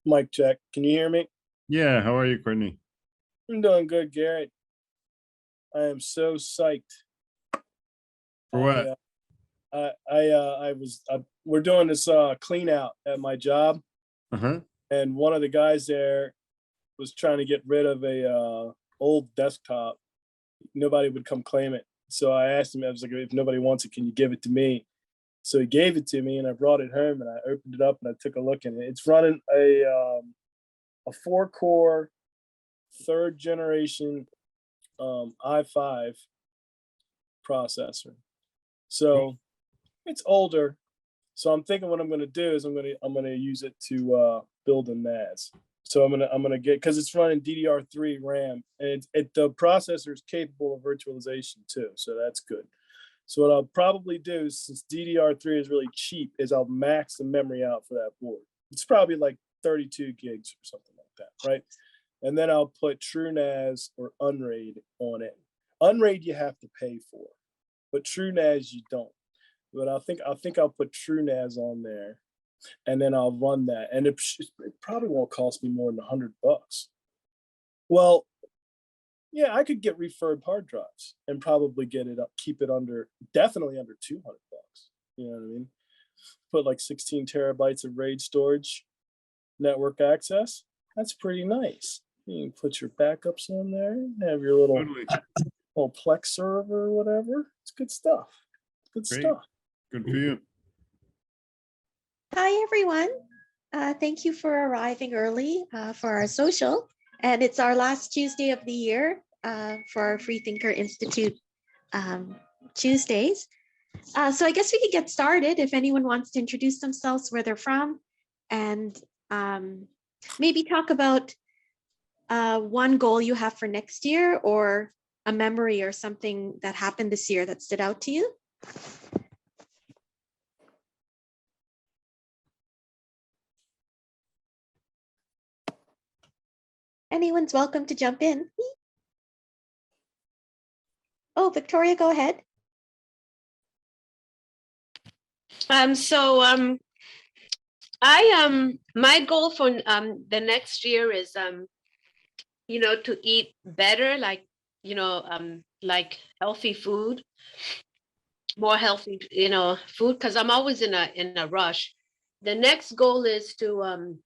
Mic check. Can you hear me? Yeah, how are you, Courtney? I'm doing good, Garrett. I am so psyched. For what? We're doing this clean out at my job, Uh-huh. and one of the guys there was trying to get rid of a old desktop. Nobody would come claim it. So I asked him, I was like, if nobody wants it, can you give it to me? So he gave it to me, and I brought it home, and I opened it up, and I took a look at it. It's running a 4-core, third generation i5 processor. So it's older. So I'm thinking what I'm going to do is I'm going to use it to build a NAS. So I'm gonna get, because it's running DDR3 RAM, and the processor is capable of virtualization too. So that's good. So what I'll probably do, since DDR3 is really cheap, is I'll max the memory out for that board. It's probably like 32 gigs or something like that, right? And then I'll put TrueNAS or Unraid on it. Unraid you have to pay for, but TrueNAS you don't. But I think I'll put TrueNAS on there, and then I'll run that, and it probably won't cost me more than $100. Well, yeah, I could get refurb hard drives and probably get it up, keep it definitely under $200. You know what I mean? Put like 16 terabytes of RAID storage, network access. That's pretty nice. You can put your backups on there, have your little Plex server or whatever. It's good stuff. Good Great. stuff. Good for you. Hi, everyone. Thank you for arriving early for our social. And it's our last Tuesday of the year for our Freethinker Institute Tuesdays. So I guess we could get started if anyone wants to introduce themselves, where they're from, and maybe talk about one goal you have for next year, or a memory or something that happened this year that stood out to you. Anyone's welcome to jump in. Oh, Victoria, go ahead. My goal for the next year is to eat better, like healthy food, more healthy food, because I'm always in a rush. The next goal is to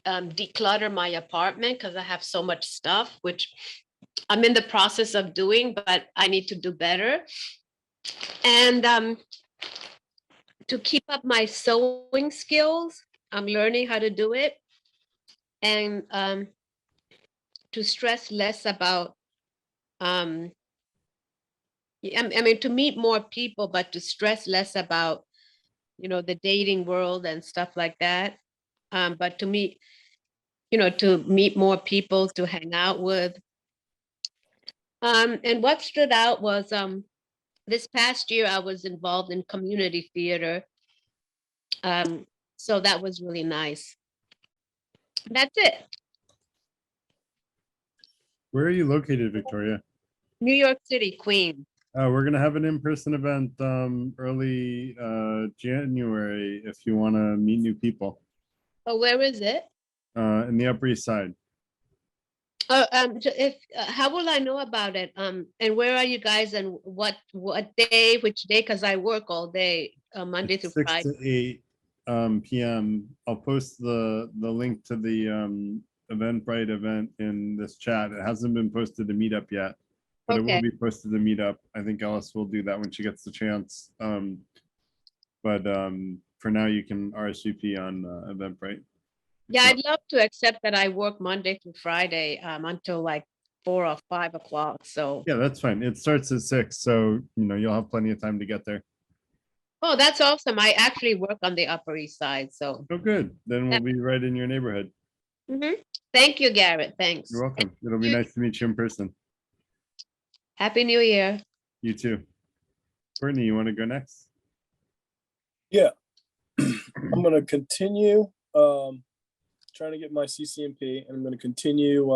declutter my apartment, because I have so much stuff, which I'm in the process of doing, but I need to do better. And to keep up my sewing skills, I'm learning how to do it. And to stress less about, I mean, to meet more people, but to stress less about, the dating world and stuff like that. But to meet more people to hang out with. And what stood out was this past year I was involved in community theater. So that was really nice. That's it. Where are you located, Victoria? New York City, Queens. We're gonna have an in-person event early January if you want to meet new people. Oh, where is it? In the Upper East Side. How will I know about it? And where are you guys, and what day, which day? Because I work all day, Monday through Friday. 6 to 8 p.m. I'll post the link to the Eventbrite event in this chat. It hasn't been posted to Meetup yet, but it will be posted to Meetup. I think Alice will do that when she gets the chance. But for now, you can RSVP on Eventbrite. Yeah, I'd love to, accept that I work Monday through Friday until like 4 or 5 o'clock. So yeah, that's fine. It starts at 6, so you'll have plenty of time to get there. Oh, that's awesome. I actually work on the Upper East Side, so. Oh, good. Then we'll be right in your neighborhood. Thank you, Garrett. Thanks. You're welcome. It'll be nice to meet you in person. Happy New Year. You too. Courtney, you want to go next? Yeah. I'm going to continue trying to get my CCNP, and I'm going to continue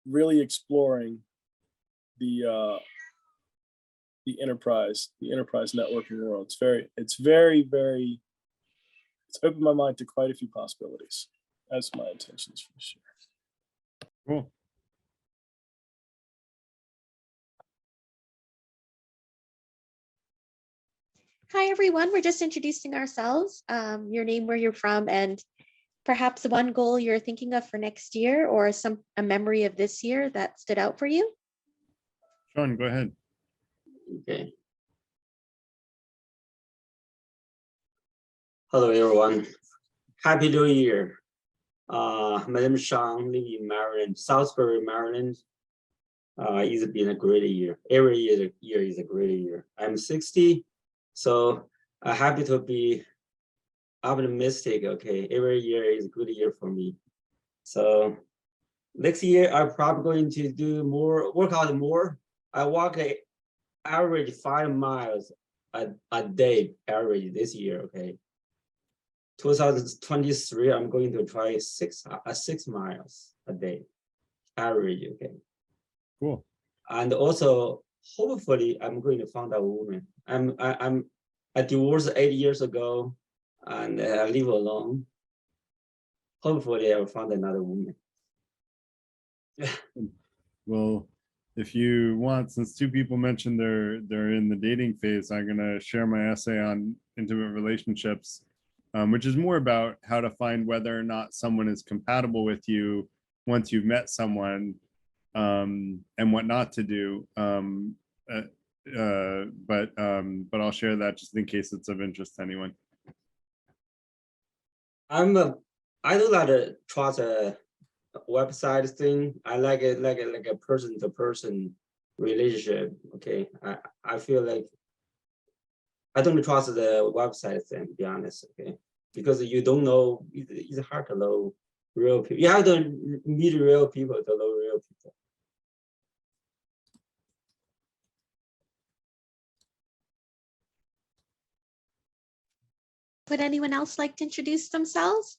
really exploring the enterprise networking world. It's very It's opened my mind to quite a few possibilities. That's my intentions for this year. Cool. Hi, everyone. We're just introducing ourselves, your name, where you're from, and perhaps one goal you're thinking of for next year or a memory of this year that stood out for you. Sean, go ahead. Okay. Hello, everyone. Happy New Year. My name is Sean, live in Maryland, Southbury, Maryland. It's been a great year. Every year is a great year. I'm 60, so I'm happy to be optimistic. Okay, every year is a good year for me. So next year, I'm probably going to do work out more. I walk an average 5 miles a day average this year. Okay. 2023, I'm going to try 6 miles a day average. Okay. Cool. And also, hopefully, I'm going to find a woman. I divorced 8 years ago, and I live alone. Hopefully, I'll find another woman. Well, if you want, since 2 people mentioned they're in the dating phase, I'm gonna share my essay on intimate relationships, which is more about how to find whether or not someone is compatible with you once you've met someone, and what not to do. But I'll share that just in case it's of interest to anyone. I do like to trust a website thing. I like it like a person-to-person relationship. Okay, I feel like I don't trust the website thing, to be honest. Okay, because you don't know. It's hard to know real people. You have to meet real people to know real people. Would anyone else like to introduce themselves?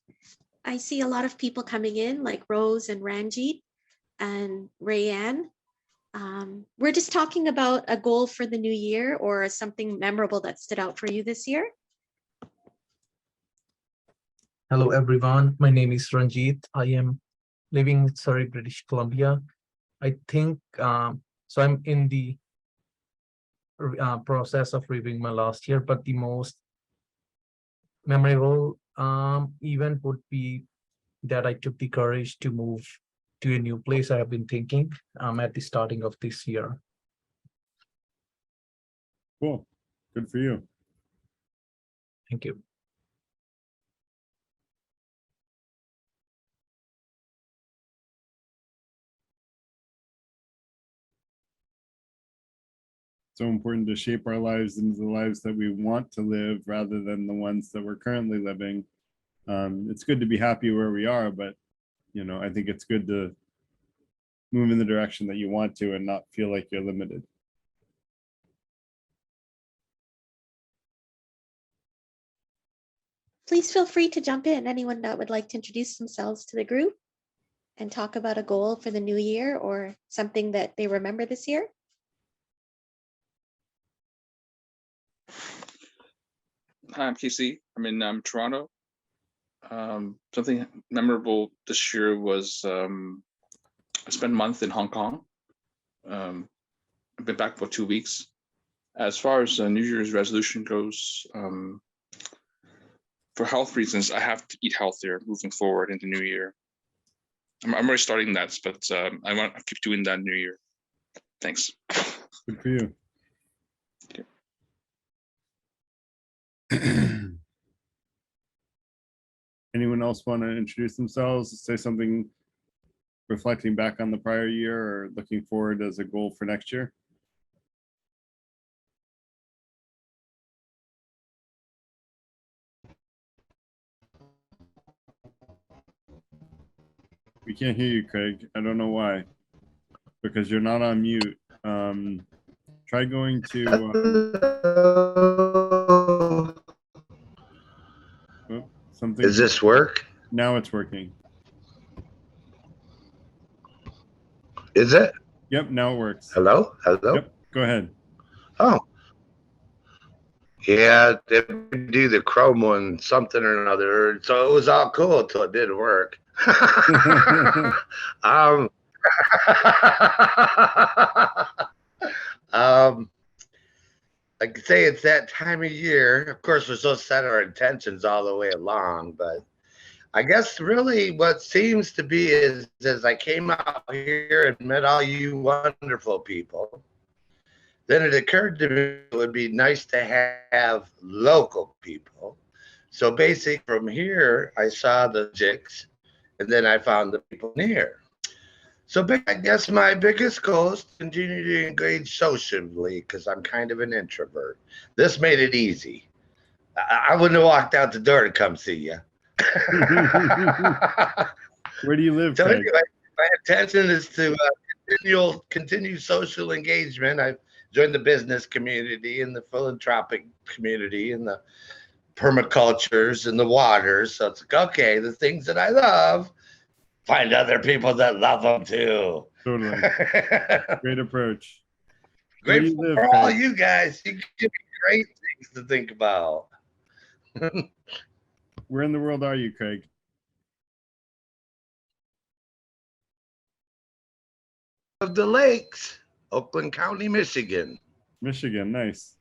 I see a lot of people coming in, like Rose and Ranjit and Rayanne. We're just talking about a goal for the new year or something memorable that stood out for you this year. Hello, everyone. My name is Ranjit. I am living in Surrey, British Columbia. I think, so I'm in the process of reviewing my last year, but the most memorable event would be that I took the courage to move to a new place. I have been thinking at the starting of this year. Cool. Good for you. Thank you. So important to shape our lives into the lives that we want to live rather than the ones that we're currently living. It's good to be happy where we are, but I think it's good to move in the direction that you want to and not feel like you're limited. Please feel free to jump in. Anyone that would like to introduce themselves to the group and talk about a goal for the new year or something that they remember this year. Hi, I'm Casey. I'm in Toronto. Something memorable this year was I spent a month in Hong Kong. I've been back for 2 weeks. As far as New Year's resolution goes, for health reasons, I have to eat healthier moving forward in the new year. I'm already starting that, but I want to keep doing that New Year. Thanks. Good for you. Anyone else want to introduce themselves, say something reflecting back on the prior year or looking forward as a goal for next year? We can't hear you, Craig. I don't know why, because you're not on mute. Try going to something. Does this work? Now it's working. Is it? Yep, now it works. Hello? Hello? Yep, go ahead. Oh. Yeah, they do the Chrome one, something or another. So it was all cool until it didn't work. um, like I say, it's that time of year. Of course, we're supposed to set our intentions all the way along, but I guess really what seems to be is as I came out here and met all you wonderful people, then it occurred to me it would be nice to have local people. So basically from here, I saw the jigs and then I found the people near. So I guess my biggest goal is to continue to engage socially because I'm kind of an introvert. This made it easy. I wouldn't have walked out the door to come see you. Where do you live, So Craig? anyway, my intention is to continue social engagement. I've joined the business community and the philanthropic community and the permacultures and the waters. So it's like, okay, the things that I love, find other people that love them too. Totally. Great approach. Where do Great you live, for all Craig? you guys. You give me great things to think about. Where in the world are you, Craig? Of the lakes, Oakland County, Michigan. Michigan, nice.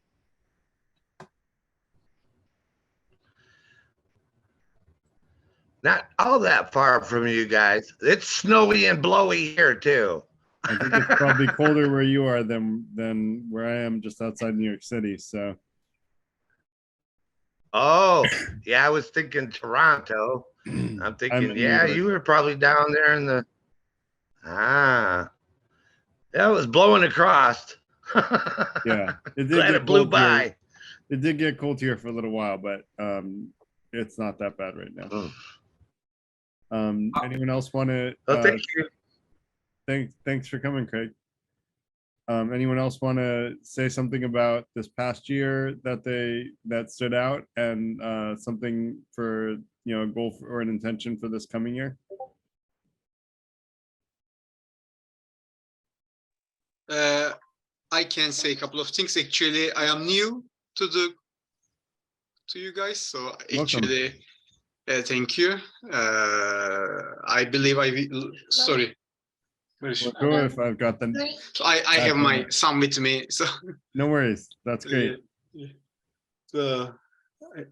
Not all that far from you guys. It's snowy and blowy here too. I think it's probably colder where you are than where I am just outside New York City. So Oh, yeah, I was thinking Toronto. I'm I'm thinking, in New yeah, York. you were probably down there in the yeah, it was blowing across. Yeah, it did Glad get it blew cold here. by. It did get cold here for a little while, but it's not that bad right now. Anyone else want to? Well, thank you. Thanks for coming, Craig. Anyone else want to say something about this past year that stood out and something for a goal or an intention for this coming year? I can say a couple of things. Actually, I am new to you guys, so actually, thank you. I believe sorry. Go if I've got them. So I have my son with me, so No worries. That's great. So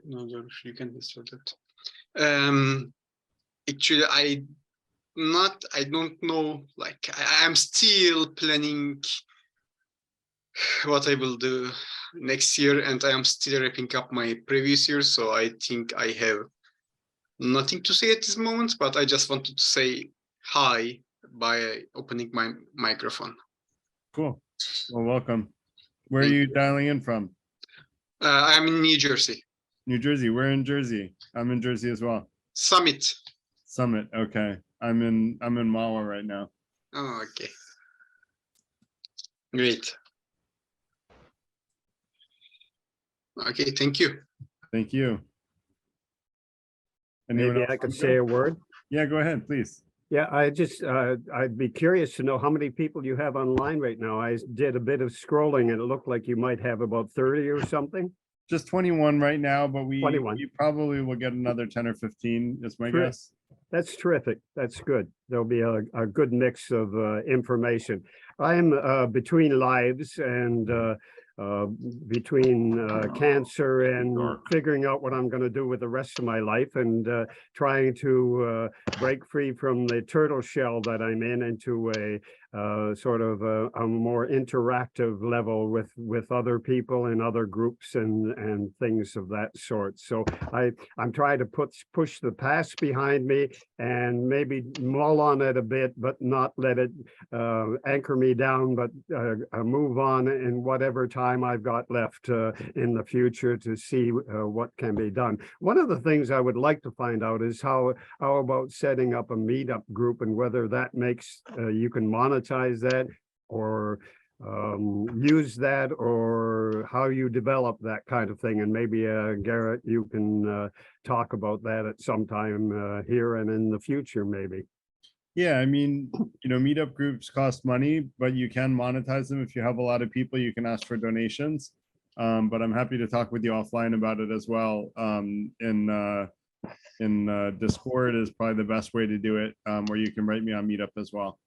no, you can start that. Actually, I don't know. Like I'm still planning what I will do next year, and I am still wrapping up my previous year. So I think I have nothing to say at this moment, but I just wanted to say hi by opening my microphone. Cool. Well, welcome. Where are you dialing in from? I'm in New Jersey. New Jersey. We're in Jersey. I'm in Jersey as well. Summit. Summit. Okay. I'm in Mahwah right now. Oh, okay. Great. Okay, thank you. Thank you. Maybe I could say a word. Yeah, go ahead, please. Yeah, I'd be curious to know how many people you have online right now. I did a bit of scrolling and it looked like you might have about 30 or something. Just 21 right now, but we 21. probably will get another 10 or 15 is my guess. That's terrific. That's good. There'll be a good mix of information. I'm between lives and between cancer and figuring out what I'm going to do with the rest of my life and trying to break free from the turtle shell that I'm in into a sort of a more interactive level with other people and other groups and things of that sort. So I'm trying to push the past behind me and maybe mull on it a bit, but not let it anchor me down, but move on in whatever time I've got left in the future to see what can be done. One of the things I would like to find out is how about setting up a meetup group and whether that makes you can monetize that or use that, or how you develop that kind of thing. And maybe Garrett, you can talk about that at some time here and in the future, maybe. Yeah, I mean, meetup groups cost money, but you can monetize them if you have a lot of people. You can ask for donations. But I'm happy to talk with you offline about it as well. In Discord is probably the best way to do it, or you can write me on Meetup as well.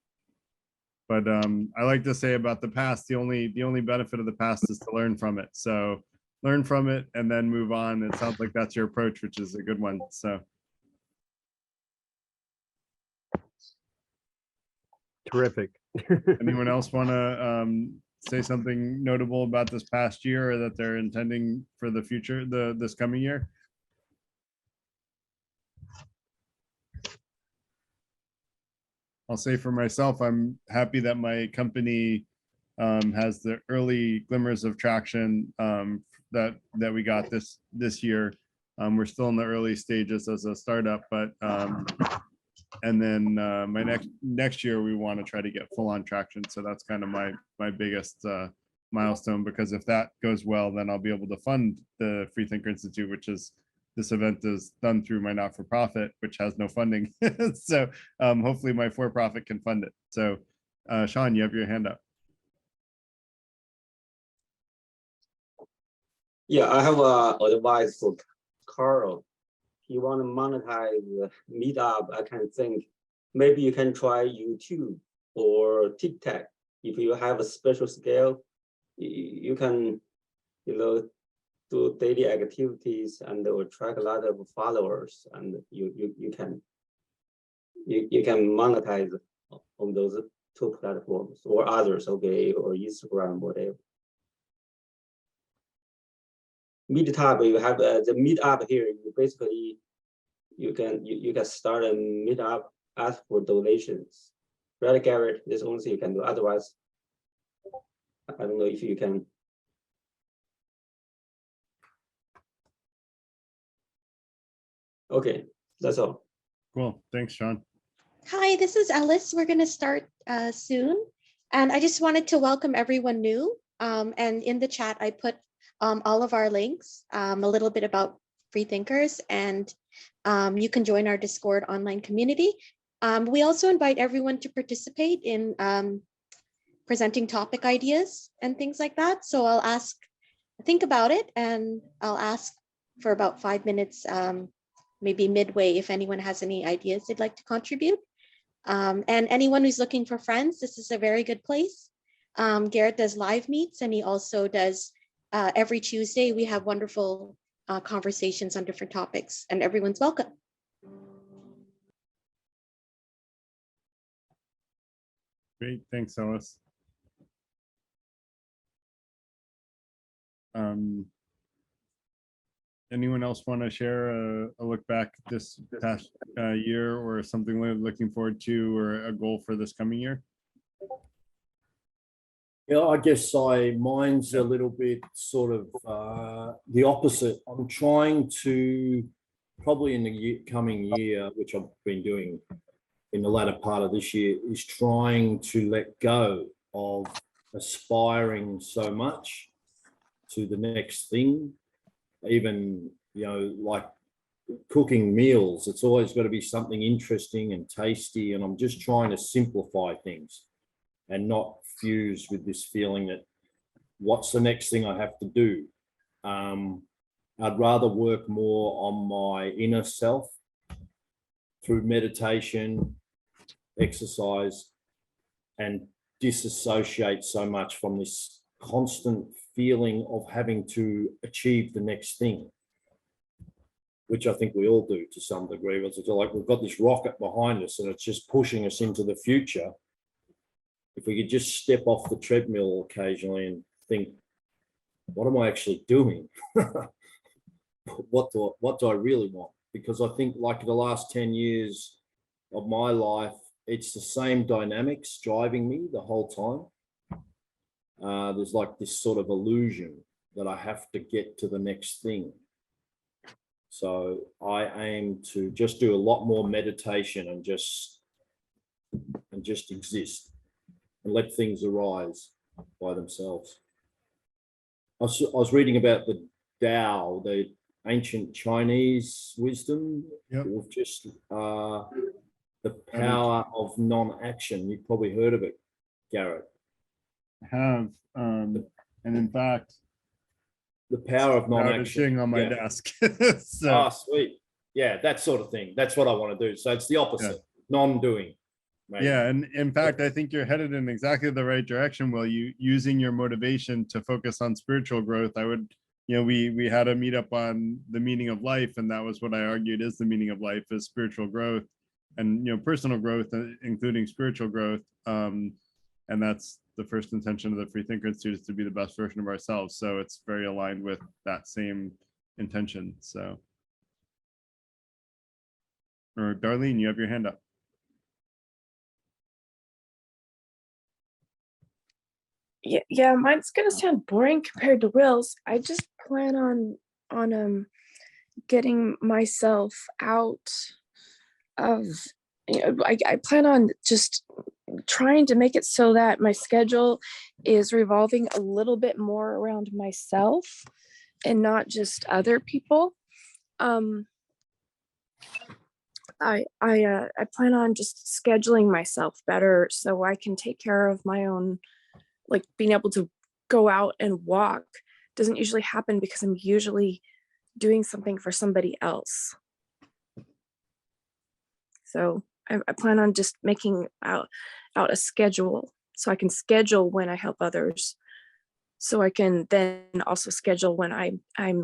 But I like to say about the past, the only benefit of the past is to learn from it. So learn from it and then move on. It sounds like that's your approach, which is a good one. So Terrific. anyone else want to say something notable about this past year or that they're intending for the future, this coming year? I'll say for myself, I'm happy that my company has the early glimmers of traction that we got this year. We're still in the early stages as a startup, but and then my next year we want to try to get full on traction. So that's kind of my biggest milestone, because if that goes well, then I'll be able to fund the Freethinker Institute, which is this event is done through my not-for-profit, which has no funding. So hopefully my for-profit can fund it. So Sean, you have your hand up. Yeah, I have advice for Carl. If you want to monetize Meetup, I can think maybe you can try YouTube or TikTok. If you have a special scale, you can, do daily activities and attract a lot of followers, and you can monetize on those two platforms or others, okay, or Instagram, whatever. Meetup, you have the Meetup here. You basically you can start a Meetup, ask for donations, right, Garrett? This only thing you can do. Otherwise, I don't know if you can. Okay, that's all. Cool. Thanks, Sean. Hi, this is Ellis. We're going to start soon. And I just wanted to welcome everyone new. And in the chat, I put all of our links, a little bit about Freethinkers, and you can join our Discord online community. We also invite everyone to participate in presenting topic ideas and things like that. So I'll think about it, and I'll ask for about 5 minutes, maybe midway, if anyone has any ideas they'd like to contribute. And anyone who's looking for friends, this is a very good place. Garrett does live meets, and he also does every Tuesday. We have wonderful conversations on different topics, and everyone's welcome. Great. Thanks, Ellis. Anyone else want to share a look back this past year, or something we're looking forward to, or a goal for this coming year? Yeah, I guess mine's a little bit sort of the opposite. I'm trying to, probably in the coming year, which I've been doing in the latter part of this year, is trying to let go of aspiring so much to the next thing. Even, like cooking meals, it's always got to be something interesting and tasty. And I'm just trying to simplify things and not fuse with this feeling that what's the next thing I have to do. I'd rather work more on my inner self through meditation, exercise, and disassociate so much from this constant feeling of having to achieve the next thing, which I think we all do to some degree. It's like we've got this rocket behind us and it's just pushing us into the future. If we could just step off the treadmill occasionally and think, what am I actually doing? What do I really want? Because I think, like the last 10 years of my life, it's the same dynamics driving me the whole time. There's like this sort of illusion that I have to get to the next thing. So I aim to just do a lot more meditation and just exist and let things arise by themselves. I was reading about the Tao, the ancient Chinese wisdom, of just the power of non-action. You've probably heard of it, Garrett. Have, and in fact, The power of Now non-action. it's sitting on my Yeah. desk. So, Ah, sweet. Yeah, that sort of thing. That's what I want to do. So it's the opposite, non-doing. maybe. yeah, and in fact, I think you're headed in exactly the right direction. Will you using your motivation to focus on spiritual growth? I would, we had a meetup on the meaning of life, and that was what I argued is the meaning of life is spiritual growth, and personal growth, including spiritual growth. And that's the first intention of the Free Thinker Institute, is to be the best version of ourselves. So it's very aligned with that same intention. So, or Darlene, you have your hand up. Yeah, mine's gonna sound boring compared to Will's. I just plan on getting myself out of, I plan on just trying to make it so that my schedule is revolving a little bit more around myself and not just other people. I plan on just scheduling myself better so I can take care of my own, like being able to go out and walk doesn't usually happen because I'm usually doing something for somebody else. So I plan on just making out a schedule so I can schedule when I help others. So I can then also schedule when I'm I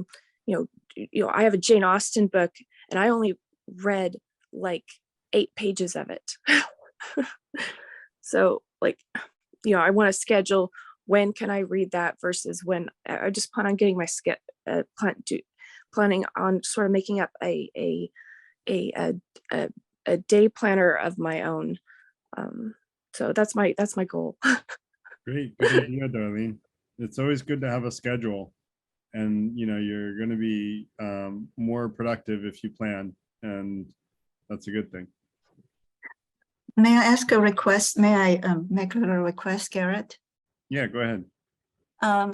have a Jane Austen book and I only read like 8 pages of it. So like, I want to schedule when can I read that versus when I just plan on getting my planning on sort of making up a day planner of my own. So that's my goal. Great, good idea, Darlene. It's always good to have a schedule, and you're going to be more productive if you plan, and that's a good thing. May I ask a request? May I make a little request, Garrett? Yeah, go ahead.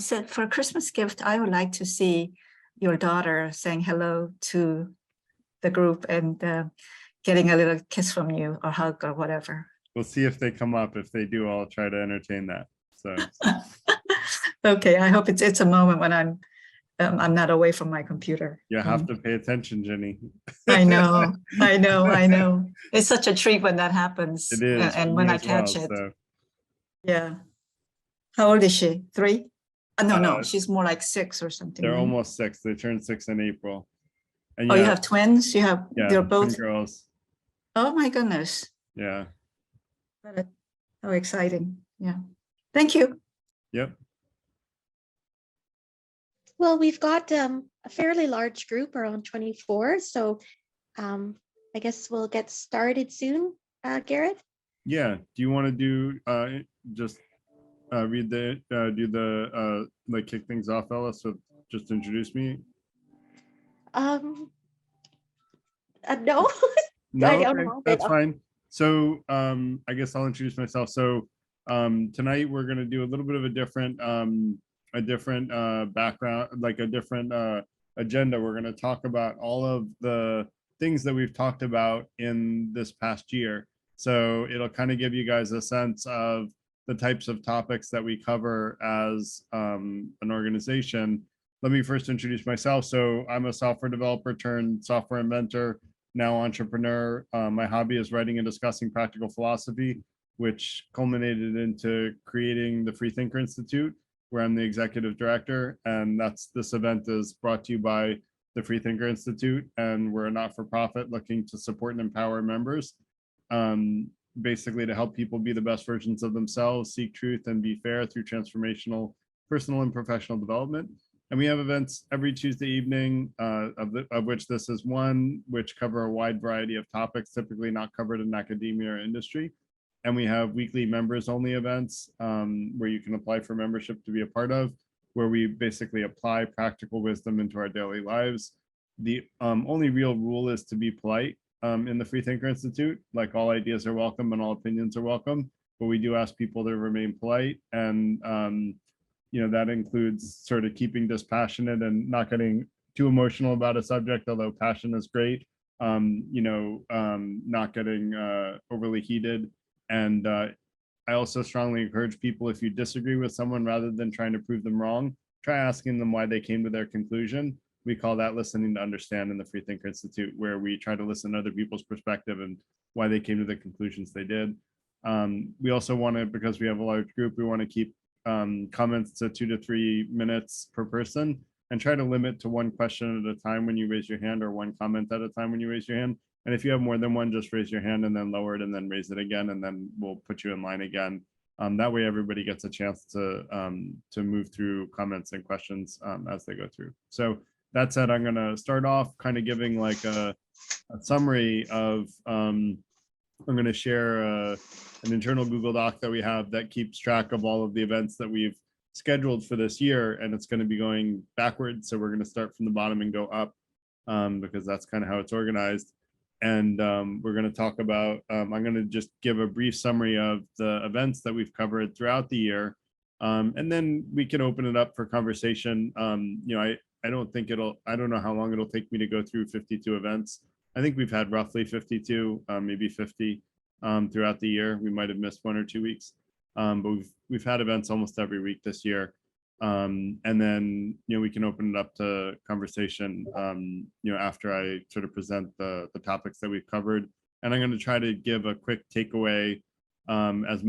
So for a Christmas gift, I would like to see your daughter saying hello to the group and getting a little kiss from you or hug or whatever. We'll see if they come up. If they do, I'll try to entertain that. So. Okay, I hope it's a moment when I'm not away from my computer. You have to pay attention, Jenny. I know. It's such a treat when that happens. It is, and when I catch it. So. Yeah. How old is she? 3? No, she's more like 6 or something. They're right? almost 6. They turned 6 in April. And You have twins? They're both girls. Oh my goodness. Yeah. How exciting. Yeah. Thank you. Yep. Well, we've got a fairly large group, around 24. So I guess we'll get started soon, Garrett. Yeah. Do you want to do just read the do the like kick things off, Ella? So just introduce me. No. No, I don't okay, know. that's fine. So I guess I'll introduce myself. So tonight we're going to do a little bit of a different background, like a different agenda. We're going to talk about all of the things that we've talked about in this past year. So it'll kind of give you guys a sense of the types of topics that we cover as an organization. Let me first introduce myself. So I'm a software developer turned software inventor, now entrepreneur. My hobby is writing and discussing practical philosophy, which culminated into creating the Free Thinker Institute, where I'm the executive director. And this event is brought to you by the Free Thinker Institute. And we're a not-for-profit looking to support and empower members, basically to help people be the best versions of themselves, seek truth, and be fair through transformational personal and professional development. And we have events every Tuesday evening, of which this is one, which cover a wide variety of topics, typically not covered in academia or industry. And we have weekly members only events where you can apply for membership to be a part of, where we basically apply practical wisdom into our daily lives. The only real rule is to be polite in the Free Thinker Institute. Like, all ideas are welcome and all opinions are welcome, but we do ask people to remain polite. And that includes sort of keeping dispassionate and not getting too emotional about a subject, although passion is great. Not getting overly heated. And I also strongly encourage people, if you disagree with someone, rather than trying to prove them wrong, try asking them why they came to their conclusion. We call that listening to understand in the Free Thinker Institute, where we try to listen to other people's perspective and why they came to the conclusions they did. We also want to, because we have a large group, we want to keep comments to 2 to 3 minutes per person, and try to limit to one question at a time when you raise your hand, or one comment at a time when you raise your hand. And if you have more than one, just raise your hand and then lower it and then raise it again, and then we'll put you in line again. That way everybody gets a chance to move through comments and questions as they go through. So that said, I'm going to start off kind of giving like a summary of, I'm going to share an internal Google Doc that we have that keeps track of all of the events that we've scheduled for this year, and it's going to be going backwards. So we're going to start from the bottom and go up, because that's kind of how it's organized. And we're going to talk about, I'm going to just give a brief summary of the events that we've covered throughout the year. And then we can open it up for conversation. You know, I don't know how long it'll take me to go through 52 events. I think we've had roughly 52, maybe 50 throughout the year. We might have missed 1 or 2 weeks, but we've had events almost every week this year. And then, you know, we can open it up to conversation, you know, after I sort of present the topics that we've covered. And I'm going to try to give a quick takeaway, for as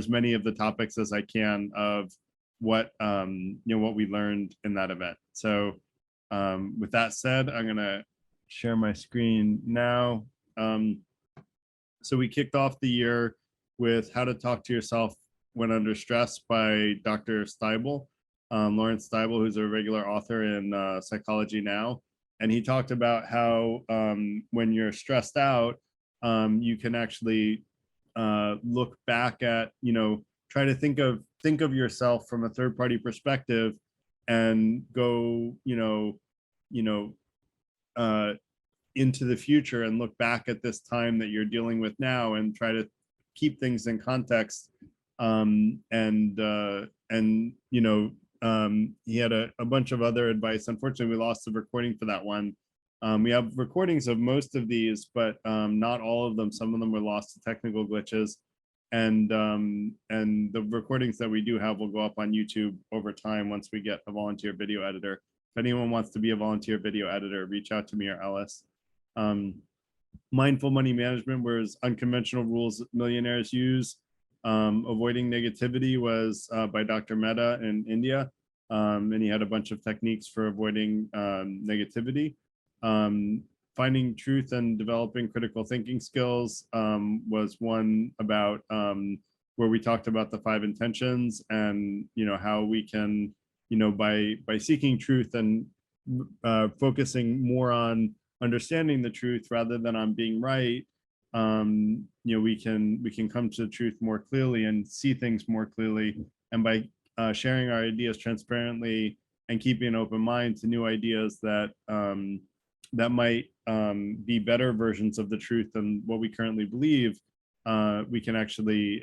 many of the topics as I can of what, you know, what we learned in that event. So with that said, I'm going to share my screen now. So we kicked off the year with How to Talk to Yourself When Under Stress by Dr. Steibel, Lawrence Steibel, who's a regular author in Psychology Now. And he talked about how when you're stressed out, you can actually look back at, you know, try to think of yourself from a third-party perspective and go, into the future and look back at this time that you're dealing with now and try to keep things in context. He had a bunch of other advice. Unfortunately, we lost the recording for that one. We have recordings of most of these, but not all of them. Some of them were lost to technical glitches. And the recordings that we do have will go up on YouTube over time once we get a volunteer video editor. If anyone wants to be a volunteer video editor, reach out to me or Ellis. Mindful money management, whereas unconventional rules millionaires use. Avoiding negativity was by Dr. Mehta in India. And he had a bunch of techniques for avoiding negativity. Finding truth and developing critical thinking skills was one about where we talked about the 5 intentions and, you know, how we can, you know, by seeking truth and focusing more on understanding the truth rather than on being right, you know, we can come to the truth more clearly and see things more clearly. And by sharing our ideas transparently and keeping an open mind to new ideas that that might be better versions of the truth than what we currently believe, we can actually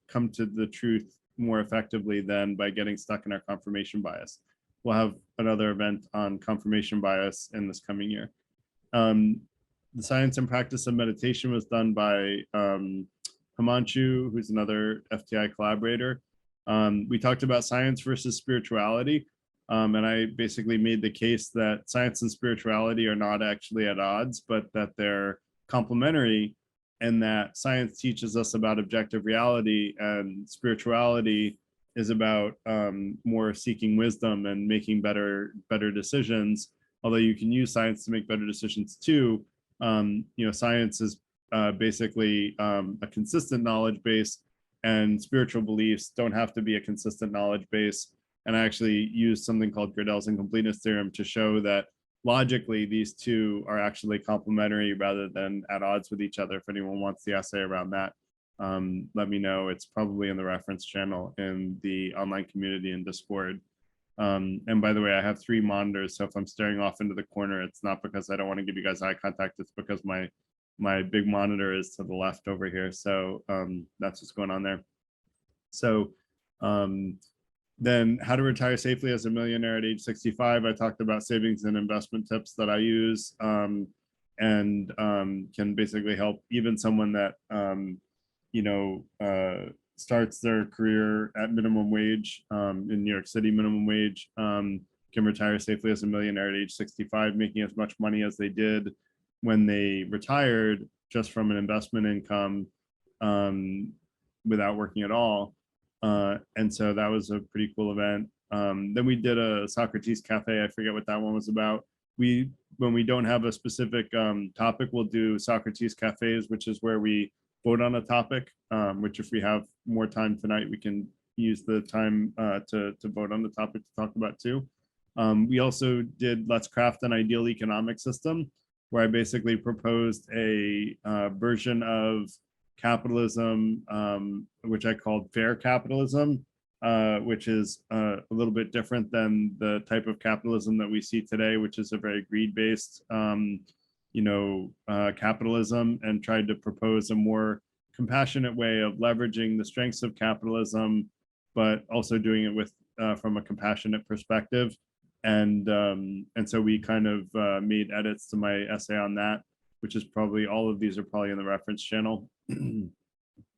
come to the truth more effectively than by getting stuck in our confirmation bias. We'll have another event on confirmation bias in this coming year. The science and practice of meditation was done by Himanshu, who's another FTI collaborator. We talked about science versus spirituality. And I basically made the case that science and spirituality are not actually at odds, but that they're complementary, and that science teaches us about objective reality and spirituality is about more seeking wisdom and making better decisions. Although you can use science to make better decisions too. You know, science is basically a consistent knowledge base, and spiritual beliefs don't have to be a consistent knowledge base. And I actually used something called Gödel's incompleteness theorem to show that logically these two are actually complementary rather than at odds with each other. If anyone wants the essay around that, let me know. It's probably in the reference channel in the online community in Discord. And by the way, I have 3 monitors, so if I'm staring off into the corner, it's not because I don't want to give you guys eye contact, it's because my big monitor is to the left over here. So that's what's going on there. So then how to retire safely as a millionaire at age 65. I talked about savings and investment tips that I use and can basically help even someone that, you know, starts their career at minimum wage in New York City, minimum wage, can retire safely as a millionaire at age 65, making as much money as they did when they retired just from an investment income without working at all. And so that was a pretty cool event. Then we did a Socrates Cafe. I forget what that one was about. When we don't have a specific topic, we'll do Socrates Cafes, which is where we vote on a topic, which if we have more time tonight, we can use the time to vote on the topic to talk about too. We also did Let's Craft an Ideal Economic System, where I basically proposed a version of capitalism, which I called fair capitalism, which is a little bit different than the type of capitalism that we see today, which is a very greed-based, capitalism, and tried to propose a more compassionate way of leveraging the strengths of capitalism, but also doing it with from a compassionate perspective. And so we kind of made edits to my essay on that, which is probably, all of these are probably in the reference channel.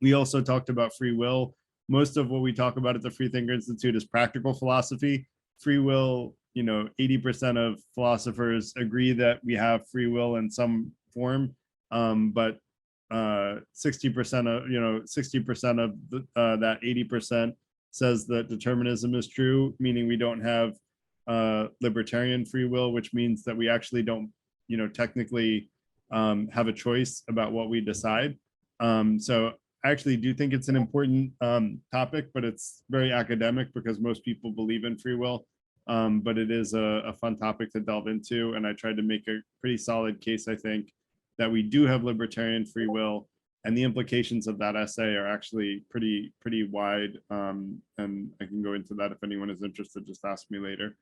We also talked about free will. Most of what we talk about at the Freethinker Institute is practical philosophy. Free will, 80% of philosophers agree that we have free will in some form, but 60% of, 60% of that 80% says that determinism is true, meaning we don't have libertarian free will, which means that we actually don't, technically have a choice about what we decide. So I actually do think it's an important topic, but it's very academic because most people believe in free will. But it is a fun topic to delve into. And I tried to make a pretty solid case, I think, that we do have libertarian free will, and the implications of that essay are actually pretty wide. And I can go into that if anyone is interested, just ask me later.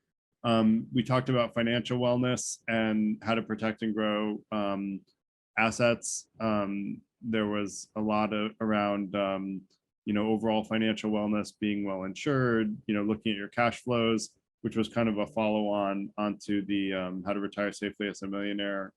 We talked about financial wellness and how to protect and grow assets. There was a lot around, overall financial wellness, being well insured, looking at your cash flows, which was kind of a follow-on onto the how to retire safely as a millionaire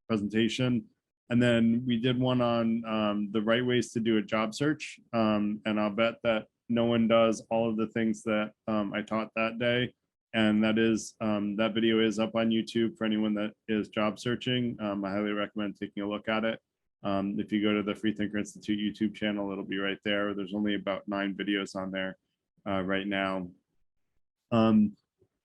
presentation. And then we did one on the right ways to do a job search. And I'll bet that no one does all of the things that I taught that day. And that video is up on YouTube for anyone that is job searching. I highly recommend taking a look at it. If you go to the Freethinker Institute YouTube channel, it'll be right there. There's only about 9 videos on there right now.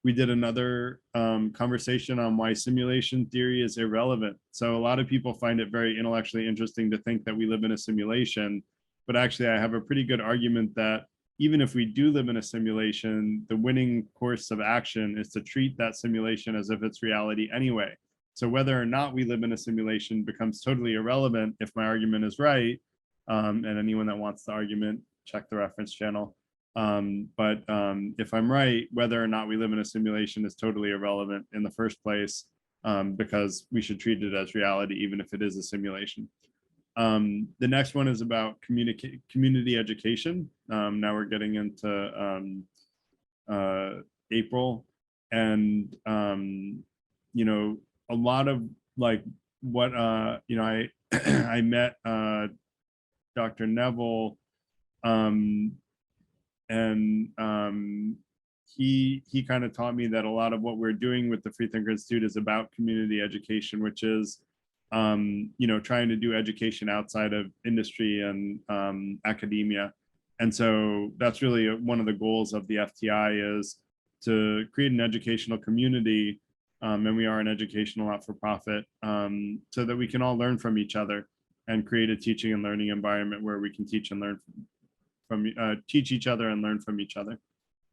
We did another conversation on why simulation theory is irrelevant. So a lot of people find it very intellectually interesting to think that we live in a simulation, but actually I have a pretty good argument that even if we do live in a simulation, the winning course of action is to treat that simulation as if it's reality anyway. So whether or not we live in a simulation becomes totally irrelevant if my argument is right. And anyone that wants the argument, check the reference channel. But if I'm right, whether or not we live in a simulation is totally irrelevant in the first place, because we should treat it as reality, even if it is a simulation. The next one is about community education. Now we're getting into April, and a lot of like what I I met Dr. Neville, and he kind of taught me that a lot of what we're doing with the Freethinker Institute is about community education, which is trying to do education outside of industry and academia. And so that's really one of the goals of the FTI, is to create an educational community, and we are an educational not-for-profit, so that we can all learn from each other and create a teaching and learning environment where we can teach and learn teach each other and learn from each other.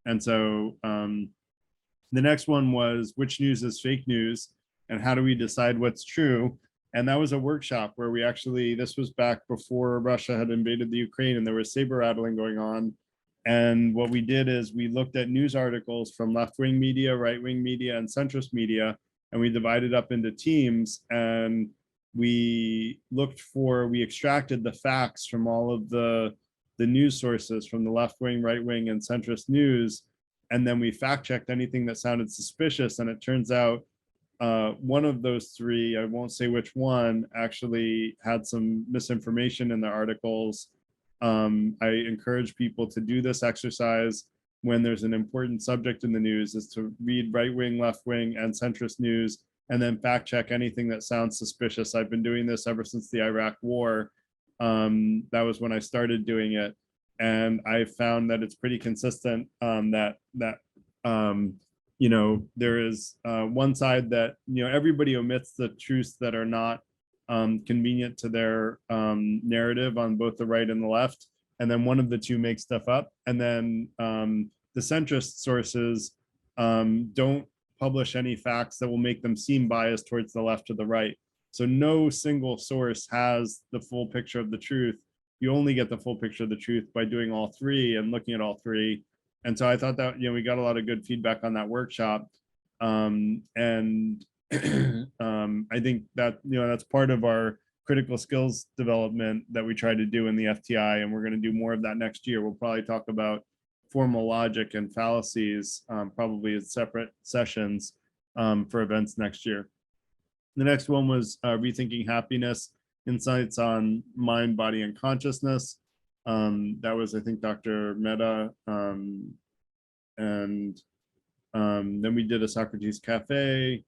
And so the next one was, which news is fake news and how do we decide what's true? And that was a workshop where we actually, this was back before Russia had invaded the Ukraine, and there was saber rattling going on. And what we did is we looked at news articles from left-wing media, right-wing media, and centrist media, and we divided up into teams, and we extracted the facts from all of the news sources, from the left-wing, right-wing, and centrist news, and then we fact-checked anything that sounded suspicious. And it turns out one of those 3, I won't say which one, actually had some misinformation in their articles, I encourage people to do this exercise when there's an important subject in the news, is to read right wing, left wing, and centrist news, and then fact check anything that sounds suspicious. I've been doing this ever since the Iraq War. That was when I started doing it. And I found that it's pretty consistent, that you know, there is one side that, you know, everybody omits the truths that are not convenient to their narrative on both the right and the left. And then one of the two makes stuff up. And then the centrist sources don't publish any facts that will make them seem biased towards the left or the right. So no single source has the full picture of the truth. You only get the full picture of the truth by doing all three and looking at all three. And so I thought that, you know, we got a lot of good feedback on that workshop. And I think that, you know, that's part of our critical skills development that we try to do in the FTI, and we're going to do more of that next year. We'll probably talk about formal logic and fallacies, probably as separate sessions for events next year. The next one was rethinking happiness, insights on mind, body, and consciousness. That was, I think, Dr. Mehta. And then we did a Socrates Cafe.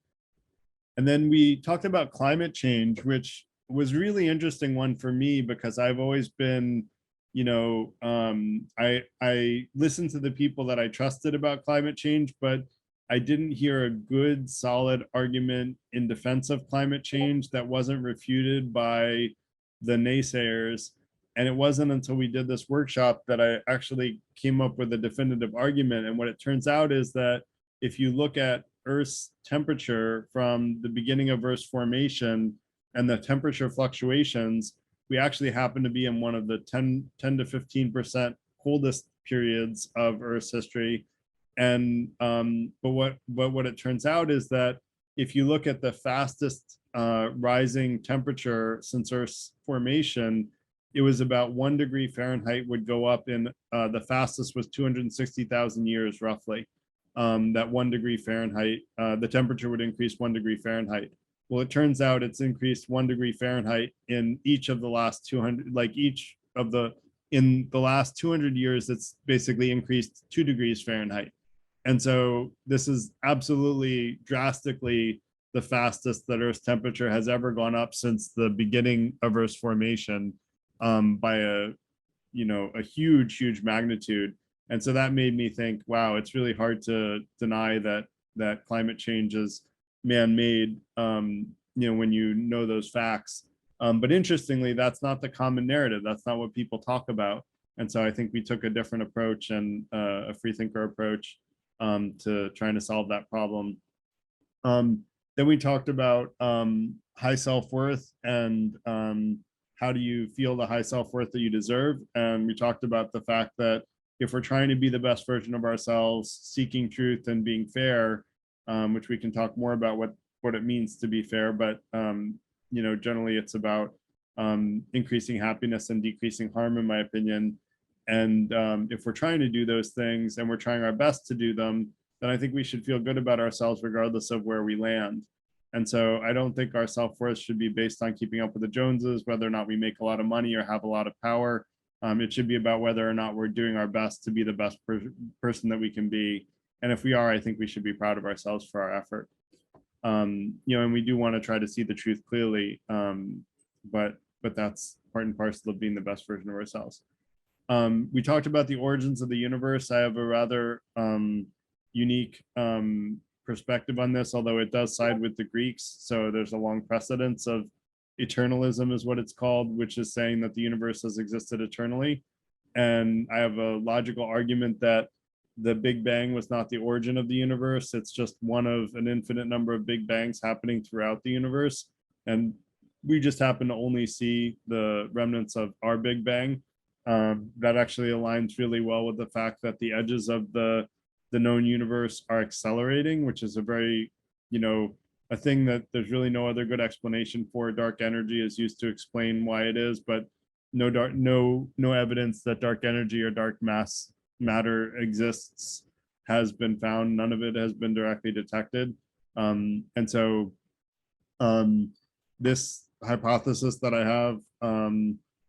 And then we talked about climate change, which was really interesting one for me, because I've always been, you know, I listened to the people that I trusted about climate change, but I didn't hear a good, solid argument in defense of climate change that wasn't refuted by the naysayers. And it wasn't until we did this workshop that I actually came up with a definitive argument. And what it turns out is that if you look at Earth's temperature from the beginning of Earth's formation and the temperature fluctuations, we actually happen to be in one of the 10 to 15% coldest periods of Earth's history. And but what it turns out is that if you look at the fastest rising temperature since Earth's formation, it was about 1 degree Fahrenheit would go up in the fastest was 260,000 years roughly. That 1 degree Fahrenheit, the temperature would increase 1 degree Fahrenheit. Well, it turns out it's increased 1 degree Fahrenheit in each of the last 200, like each of the, in the last 200 years, it's basically increased 2 degrees Fahrenheit. And so this is absolutely drastically the fastest that Earth's temperature has ever gone up since the beginning of Earth's formation, by a, you know, a huge magnitude. And so that made me think, wow, it's really hard to deny that climate change is man-made, you know, when you know those facts. But interestingly, that's not the common narrative. That's not what people talk about. And so I think we took a different approach, and a free thinker approach, to trying to solve that problem. Then we talked about high self-worth and how do you feel the high self-worth that you deserve. And we talked about the fact that if we're trying to be the best version of ourselves, seeking truth and being fair, which we can talk more about what it means to be fair, but you know, generally it's about increasing happiness and decreasing harm, in my opinion. And if we're trying to do those things and we're trying our best to do them, then I think we should feel good about ourselves regardless of where we land. And so I don't think our self-worth should be based on keeping up with the Joneses, whether or not we make a lot of money or have a lot of power. It should be about whether or not we're doing our best to be the best person that we can be. And if we are, I think we should be proud of ourselves for our effort. You know, and we do want to try to see the truth clearly, but that's part and parcel of being the best version of ourselves. We talked about the origins of the universe. I have a rather unique perspective on this, although it does side with the Greeks. So there's a long precedence of eternalism is what it's called, which is saying that the universe has existed eternally. And I have a logical argument that the Big Bang was not the origin of the universe. It's just one of an infinite number of Big Bangs happening throughout the universe. And we just happen to only see the remnants of our Big Bang. That actually aligns really well with the fact that the edges of the known universe are accelerating, which is a very, you know, a thing that there's really no other good explanation for. Dark energy is used to explain why it is, but no evidence that dark energy or dark matter exists has been found. None of it has been directly detected. And so this hypothesis that I have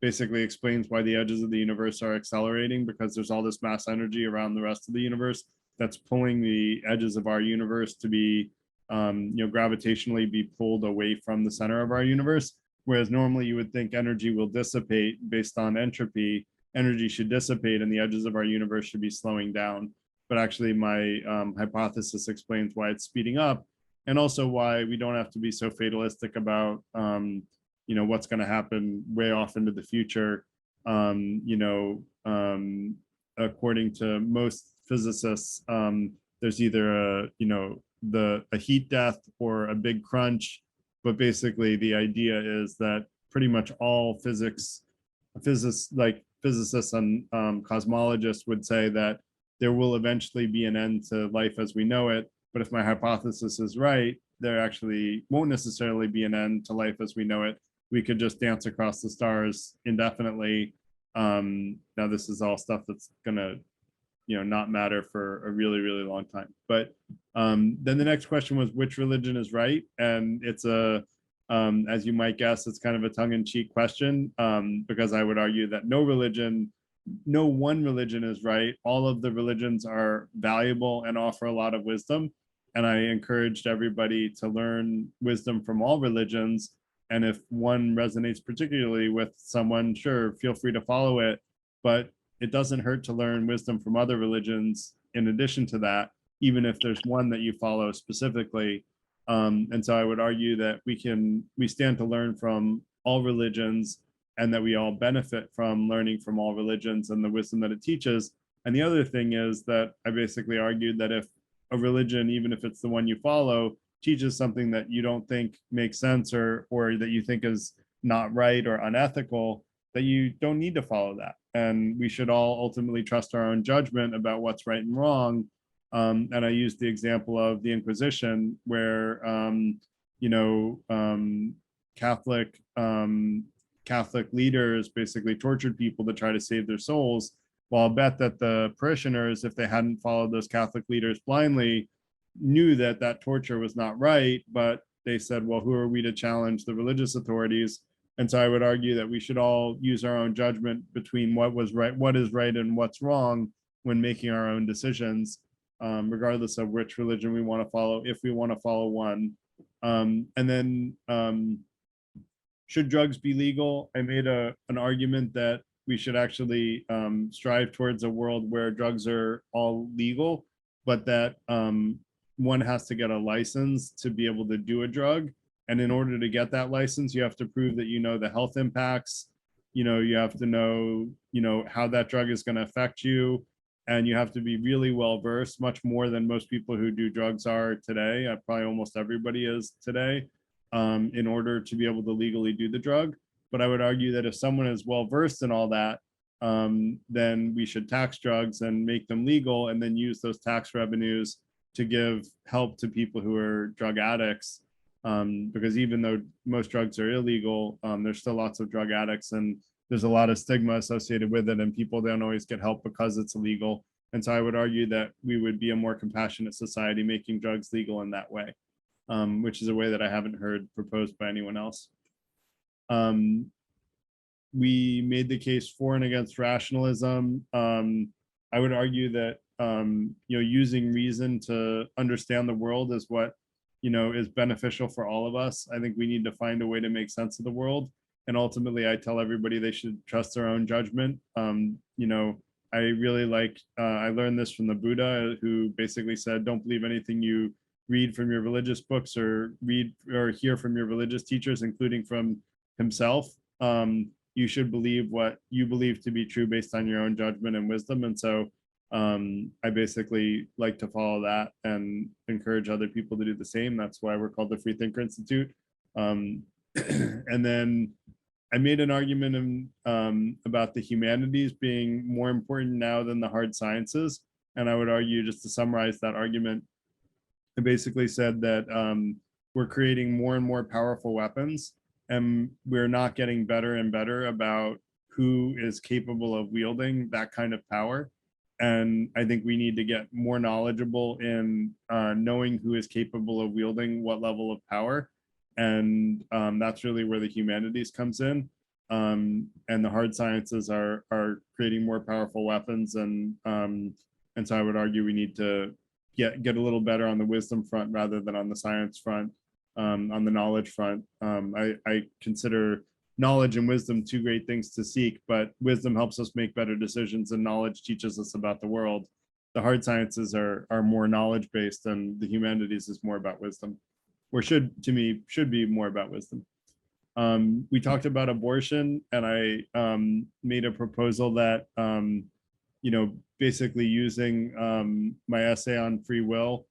basically explains why the edges of the universe are accelerating, because there's all this mass energy around the rest of the universe that's pulling the edges of our universe to be, gravitationally be pulled away from the center of our universe. Whereas normally you would think energy will dissipate based on entropy, energy should dissipate and the edges of our universe should be slowing down. But actually my hypothesis explains why it's speeding up, and also why we don't have to be so fatalistic about, what's going to happen way off into the future. According to most physicists, there's either a heat death or a big crunch. But basically the idea is that pretty much all physicists and cosmologists would say that there will eventually be an end to life as we know it. But if my hypothesis is right, there actually won't necessarily be an end to life as we know it. We could just dance across the stars indefinitely. Now this is all stuff that's gonna, not matter for a really, really long time. But then the next question was which religion is right? And it's as you might guess, it's kind of a tongue-in-cheek question, because I would argue that no one religion is right. All of the religions are valuable and offer a lot of wisdom. And I encouraged everybody to learn wisdom from all religions. And if one resonates particularly with someone, sure, feel free to follow it. But it doesn't hurt to learn wisdom from other religions in addition to that, even if there's one that you follow specifically. And so I would argue that we stand to learn from all religions, and that we all benefit from learning from all religions and the wisdom that it teaches. And the other thing is that I basically argued that if a religion, even if it's the one you follow, teaches something that you don't think makes sense, or that you think is not right or unethical, that you don't need to follow that. And we should all ultimately trust our own judgment about what's right and wrong. And I used the example of the Inquisition, where Catholic leaders basically tortured people to try to save their souls. Well, I'll bet that the parishioners, if they hadn't followed those Catholic leaders blindly, knew that that torture was not right, but they said, well, who are we to challenge the religious authorities? And so I would argue that we should all use our own judgment between what is right and what's wrong when making our own decisions, regardless of which religion we want to follow, if we want to follow one. And then should drugs be legal? I made an argument that we should actually strive towards a world where drugs are all legal, but that one has to get a license to be able to do a drug. And in order to get that license, you have to prove that you know the health impacts, you have to know, how that drug is going to affect you. And you have to be really well versed, much more than most people who do drugs are today. Probably almost everybody is today, in order to be able to legally do the drug. But I would argue that if someone is well versed in all that, then we should tax drugs and make them legal, and then use those tax revenues to give help to people who are drug addicts. Because even though most drugs are illegal, there's still lots of drug addicts, and there's a lot of stigma associated with it, and people don't always get help because it's illegal. And so I would argue that we would be a more compassionate society making drugs legal in that way, which is a way that I haven't heard proposed by anyone else. We made the case for and against rationalism. I would argue that using reason to understand the world is what is beneficial for all of us. I think we need to find a way to make sense of the world. And ultimately, I tell everybody they should trust their own judgment. I really I learned this from the Buddha, who basically said, don't believe anything you read from your religious books or read or hear from your religious teachers, including from himself. You should believe what you believe to be true based on your own judgment and wisdom. And so I basically like to follow that and encourage other people to do the same. That's why we're called the Free Thinker Institute. And then I made an argument about the humanities being more important now than the hard sciences. And I would argue, just to summarize that argument, I basically said that we're creating more and more powerful weapons, and we're not getting better and better about who is capable of wielding that kind of power. And I think we need to get more knowledgeable in knowing who is capable of wielding what level of power. And that's really where the humanities comes in. the hard sciences are creating more powerful weapons, and so I would argue we need to get a little better on the wisdom front rather than on the science front, on the knowledge front. I consider knowledge and wisdom two great things to seek, but wisdom helps us make better decisions and knowledge teaches us about the world. The hard sciences are more knowledge based, and the humanities is more about wisdom, or should be more about wisdom. We talked about abortion, and I made a proposal that basically using my essay on free will,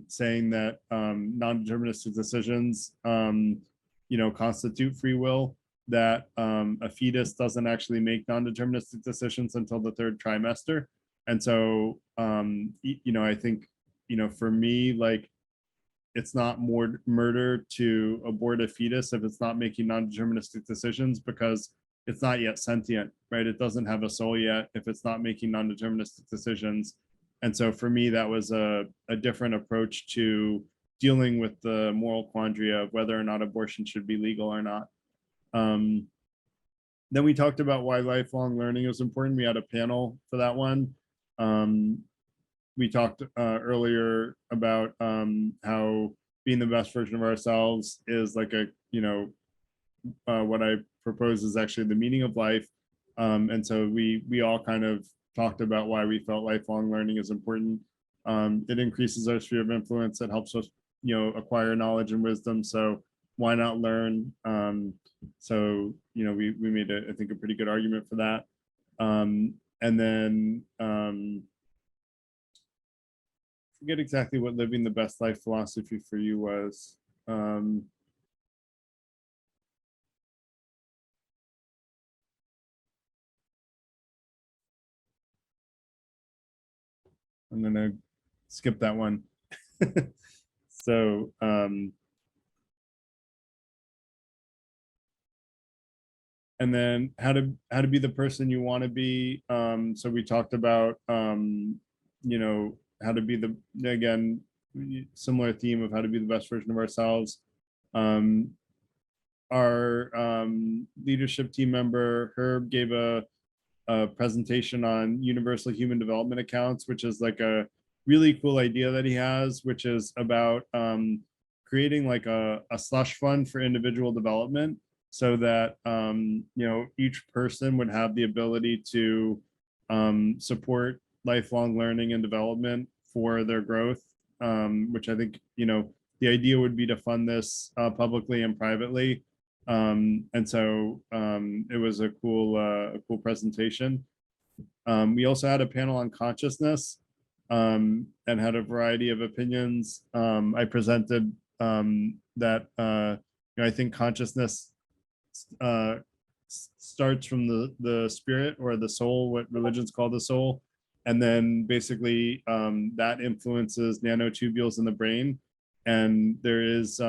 saying that non-deterministic decisions constitute free will, that a fetus doesn't actually make non-deterministic decisions until the third trimester. And so I think for me, like, it's not more murder to abort a fetus if it's not making non-deterministic decisions, because it's not yet sentient, right? It doesn't have a soul yet if it's not making non-deterministic decisions. And so for me, that was a different approach to dealing with the moral quandary of whether or not abortion should be legal or not. Then we talked about why lifelong learning is important. We had a panel for that one. We talked earlier about how being the best version of ourselves is like what I propose is actually the meaning of life. And so we all kind of talked about why we felt lifelong learning is important. It increases our sphere of influence. It helps us, acquire knowledge and wisdom. So why not learn? So we made I think a pretty good argument for that. And then forget exactly what living the best life philosophy for you was. I'm gonna skip that one. So and then how to be the person you want to be. So we talked about how to be again, similar theme of how to be the best version of ourselves. Our leadership team member Herb gave a presentation on universal human development accounts, which is like a really cool idea that he has, which is about creating like a slush fund for individual development, so that each person would have the ability to support lifelong learning and development for their growth, which I think the idea would be to fund this publicly and privately. And so it was a cool presentation. We also had a panel on consciousness and had a variety of opinions. I presented that I think consciousness starts from the spirit or the soul, what religions call the soul, and then basically that influences nanotubules in the brain. And there is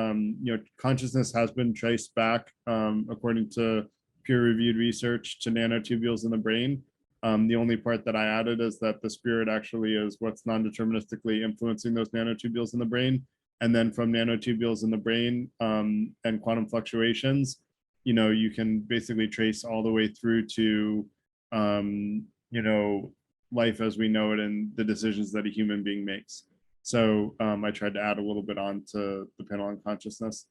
consciousness has been traced back according to peer-reviewed research to nanotubules in the brain. The only part that I added is that the spirit actually is what's non-deterministically influencing those nanotubules in the brain. And then from nanotubules in the brain and quantum fluctuations, you can basically trace all the way through to, life as we know it and the decisions that a human being makes. So I tried to add a little bit on to the panel on consciousness.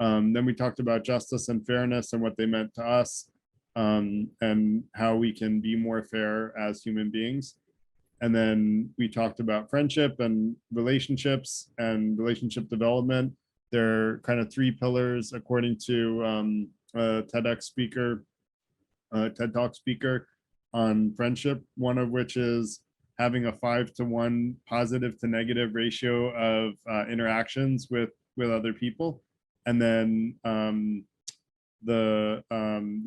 Then we talked about justice and fairness and what they meant to us, and how we can be more fair as human beings. And then we talked about friendship and relationships and relationship development. There are kind of three pillars according to a TEDx speaker, TED Talk speaker on friendship, one of which is having a 5-to-1 positive to negative ratio of interactions with other people. And then the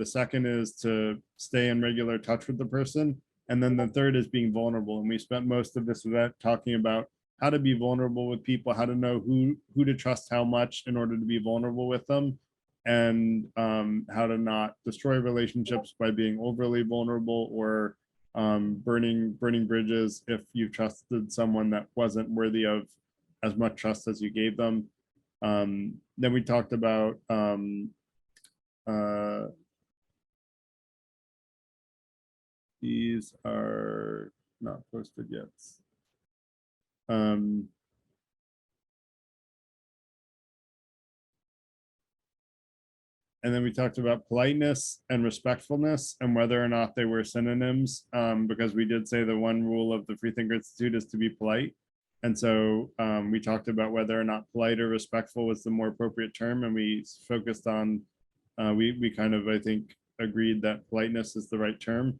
second is to stay in regular touch with the person. And then the third is being vulnerable. And we spent most of this event talking about how to be vulnerable with people, how to know who to trust how much in order to be vulnerable with them, and how to not destroy relationships by being overly vulnerable or burning bridges if you trusted someone that wasn't worthy of as much trust as you gave them. Then we talked about These are not posted yet. And then we talked about politeness and respectfulness and whether or not they were synonyms, because we did say the one rule of the Freethinker Institute is to be polite. And so we talked about whether or not polite or respectful was the more appropriate term. And we focused on, we kind of, I think, agreed that politeness is the right term.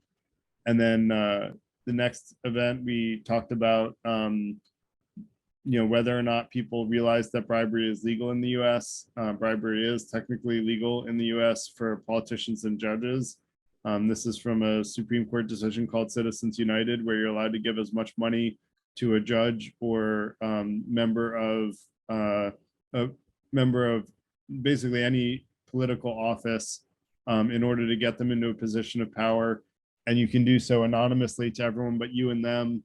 And then the next event, we talked about whether or not people realize that bribery is legal in the US. Bribery is technically legal in the US for politicians and judges. This is from a Supreme Court decision called Citizens United, where you're allowed to give as much money to a judge or member of basically any political office in order to get them into a position of power. And you can do so anonymously to everyone but you and them.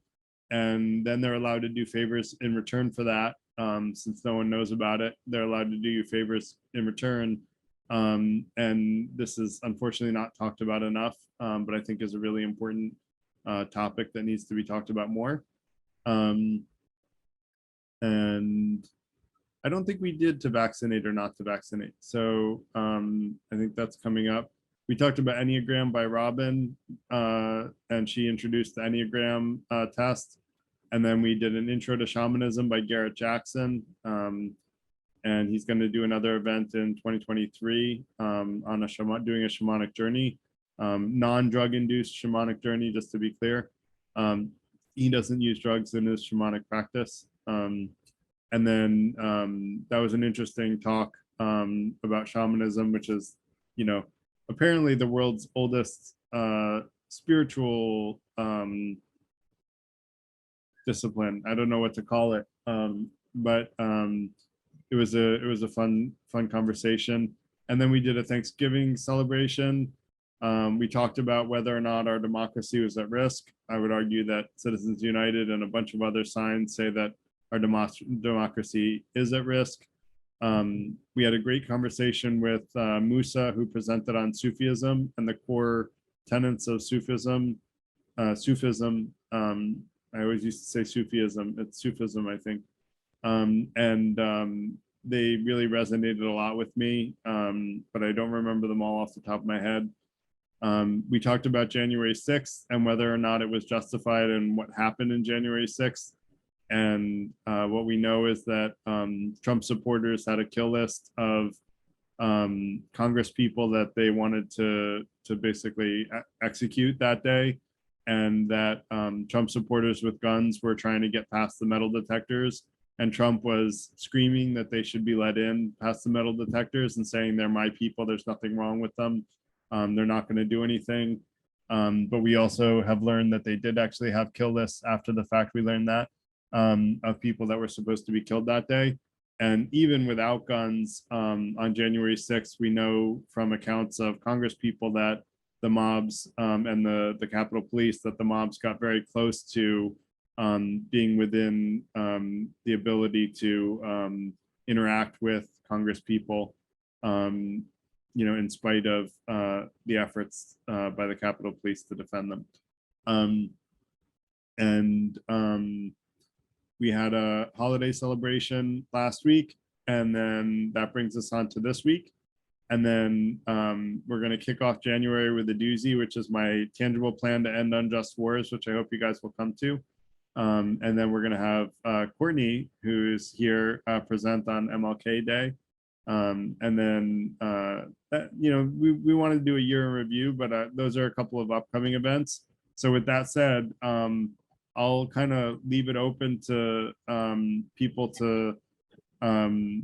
And then they're allowed to do favors in return for that. Since no one knows about it, they're allowed to do you favors in return. And this is unfortunately not talked about enough, but I think is a really important topic that needs to be talked about more. And I don't think we did to vaccinate or not to vaccinate. So I think that's coming up. We talked about Enneagram by Robin, and she introduced the Enneagram test. And then we did an intro to shamanism by Garrett Jackson. And he's going to do another event in 2023 on doing a shamanic journey, non-drug induced shamanic journey, just to be clear. He doesn't use drugs in his shamanic practice. And then that was an interesting talk about shamanism, which is, apparently the world's oldest spiritual discipline. I don't know what to call it, but it was a fun conversation. And then we did a Thanksgiving celebration. We talked about whether or not our democracy was at risk. I would argue that Citizens United and a bunch of other signs say that our democracy is at risk. We had a great conversation with Musa, who presented on Sufism and the core tenets of Sufism. I always used to say Sufism. It's Sufism, I think. They really resonated a lot with me, but I don't remember them all off the top of my head. We talked about January 6th and whether or not it was justified and what happened in January 6th. And what we know is that Trump supporters had a kill list of Congress people that they wanted to basically execute that day. And that Trump supporters with guns were trying to get past the metal detectors. And Trump was screaming that they should be let in past the metal detectors and saying they're my people, there's nothing wrong with them. They're not going to do anything. But we also have learned that they did actually have kill lists after the fact. We learned that of people that were supposed to be killed that day. And even without guns on January 6th, we know from accounts of Congress people that the mobs and the Capitol Police, that the mobs got very close to being within the ability to interact with Congress people, in spite of the efforts by the Capitol Police to defend them. We had a holiday celebration last week, and then that brings us on to this week. And then we're going to kick off January with a doozy, which is my tangible plan to end unjust wars, which I hope you guys will come to. And then we're going to have Courtney, who's here, present on MLK Day. And then, we want to do a year in review, but those are a couple of upcoming events. So with that said, I'll kind of leave it open to people to, ask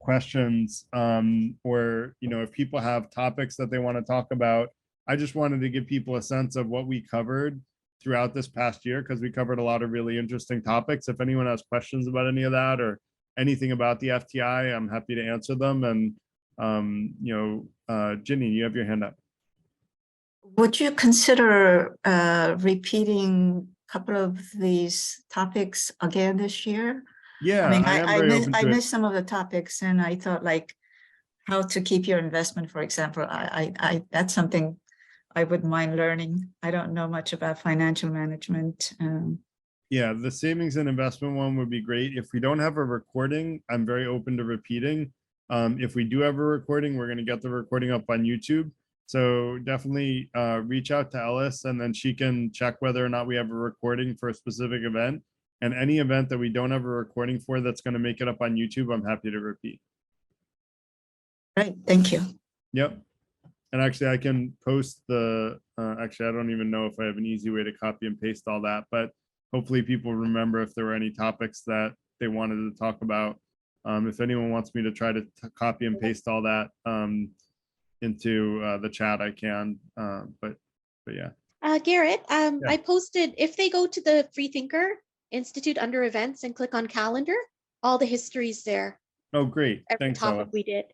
questions, or if people have topics that they want to talk about. I just wanted to give people a sense of what we covered throughout this past year, because we covered a lot of really interesting topics. If anyone has questions about any of that or anything about the FTI, I'm happy to answer them. And Ginny, you have your hand up. Would you consider repeating a couple of these topics again this year? Yeah, I mean, I I missed some of the topics, and I thought, like, how to keep your investment, for example. I that's something I wouldn't mind learning. I don't know much about financial management. Yeah, the savings and investment one would be great. If we don't have a recording, I'm very open to repeating. If we do have a recording, we're going to get the recording up on YouTube. So definitely reach out to Ellis, and then she can check whether or not we have a recording for a specific event. And any event that we don't have a recording for that's going to make it up on YouTube, I'm happy to repeat. Right, thank you. Yep. And actually, I can post the, actually, I don't even know if I have an easy way to copy and paste all that, but hopefully people remember if there were any topics that they wanted to talk about. If anyone wants me to try to copy and paste all that into the chat, I can, but yeah. Garrett, Yeah. I posted, if they go to the Freethinker Institute under events and click on calendar, all the history's there. Oh, great. Every Thanks, topic Ella. we did.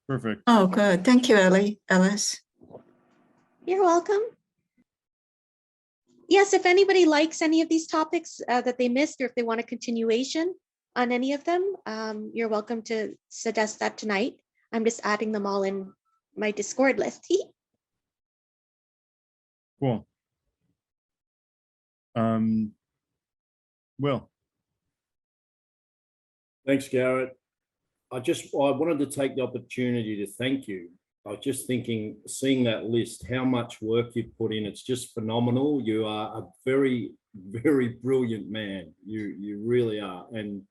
Perfect. Oh, good. Thank you, Ellis. You're welcome. Yes, if anybody likes any of these topics that they missed, or if they want a continuation on any of them, you're welcome to suggest that tonight. I'm just adding them all in my Discord list. Cool. Will. Thanks, Garrett. I wanted to take the opportunity to thank you. I was just thinking, seeing that list, how much work you've put in, it's just phenomenal. You are a very, very brilliant man. You really are. And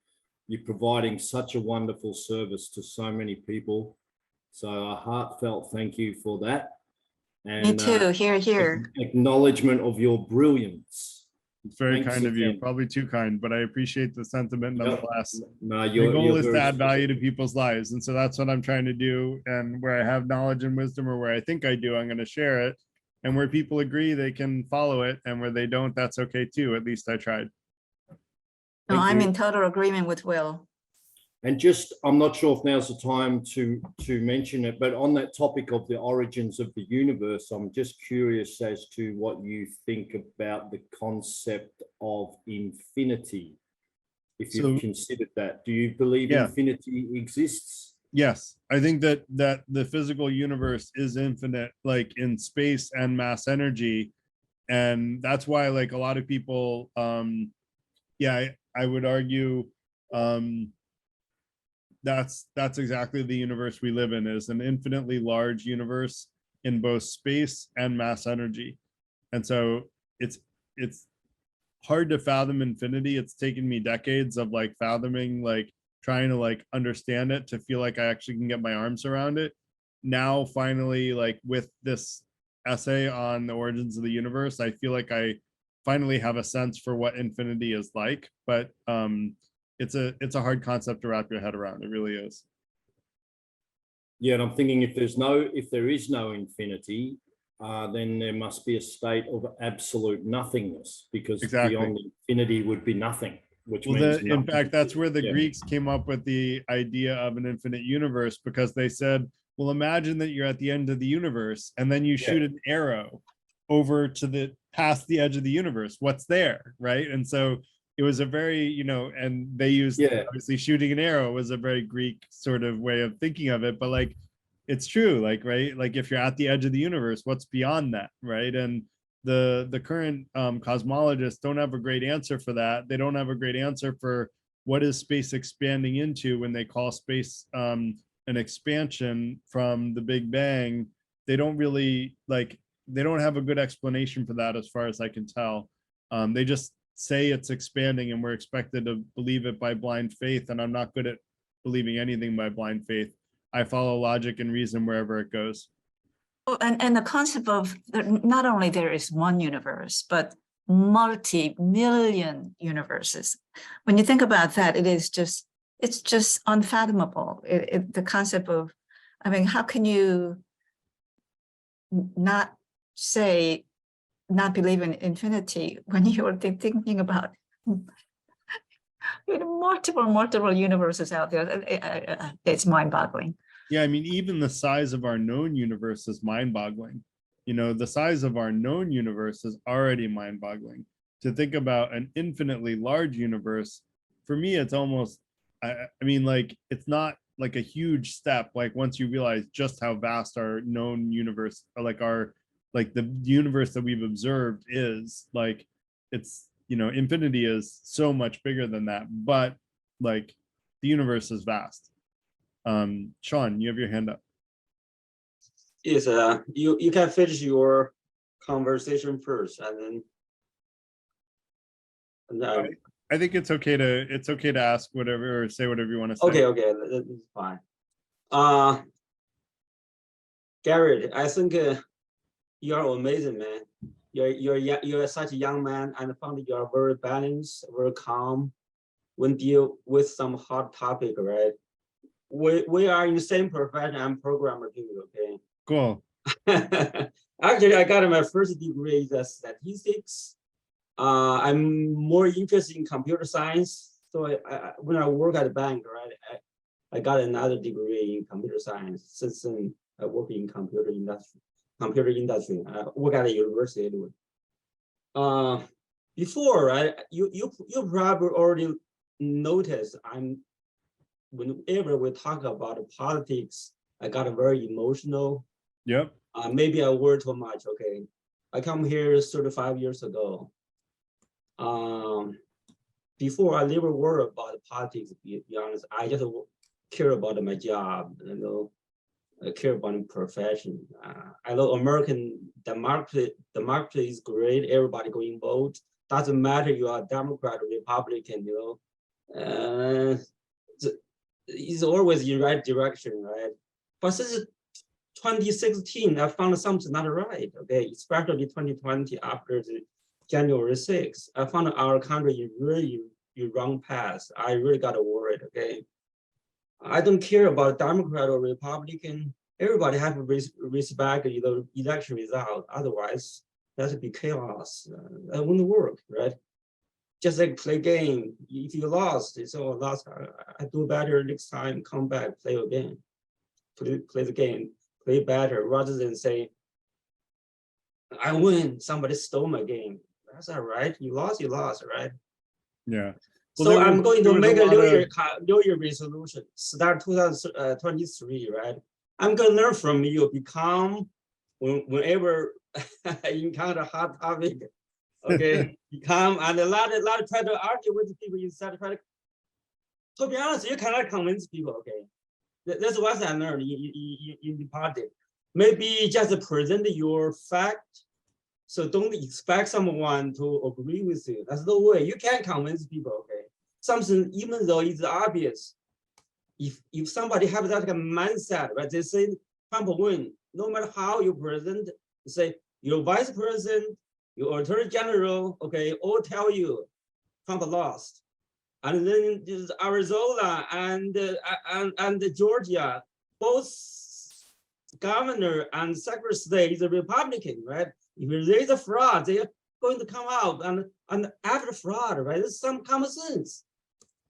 you're providing such a wonderful service to so many people. So a heartfelt thank you for that. And, Me too, here. Acknowledgement of your brilliance. It's very Thanks kind of you, again. probably too kind, but I appreciate the sentiment nonetheless. No, Your goal you're is to very add value to specific. people's lives. And so that's what I'm trying to do. And where I have knowledge and wisdom, or where I think I do, I'm going to share it. And where people agree, they can follow it. And where they don't, that's okay too. At least I tried. No, Thank I'm you. in total agreement with Will. And just, I'm not sure if now's the time to mention it, but on that topic of the origins of the universe, I'm just curious as to what you think about the concept of infinity. If you've considered that, do you believe infinity exists? Yes, I think that the physical universe is infinite, like in space and mass energy. And that's why, like, a lot of people, yeah, I would argue, that's exactly the universe we live in, is an infinitely large universe in both space and mass energy. And so it's hard to fathom infinity. It's taken me decades of like fathoming, like trying to like understand it, to feel like I actually can get my arms around it. Now, finally, like with this essay on the origins of the universe, I feel like I finally have a sense for what infinity is like. But it's a hard concept to wrap your head around. It really is. Yeah, and I'm thinking if there is no infinity, then there must be a state of absolute nothingness, because beyond infinity would be nothing, which means nothing. In fact, that's where the Greeks came up with the idea of an infinite universe, because they said, well, imagine that you're at the end of the universe and then you shoot an arrow over to past the edge of the universe. What's there, right? And so it was a very, and they used, obviously shooting an arrow was a very Greek sort of way of thinking of it, but like, it's true, like, right? Like if you're at the edge of the universe, what's beyond that, right? And the current cosmologists don't have a great answer for that. They don't have a great answer for what is space expanding into when they call space an expansion from the Big Bang. They don't really, like, they don't have a good explanation for that as far as I can tell. They just say it's expanding and we're expected to believe it by blind faith, and I'm not good at believing anything by blind faith. I follow logic and reason wherever it goes. And the concept of not only there is one universe, but multi-million universes. When you think about that, it's just unfathomable. The concept of, I mean, how can you not believe in infinity when you're thinking about multiple universes out there? It's mind-boggling. Yeah, I mean, even the size of our known universe is mind-boggling. The size of our known universe is already mind-boggling. To think about an infinitely large universe, for me, it's almost, I mean, like, it's not like a huge step. Like once you realize just how vast our known universe, or like our like the universe that we've observed is like, it's, you know, infinity is so much bigger than that, but like the universe is vast. Sean, you have your hand up. Yes, you can finish your conversation first, and then I think it's okay to ask whatever or say whatever you want to say. okay, that's fine. Garrett, I think you are amazing, man. You're such a young man, and I found you are very balanced, very calm when deal with some hot topic, right? We are in the same profession. I'm programmer too. Okay. Cool. Actually, I got my first degree in statistics. I'm more interested in computer science. So when I work at a bank, right, I got another degree in computer science. Since then, I work in computer industry. I work at a university anyway. Before, right, you probably already noticed whenever we talk about politics, I got very emotional. Yep. Maybe I worry too much. Okay, I come here 35 years ago. Before I never worry about politics. To be honest, I just care about my job. You know, I care about my profession. I know American democracy is great. Everybody going vote. Doesn't matter you are Democrat or Republican. You know, it's always in the right direction, right? But since 2016, I found something not right. Okay, especially 2020 after the January 6th, I found our country is really wrong path. I really got worried. Okay, I don't care about Democrat or Republican. Everybody have to respect the election result. Otherwise, that would be chaos. That wouldn't work, right? Just like play game. If you lost, it's all lost. I do better next time. Come back, play again. Play the game. Play better rather than say, I win. Somebody stole my game. That's all right. You lost, right? Yeah. Well, so I'm going to make a New Year resolution. Start 2023, right? I'm going to learn from you. Become whenever I encounter a hot topic. Okay, become and a lot of try to argue with people instead of try to be honest, you cannot convince people. Okay, that's what I learned in the party. Maybe just present your fact. So don't expect someone to agree with you. That's no way. You can't convince people. Okay, something even though it's obvious. If somebody have that kind of mindset, right? They say Trump win. No matter how you present, say your vice president, your attorney general, okay, all tell you Trump lost. And then this Arizona and Georgia, both governor and secretary of state is a Republican, right? If there is a fraud, they are going to come out and after fraud, right? There's some common sense.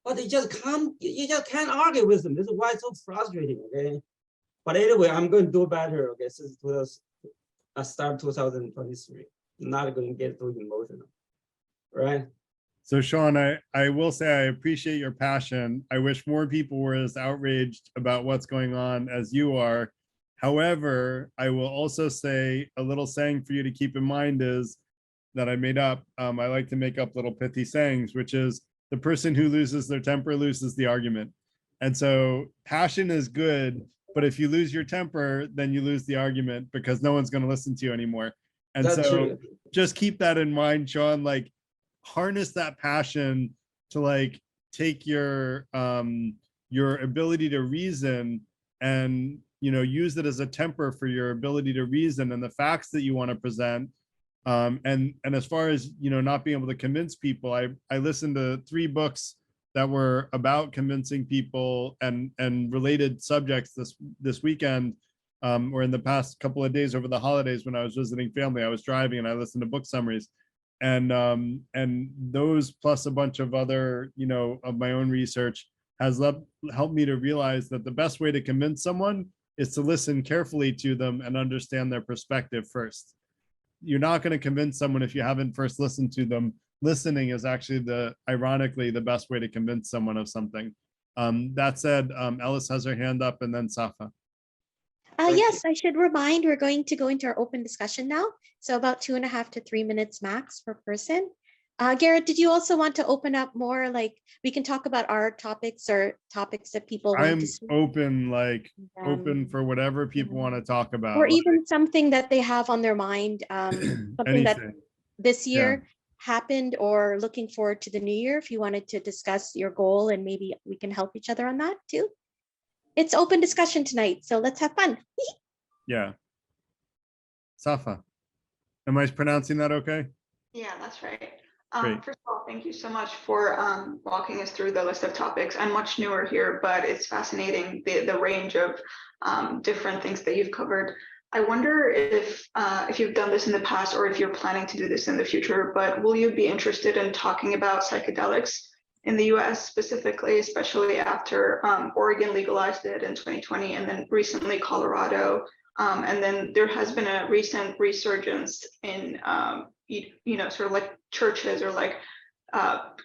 But you just can't argue with them. This is why it's so frustrating, okay? But anyway, I'm going to do better, okay, since I start 2023. Not going to get too emotional, right? So Sean, I will say I appreciate your passion. I wish more people were as outraged about what's going on as you are. However, I will also say a little saying for you to keep in mind is that I made up. I like to make up little pithy sayings, which is the person who loses their temper loses the argument. And so passion is good, but if you lose your temper, then you lose the argument because no one's going to listen to you anymore. And that's so true. Just keep that in mind, Sean, like harness that passion to like take your ability to reason and, you know, use it as a temper for your ability to reason and the facts that you want to present. And as far as, you know, not being able to convince people, I listened to 3 books that were about convincing people and related subjects this weekend. Or in the past couple of days over the holidays when I was visiting family, I was driving and I listened to book summaries, and those plus a bunch of other, you know, of my own research has helped me to realize that the best way to convince someone is to listen carefully to them and understand their perspective first. You're not going to convince someone if you haven't first listened to them. Listening is actually ironically the best way to convince someone of something. That said, Ellis has her hand up and then Safa. Thank you. Yes, I should remind, we're going to go into our open discussion now. So about 2.5 to 3 minutes max per person. Garrett, did you also want to open up more? Like we can talk about our topics or topics that people want I'm to see. open, like open Um, for whatever people want to talk about. Or like, even something that they have on their mind, something that anything. this Yeah. year happened or looking forward to the new year. If you wanted to discuss your goal and maybe we can help each other on that too. It's open discussion tonight, so let's have fun. Yeah. Safa. Am I pronouncing that okay? Yeah, that's right. Great. First of all, thank you so much for walking us through the list of topics. I'm much newer here, but it's fascinating the range of different things that you've covered. I wonder if you've done this in the past or if you're planning to do this in the future, but will you be interested in talking about psychedelics in the US specifically, especially after Oregon legalized it in 2020 and then recently Colorado. And then there has been a recent resurgence in sort of like churches or like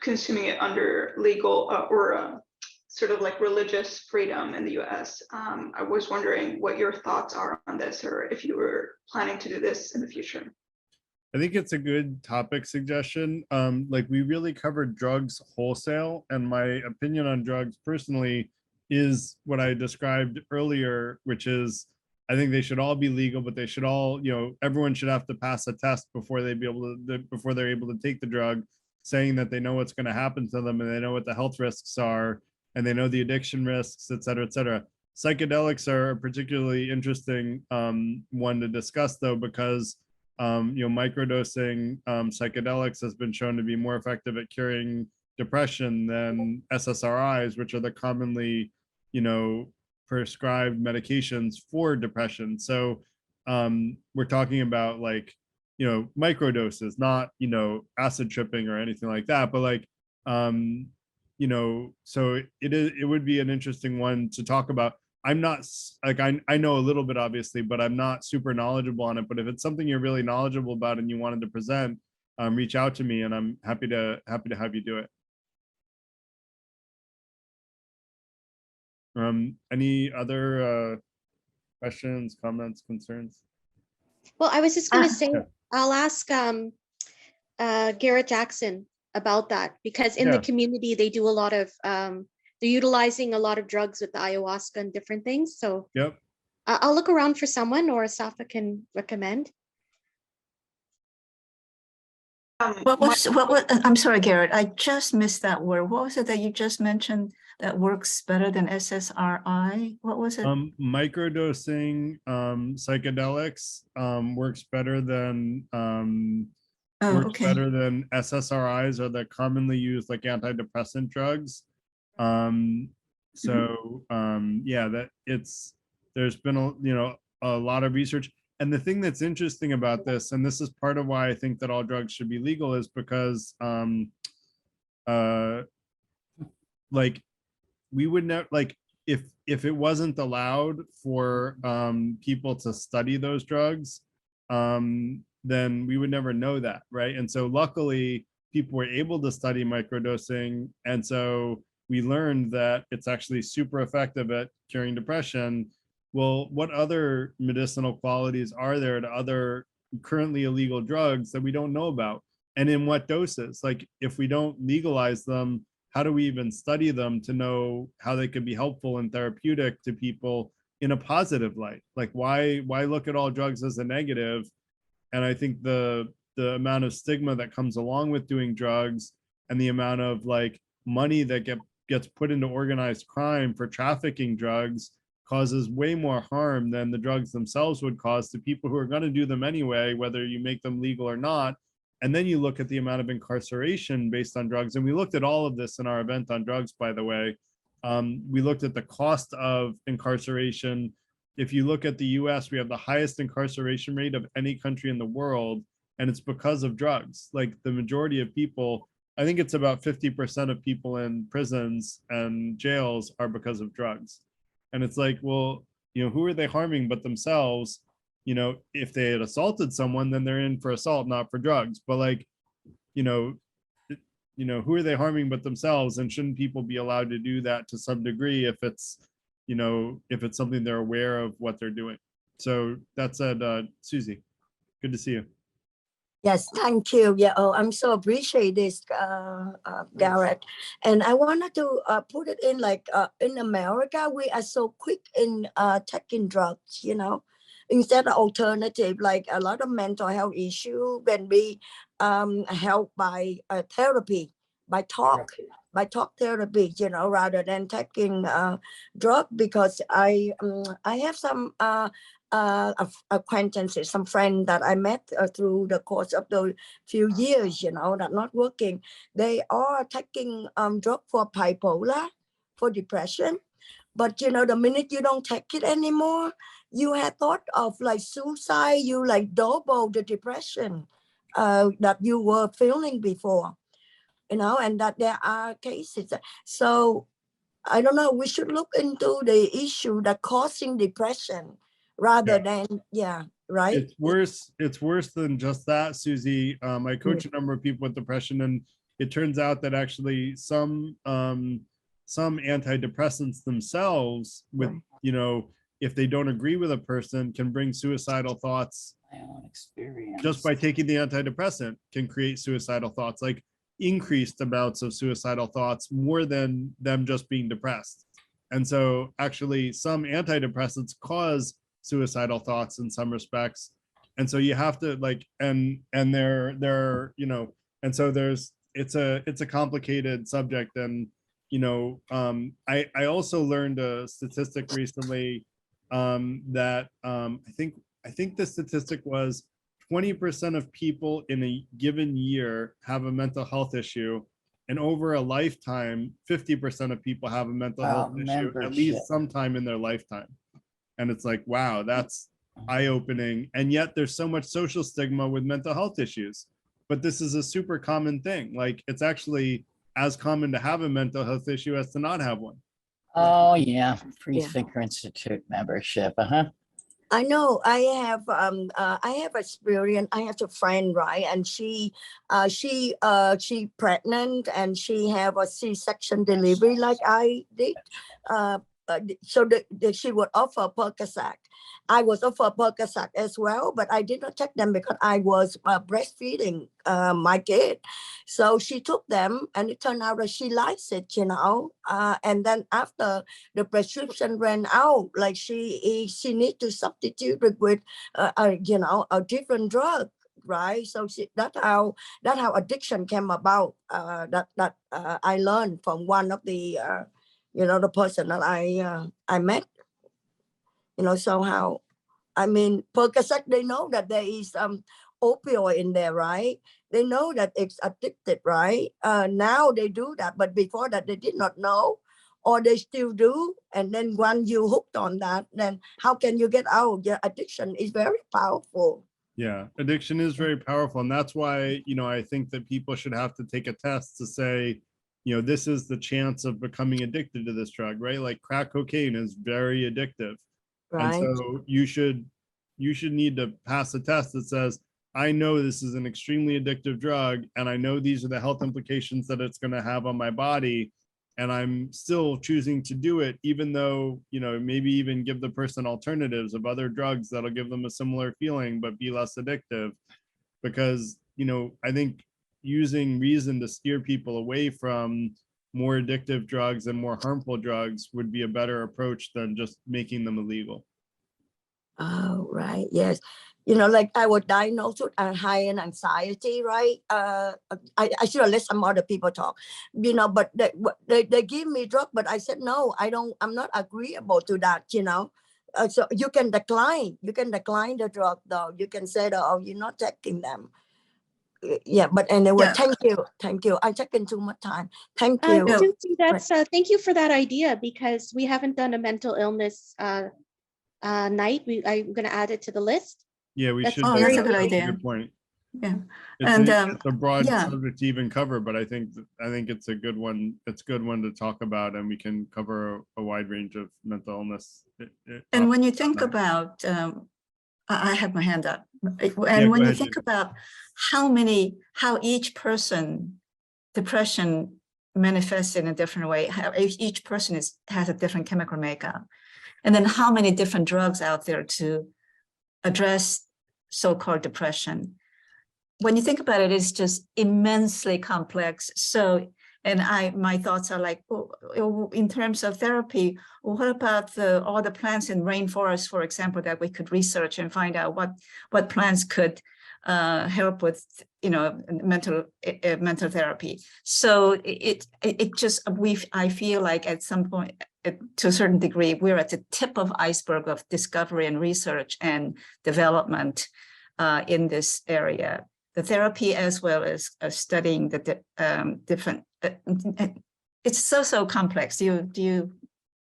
consuming it under legal or sort of like religious freedom in the US. I was wondering what your thoughts are on this or if you were planning to do this in the future. I think it's a good topic suggestion. Like we really covered drugs wholesale, and my opinion on drugs personally is what I described earlier, which is I think they should all be legal, but they should all, everyone should have to pass a test before they're able to take the drug, saying that they know what's going to happen to them and they know what the health risks are and they know the addiction risks, et cetera, et cetera. Psychedelics are a particularly interesting one to discuss though, because microdosing psychedelics has been shown to be more effective at curing depression than SSRIs, which are the commonly, prescribed medications for depression. So we're talking about like, microdoses, not, acid tripping or anything like that, but like, so it would be an interesting one to talk about. I'm not like, I know a little bit obviously, but I'm not super knowledgeable on it. But if it's something you're really knowledgeable about and you wanted to present, reach out to me and I'm happy to have you do it. Any other questions, comments, concerns? Well, I was just going to say, I'll ask Garrett Jackson about that because in the community, they do a lot of, they're utilizing a lot of drugs with the ayahuasca and different things. So I'll look around for someone or Safa can recommend. I'm sorry, Garrett, I just missed that word. What was it that you just mentioned that works better than SSRI? What was it? Microdosing psychedelics works better than better than SSRIs or the commonly used like antidepressant drugs. There's been a lot of research. And the thing that's interesting about this, and this is part of why I think that all drugs should be legal, is because like we would never, like if it wasn't allowed for people to study those drugs, then we would never know that, right? And so luckily people were able to study microdosing, and so we learned that it's actually super effective at curing depression. Well, what other medicinal qualities are there to other currently illegal drugs that we don't know about? And in what doses? Like if we don't legalize them, how do we even study them to know how they could be helpful and therapeutic to people in a positive light? Like why look at all drugs as a negative? And I think the amount of stigma that comes along with doing drugs and the amount of like money that gets put into organized crime for trafficking drugs causes way more harm than the drugs themselves would cause to people who are going to do them anyway, whether you make them legal or not. And then you look at the amount of incarceration based on drugs. And we looked at all of this in our event on drugs, by the way. We looked at the cost of incarceration. If you look at the US, we have the highest incarceration rate of any country in the world. And it's because of drugs. Like the majority of people, I think it's about 50% of people in prisons and jails are because of drugs. And it's like, well, who are they harming but themselves? If they had assaulted someone, then they're in for assault, not for drugs. But like, who are they harming but themselves? And shouldn't people be allowed to do that to some degree if it's, you know, if it's something they're aware of what they're doing. So that said, Susie, good to see you. Yes, thank you. Yeah, oh, I'm so appreciate this, Garrett. And I wanted to put it in like in America, we are so quick in taking drugs, you know, instead of alternative, like a lot of mental health issue can be helped by therapy, by talk therapy, you know, rather than taking drug. Because I have some acquaintances, some friends that I met through the course of the few years, you know, that not working. They are taking drug for bipolar, for depression. But you know, the minute you don't take it anymore, you had thought of like suicide, you like double the depression that you were feeling before, you know, and that there are cases. So I don't know, we should look into the issue that causing depression rather than, right? It's worse than just that, Susie. I coach a number of people with depression, and it turns out that actually some antidepressants themselves, with you know, if they don't agree with a person, can bring suicidal thoughts. My own experience. Just by taking the antidepressant can create suicidal thoughts, like increased amounts of suicidal thoughts, more than them just being depressed. And so actually some antidepressants cause suicidal thoughts in some respects. And so you have to like, and they're, you know, and so it's a complicated subject. And, you know, I also learned a statistic recently that I think the statistic was 20% of people in a given year have a mental health issue, and over a lifetime, 50% of people have a mental health issue at least sometime in their lifetime. And it's like, wow, that's eye-opening. And yet there's so much social stigma with mental health issues. But this is a super common thing. Like, it's actually as common to have a mental health issue as to not have one. Oh yeah, Free Thinker Institute membership. I know I have experience. I have a friend, right? And she pregnant, and she have a C-section delivery like I did. So she would offer Percocet. I was offered Percocet as well, but I did not take them because I was breastfeeding my kid. So she took them, and it turned out that she likes it, you know. And then after the prescription ran out, like she need to substitute it with, you know, a different drug, right? So that's how addiction came about. That I learned from one of the, you know, the person that I met. You know, somehow, I mean, Percocet, they know that there is opioid in there, right? They know that it's addicted, right? Now they do that, but before that they did not know, or they still do. And then when you hooked on that, then how can you get out? Your addiction is very powerful. Yeah, addiction is very powerful. And that's why, you know, I think that people should have to take a test to say, you know, this is the chance of becoming addicted to this drug, right? Like crack cocaine is very addictive. Right. And so you should need to pass a test that says, I know this is an extremely addictive drug, and I know these are the health implications that it's going to have on my body, and I'm still choosing to do it, even though, you know, maybe even give the person alternatives of other drugs that'll give them a similar feeling but be less addictive. Because, you know, I think using reason to steer people away from more addictive drugs and more harmful drugs would be a better approach than just making them illegal. Oh, right. Yes. You know, like I was diagnosed with high-end anxiety, right? I should have let some other people talk, you know, but they give me drug, but I said, no, I'm not agreeable to that, you know. So you can decline the drug though. You can say that, oh, you're not taking them. Yeah, but anyway, thank you. I'm taking too much time. Thank you. Susie, that's thank you for that idea, because we haven't done a mental illness night. I'm going to add it to the list. Yeah, we should. Oh, that's a good idea. Good point. Yeah, it's a broad subject to even cover, but I think it's a good one. It's a good one to talk about, and we can cover a wide range of mental illness. And when you think about, I have my hand up, and when you think about how each person depression manifests in a different way. Each person has a different chemical makeup. And then how many different drugs out there to address so-called depression. When you think about it, it's just immensely complex. So, and my thoughts are like, in terms of therapy, what about all the plants in rainforests, for example, that we could research and find out what plants could help with, mental therapy. So I feel like at some point, to a certain degree, we're at the tip of iceberg of discovery and research and development in this area. The therapy as well as studying the different. It's so complex. I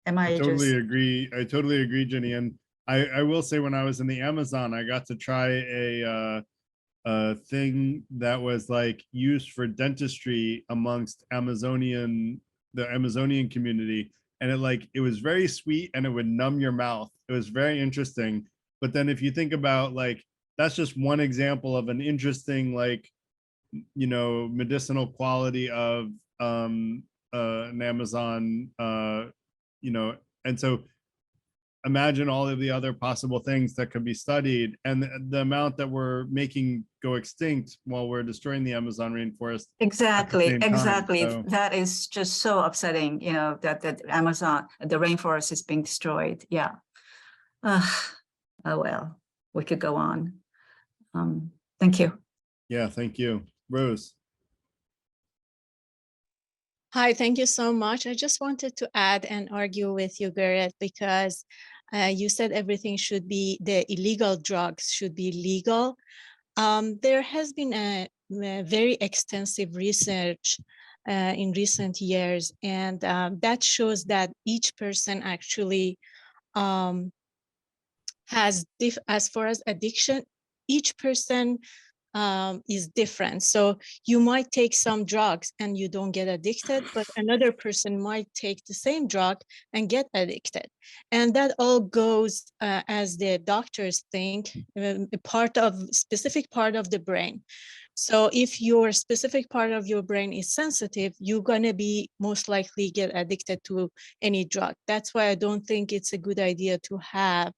totally agree. I totally agree, Jenny. And I will say, when I was in the Amazon, I got to try a thing that was like used for dentistry amongst the Amazonian community. And it was very sweet and it would numb your mouth. It was very interesting. But then if you think about that's just one example of an interesting, medicinal quality of an Amazon, and so imagine all of the other possible things that could be studied, and the amount that we're making go extinct while we're destroying the Amazon rainforest. Exactly. So, that is just so upsetting, that the rainforest is being destroyed. Yeah. Oh well, we could go on. Thank you. Yeah, thank you. Rose. Hi, thank you so much. I just wanted to add and argue with you, Garrett, because you said everything should be, the illegal drugs should be legal. There has been a very extensive research in recent years, and that shows that each person actually has, as far as addiction, each person is different. So you might take some drugs and you don't get addicted, but another person might take the same drug and get addicted. And that all goes, as the doctors think, a specific part of the brain. So if your specific part of your brain is sensitive, you're going to be most likely get addicted to any drug. That's why I don't think it's a good idea to have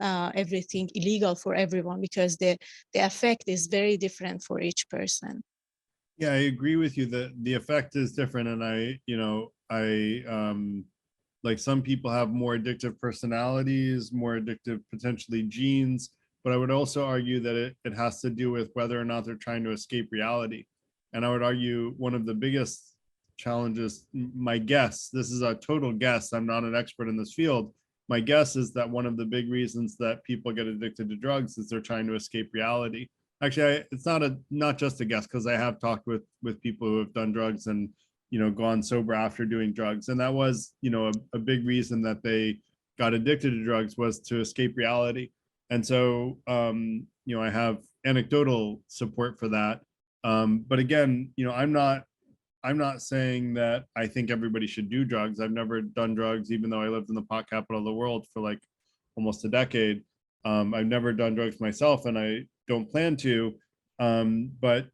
everything illegal for everyone, because the effect is very different for each person. Yeah, I agree with you that the effect is different. And like some people have more addictive personalities, more addictive potentially genes, but I would also argue that it has to do with whether or not they're trying to escape reality. And I would argue one of the biggest challenges, my guess, this is a total guess, I'm not an expert in this field, my guess is that one of the big reasons that people get addicted to drugs is they're trying to escape reality. Actually, it's not just a guess, because I have talked with people who have done drugs and gone sober after doing drugs, and that was a big reason that they got addicted to drugs, was to escape reality. And so I have anecdotal support for that. But again, I'm not saying that I think everybody should do drugs. I've never done drugs, even though I lived in the pot capital of the world for almost a decade. I've never done drugs myself, and I don't plan to. But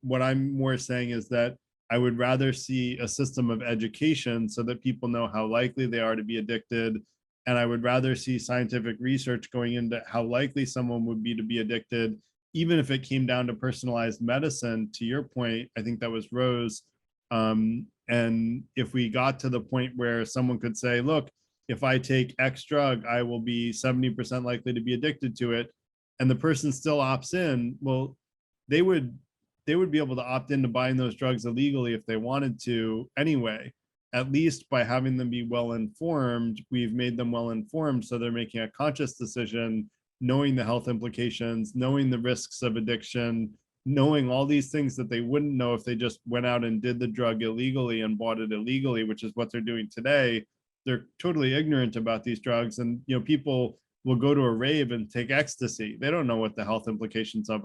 what I'm more saying is that I would rather see a system of education so that people know how likely they are to be addicted. And I would rather see scientific research going into how likely someone would be to be addicted, even if it came down to personalized medicine. To your point, I think that was Rose. And if we got to the point where someone could say, look, if I take X drug, I will be 70% likely to be addicted to it, and the person still opts in, well, they would be able to opt into buying those drugs illegally if they wanted to anyway. At least by having them be well informed, we've made them well informed, so they're making a conscious decision, knowing the health implications, knowing the risks of addiction, knowing all these things that they wouldn't know if they just went out and did the drug illegally and bought it illegally, which is what they're doing today. They're totally ignorant about these drugs. And people will go to a rave and take ecstasy. They don't know what the health implications of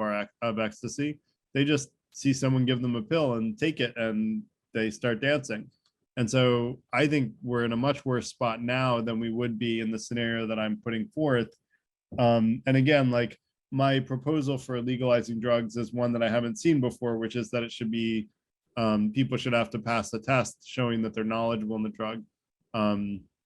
ecstasy. They just see someone give them a pill and take it, and they start dancing. And so I think we're in a much worse spot now than we would be in the scenario that I'm putting forth. And again, my proposal for legalizing drugs is one that I haven't seen before, which is that it should be people should have to pass a test showing that they're knowledgeable in the drug.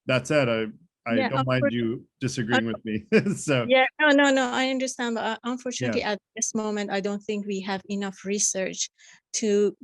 That said, I Yeah, don't mind you disagreeing with me. So yeah, no, I understand. But unfortunately, at this moment, I don't think we have enough research to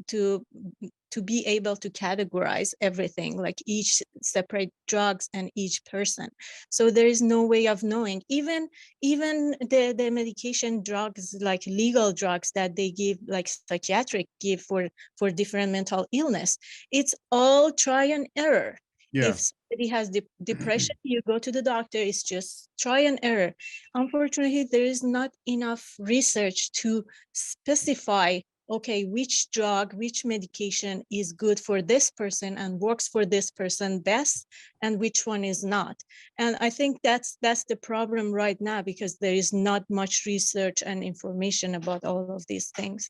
be able to categorize everything, like each separate drugs and each person. So there is no way of knowing. Even the medication drugs, like legal drugs that they give, like psychiatric give for different mental illness, it's all try and error. Yeah. If somebody has depression, you go to the doctor, it's just try and error. Unfortunately, there is not enough research to specify, okay, which drug, which medication is good for this person and works for this person best, and which one is not. And I think that's the problem right now, because there is not much research and information about all of these things.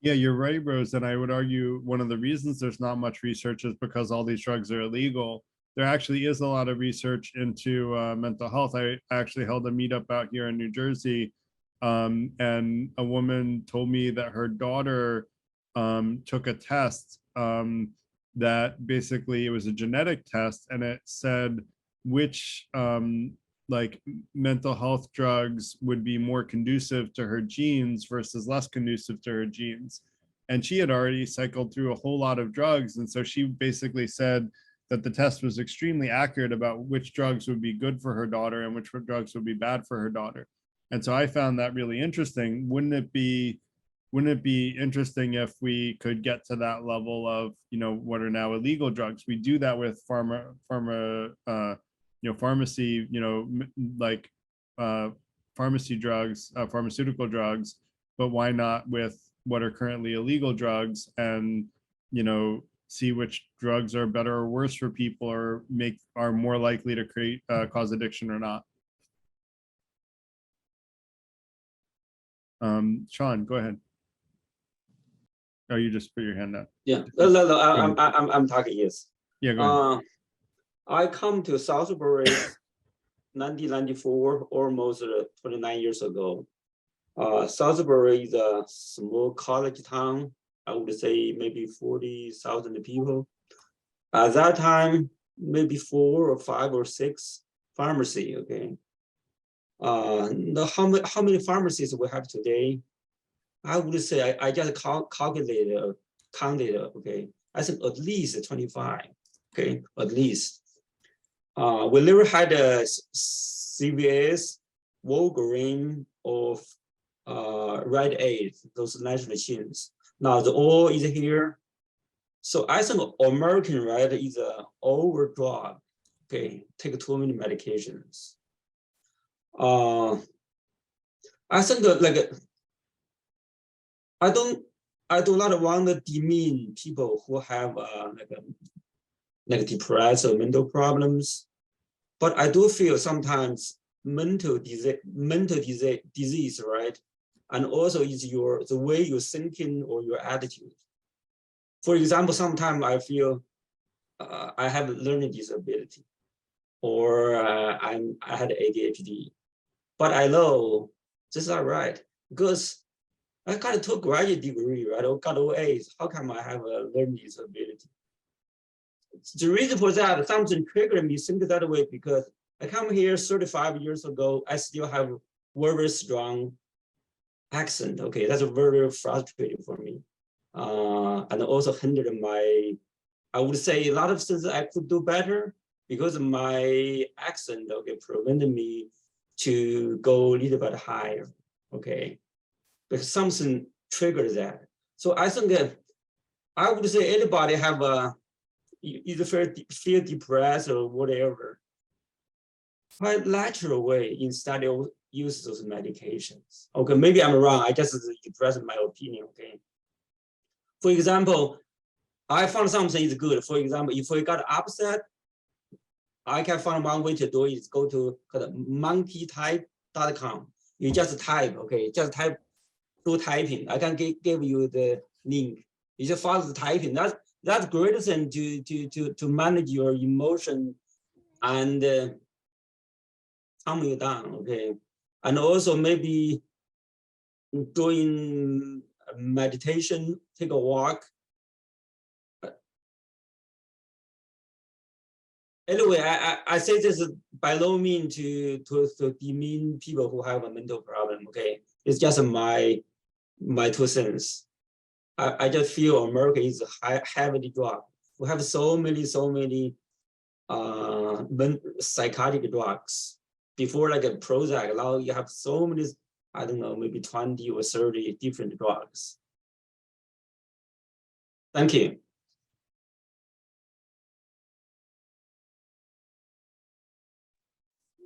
Yeah, you're right, Rose. And I would argue one of the reasons there's not much research is because all these drugs are illegal. There actually is a lot of research into mental health. I actually held a meetup out here in New Jersey, and a woman told me that her daughter took a test that basically it was a genetic test, and it said which like mental health drugs would be more conducive to her genes versus less conducive to her genes. And she had already cycled through a whole lot of drugs. And so she basically said that the test was extremely accurate about which drugs would be good for her daughter and which drugs would be bad for her daughter. And so I found that really interesting. Wouldn't it be interesting if we could get to that level of, you know, what are now illegal drugs? We do that with pharmacy, you know, like pharmacy drugs, pharmaceutical drugs, but why not with what are currently illegal drugs, and, you know, see which drugs are better or worse for people, or are more likely to create cause addiction or not. Sean, go ahead. Oh, you just put your hand up. Yeah, no, I'm talking, yes. Yeah, go ahead. I come to Salisbury 1994, almost 29 years ago. Salisbury is a small college town. I would say maybe 40,000 people. At that time, maybe 4 or 5 or 6 pharmacy. Okay. How many pharmacies we have today? I would say I just counted. Okay, I think at least 25. Okay, at least. We never had a CVS, Walgreens, or Rite Aid, those national chains. Now the all is here. So I think American, right, is a overdrug. Okay, take too many medications. I think that, like, I do not want to demean people who have like depressed or mental problems, but I do feel sometimes mental disease, right? And also is the way you're thinking or your attitude. For example, sometimes I feel I have a learning disability, or I had ADHD, but I know this is all right because I kind of took graduate degree, right? I got OAs. How come I have a learning disability? The reason for that, something triggered me think that way because I come here 35 years ago. I still have very strong accent. Okay, that's very frustrating for me, and also hindered my. I would say a lot of things I could do better because my accent, okay, prevented me to go a little bit higher. Okay, because something triggers that. So I think that I would say anybody have a either feel depressed or whatever, quite natural way instead of use those medications. Okay, maybe I'm wrong. I just express my opinion. Okay. For example, I found something is good. For example, if we got upset, I can find one way to do it is go to monkeytype.com. You just type, okay, just type, do typing. I can give you the link. You just follow the typing. That's great thing to manage your emotion and calm you down, okay? And also maybe doing meditation, take a walk, Anyway, I say this by no means to demean people who have a mental problem. Okay, it's just my 2 cents. I just feel America is heavily drugged. We have so many psychotic drugs. Before like a Prozac, now you have so many, I don't know, maybe 20 or 30 different drugs. Thank you.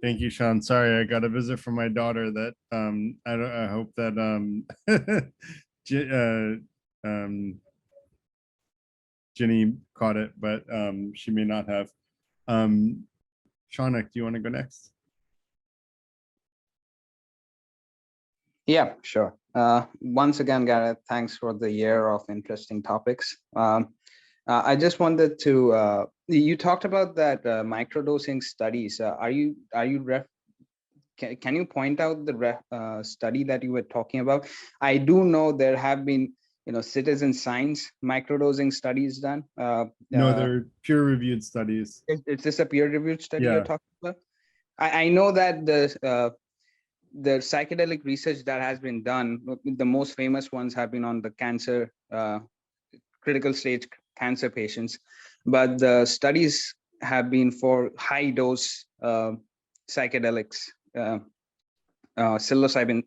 Thank you, Sean. Sorry, I got a visit from my daughter that I hope that Ginny caught it, but she may not have. Shaunak, do you want to go next? Yeah, sure. Once again, Garrett, thanks for the year of interesting topics. I just wanted to, you talked about that microdosing studies. Can you point out the study that you were talking about? I do know there have been, citizen science microdosing studies done. No, they're peer-reviewed studies. Is this a peer-reviewed study Yeah. you're talking about? I know that the psychedelic research that has been done, the most famous ones have been on the cancer, critical stage cancer patients, but the studies have been for high dose psychedelics, psilocybin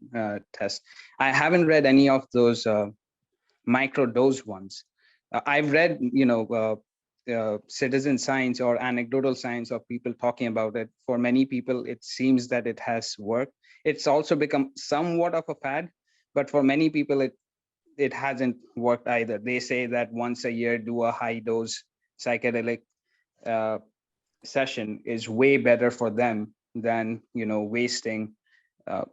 tests. I haven't read any of those micro dose ones. I've read, citizen science or anecdotal science of people talking about it. For many people, it seems that it has worked. It's also become somewhat of a fad, but for many people, it hasn't worked either. They say that once a year, do a high dose psychedelic session is way better for them than, wasting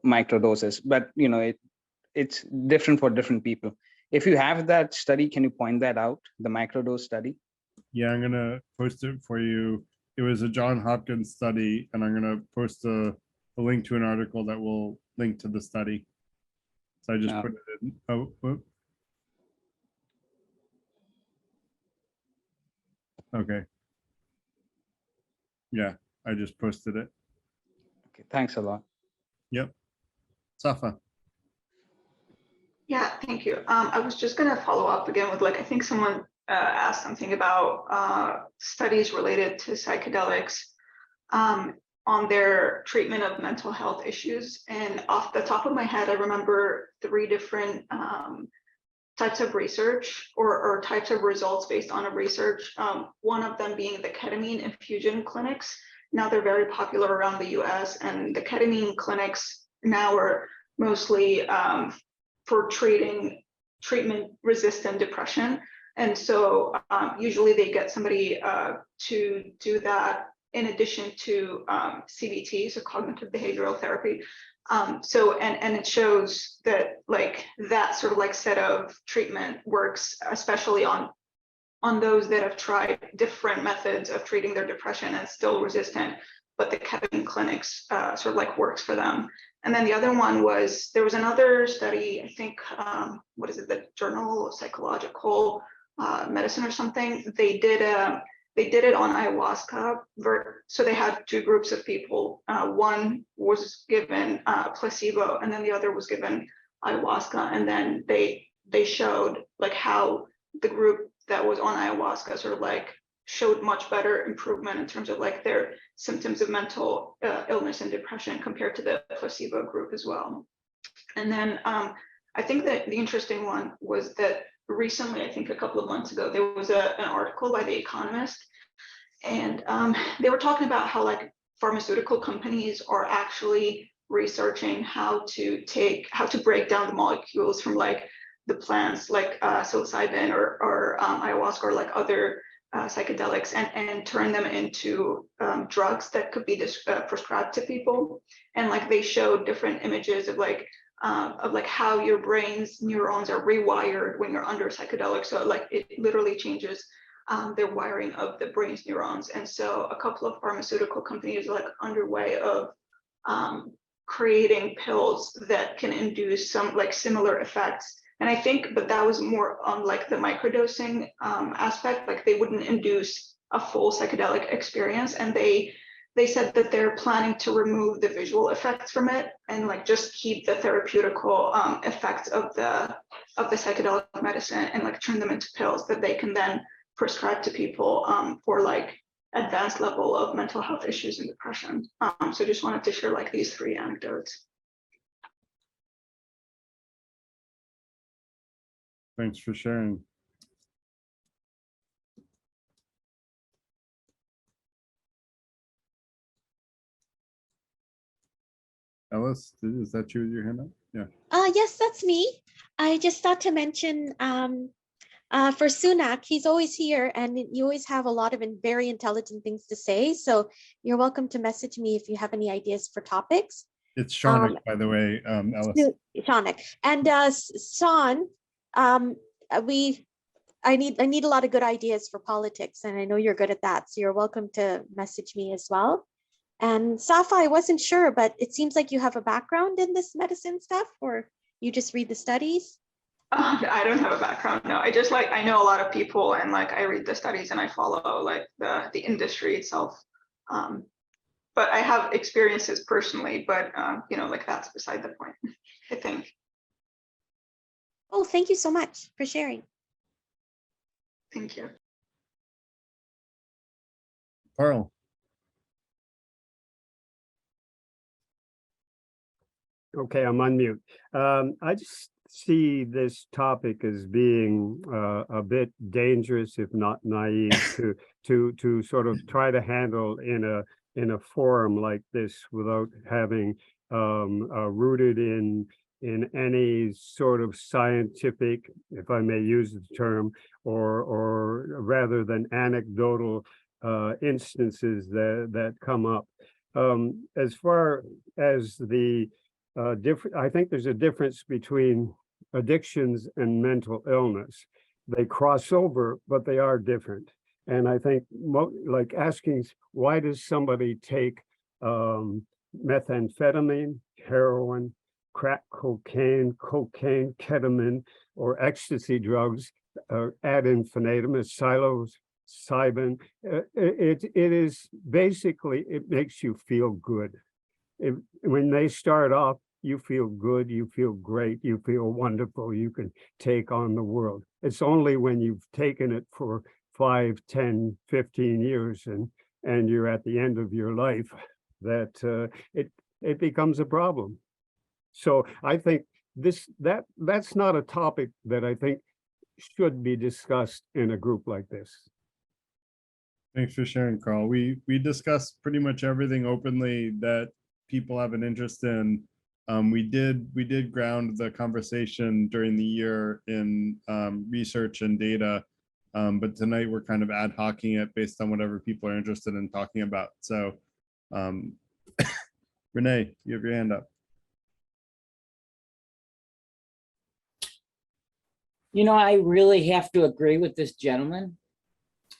microdoses. But, it's different for different people. If you have that study, can you point that out, the microdose study? Yeah, I'm gonna post it for you. It was a John Hopkins study, and I'm gonna post a link to an article that will link to the study. So I just put it in. Oh, whoop. Okay. Yeah, I just posted it. Okay, thanks a lot. Yep. Safa. Yeah, thank you. I was just gonna follow up again with I think someone asked something about studies related to psychedelics on their treatment of mental health issues. And off the top of my head, I remember 3 different types of research or types of results based on a research. One of them being the ketamine infusion clinics. Now they're very popular around the US, and the ketamine clinics now are mostly for treatment-resistant depression. And so usually they get somebody to do that in addition to CBT, so cognitive behavioral therapy. And it shows that that sort of set of treatment works, especially on those that have tried different methods of treating their depression and still resistant, but the ketamine clinics sort of works for them. And then the other one was, there was another study, I think, what is it, the Journal of Psychological Medicine or something. They did it on ayahuasca. So they had 2 groups of people. One was given placebo, and then the other was given ayahuasca. And then they showed how the group that was on ayahuasca sort of showed much better improvement in terms of their symptoms of mental illness and depression compared to the placebo group as well. And then I think that the interesting one was that recently, I think a couple of months ago, there was an article by The Economist, and they were talking about how pharmaceutical companies are actually researching how to break down the molecules from the plants psilocybin or ayahuasca or other psychedelics and turn them into drugs that could be prescribed to people. And they showed different images of how your brain's neurons are rewired when you're under psychedelics. So it literally changes their wiring of the brain's neurons. And so a couple of pharmaceutical companies are underway of creating pills that can induce some similar effects. And I think, but that was more on the microdosing aspect. They wouldn't induce a full psychedelic experience, and they said that they're planning to remove the visual effects from it and like just keep the therapeutical effects of the psychedelic medicine and like turn them into pills that they can then prescribe to people for like advanced level of mental health issues and depression. So just wanted to share like these 3 anecdotes. Thanks for sharing. Ellis, is that you with your hand up? Yeah. Yes, that's me. I just thought to mention for Sunak, he's always here and you always have a lot of very intelligent things to say. So you're welcome to message me if you have any ideas for topics. It's Shaunak, by the way, Ellis. Shaunak. And Sean, I need a lot of good ideas for politics, and I know you're good at that. So you're welcome to message me as well. And Safa, I wasn't sure, but it seems like you have a background in this medicine stuff, or you just read the studies? I don't have a background, no. I just like, I know a lot of people and like I read the studies and I follow like the industry itself. But I have experiences personally, but you know, like that's beside the point, I think. Oh, thank you so much for sharing. Thank you. Pearl. Okay, I'm on mute. I just see this topic as being a bit dangerous, if not naive, to sort of try to handle in a forum like this without having rooted in any sort of scientific, if I may use the term, or rather than anecdotal instances that come up. As far as the I think there's a difference between addictions and mental illness. They cross over, but they are different. And I think like asking, why does somebody take methamphetamine, heroin, crack cocaine, ketamine, or ecstasy drugs ad infinitum, as psilocybin, it is basically, it makes you feel good. When they start off, you feel good, you feel great, you feel wonderful, you can take on the world. It's only when you've taken it for 5, 10, 15 years and you're at the end of your life that it becomes a problem. So I think that's not a topic that I think should be discussed in a group like this. Thanks for sharing, Carl. We discussed pretty much everything openly that people have an interest in. We did ground the conversation during the year in research and data, but tonight we're kind of ad hocing it based on whatever people are interested in talking about. So, Renee, you have your hand up. You know, I really have to agree with this gentleman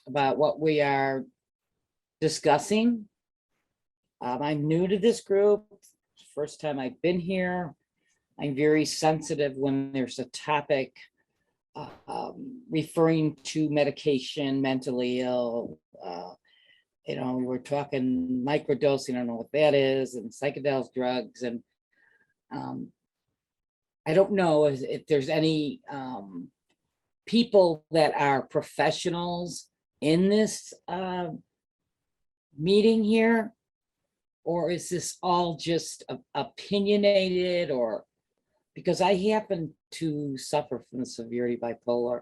about what we are discussing. I'm new to this group. First time I've been here. I'm very sensitive when there's a topic referring to medication, mentally ill. You know, we were talking microdosing, I don't know what that is, and psychedelic drugs. And I don't know if there's any people that are professionals in this meeting here. Or is this all just opinionated, or because I happen to suffer from severely bipolar.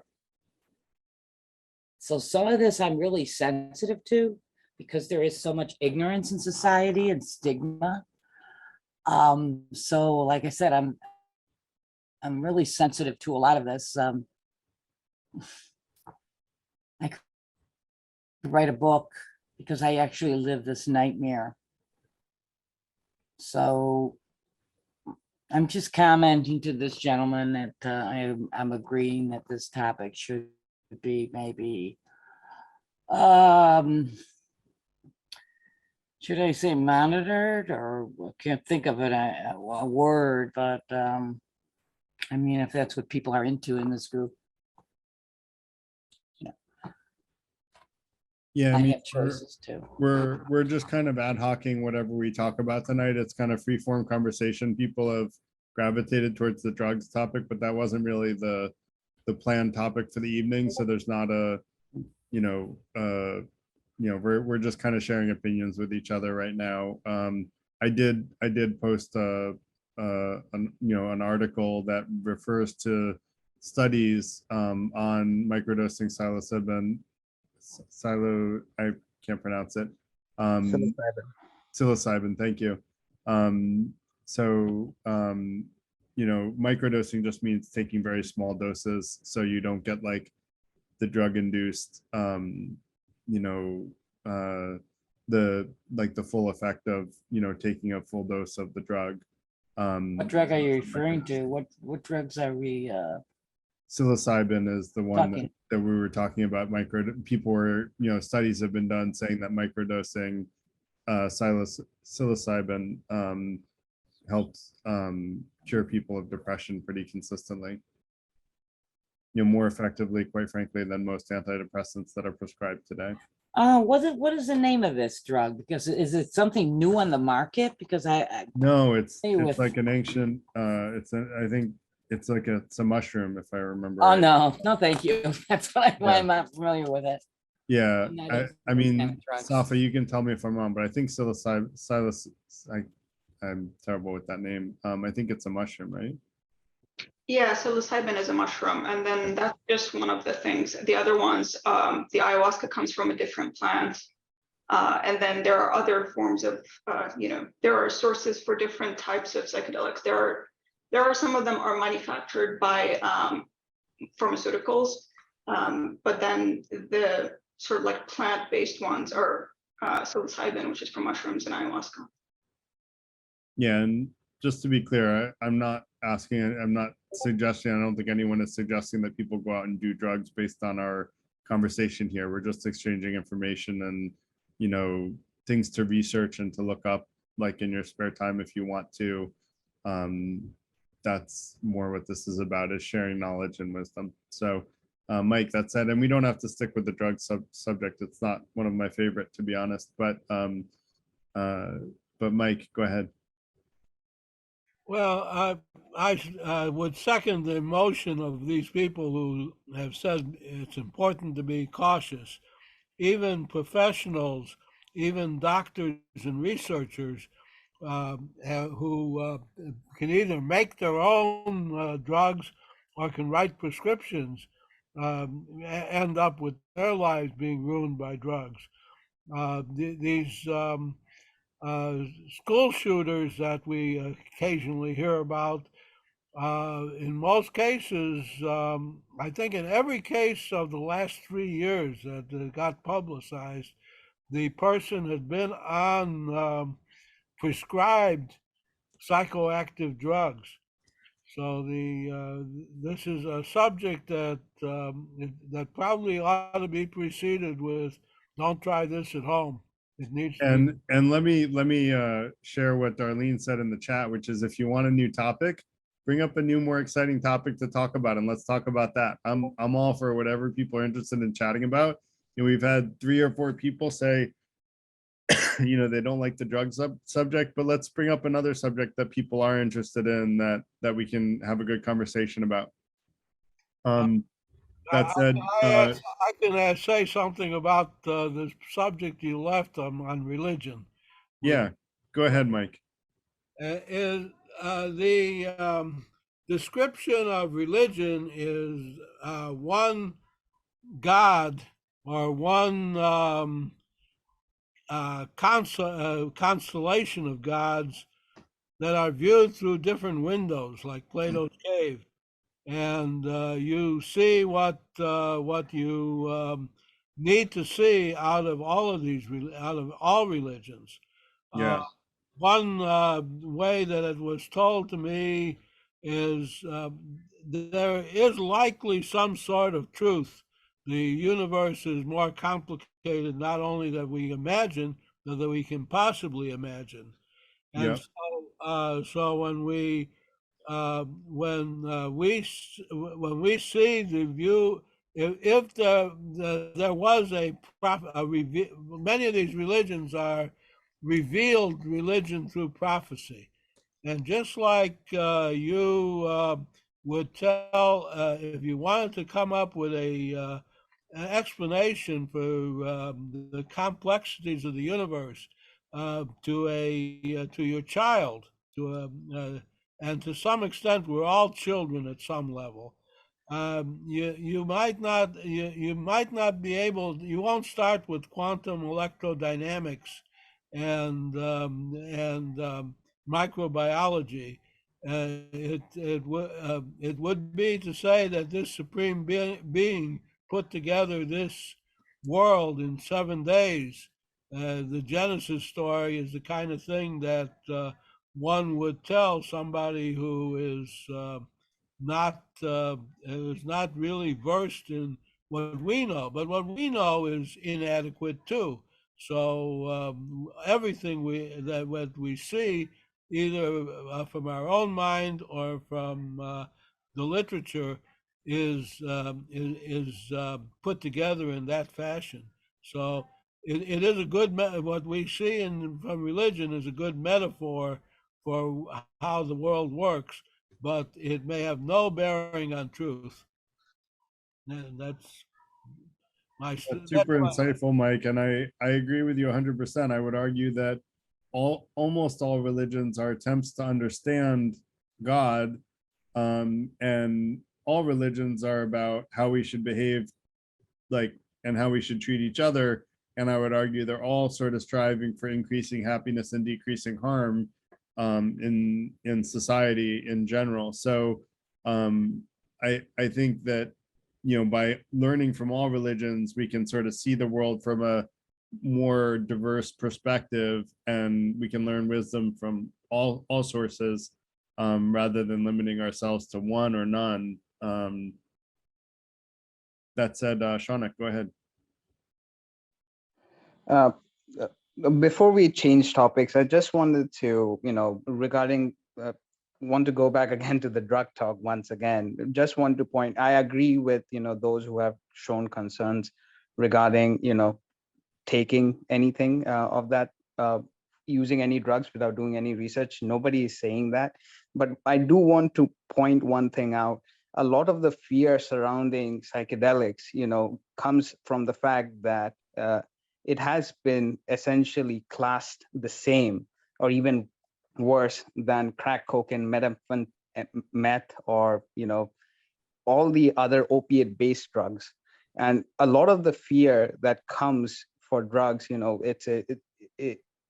So some of this I'm really sensitive to because there is so much ignorance in society and stigma. So like I said, I'm really sensitive to a lot of this. I could write a book because I actually live this nightmare. So I'm just commenting to this gentleman that I'm agreeing that this topic should be maybe, should I say monitored, or I can't think of it a word, but I mean, if that's what people are into in this group. Yeah, I I mean, have choices too. we're just kind of ad hocing whatever we talk about tonight. It's kind of free form conversation. People have gravitated towards the drugs topic, but that wasn't really the planned topic for the evening. So there's not a, we're just kind of sharing opinions with each other right now. I did post an article that refers to studies on microdosing psilocybin, I can't pronounce it. Psilocybin, thank you. Microdosing just means taking very small doses so you don't get like the drug induced the full effect of taking a full dose of the drug. What drug are you referring to? What drugs are we Psilocybin is the one talking? that we were talking about. People were, studies have been done saying that microdosing psilocybin helps cure people of depression pretty consistently. More effectively, quite frankly, than most antidepressants that are prescribed today. What is the name of this drug? Because is it something new on the market? Because No, it's with- like an ancient. I think it's a mushroom, if I remember. Oh right. no, thank you. That's why I'm not familiar with it. Yeah, I'm not I into those mean, kind of drugs. Safa, you can tell me if I'm wrong, but I think I'm terrible with that name. I think it's a mushroom, right? Yeah, psilocybin is a mushroom, and then that's just one of the things. The other ones, the ayahuasca comes from a different plant. And then there are other forms of, there are sources for different types of psychedelics. There are some of them are manufactured by pharmaceuticals, but then the sort of like plant-based ones are psilocybin, which is from mushrooms, and ayahuasca. Yeah, and just to be clear, I'm not suggesting, I don't think anyone is suggesting that people go out and do drugs based on our conversation here. We're just exchanging information and, things to research and to look up, like in your spare time if you want to. That's more what this is about, is sharing knowledge and wisdom. So, Mike, that said, and we don't have to stick with the drug subject. It's not one of my favorite, to be honest, but Mike, go ahead. Well, I would second the motion of these people who have said it's important to be cautious. Even professionals, even doctors and researchers who can either make their own drugs or can write prescriptions end up with their lives being ruined by drugs. These school shooters that we occasionally hear about, in most cases, I think in every case of the last 3 years that got publicized, the person had been on prescribed psychoactive drugs. So this is a subject that that probably ought to be preceded with, "Don't try this at home." It needs to be. And let me share what Darlene said in the chat, which is if you want a new topic, bring up a new, more exciting topic to talk about, and let's talk about that. I'm all for whatever people are interested in chatting about. We've had 3 or 4 people say, they don't like the drug subject, but let's bring up another subject that people are interested in that we can have a good conversation about. That said, I can say something about the subject you left on religion. Yeah, go ahead, Mike. Is the description of religion is one God or one constellation of gods that are viewed through different windows, like Plato's cave, and you see what you need to see out of all of these, out of all religions. Yeah. One way that it was told to me is there is likely some sort of truth. The universe is more complicated, not only that we imagine, but that we can possibly imagine. And so when we see the view, if there was many of these religions are revealed religion through prophecy. And just like you would tell, if you wanted to come up with an explanation for the complexities of the universe to your child, and to some extent, we're all children at some level. You might not be able. You won't start with quantum electrodynamics and microbiology. It would be to say that this supreme being put together this world in 7 days. The Genesis story is the kind of thing that one would tell somebody who not is not really versed in what we know, but what we know is inadequate too. So everything what we see, either from our own mind or from the literature, is put together in that fashion. So it is a good what we see from religion is a good metaphor for how the world works, but it may have no bearing on truth. And that's That's super insightful, Mike, and I agree with you 100%. I would argue that almost all religions are attempts to understand God, and all religions are about how we should behave, and how we should treat each other. And I would argue they're all sort of striving for increasing happiness and decreasing harm in society in general. So I think that, by learning from all religions, we can sort of see the world from a more diverse perspective, and we can learn wisdom from all sources, rather than limiting ourselves to one or none. That said, Shaunak, go ahead. Before we change topics, I just wanted to, regarding, want to go back again to the drug talk once again. Just want to point, I agree with, those who have shown concerns regarding, taking anything of that, using any drugs without doing any research. Nobody is saying that. But I do want to point one thing out. A lot of the fear surrounding psychedelics, comes from the fact that it has been essentially classed the same or even worse than crack cocaine, meth, or all the other opiate-based drugs. And a lot of the fear that comes for drugs,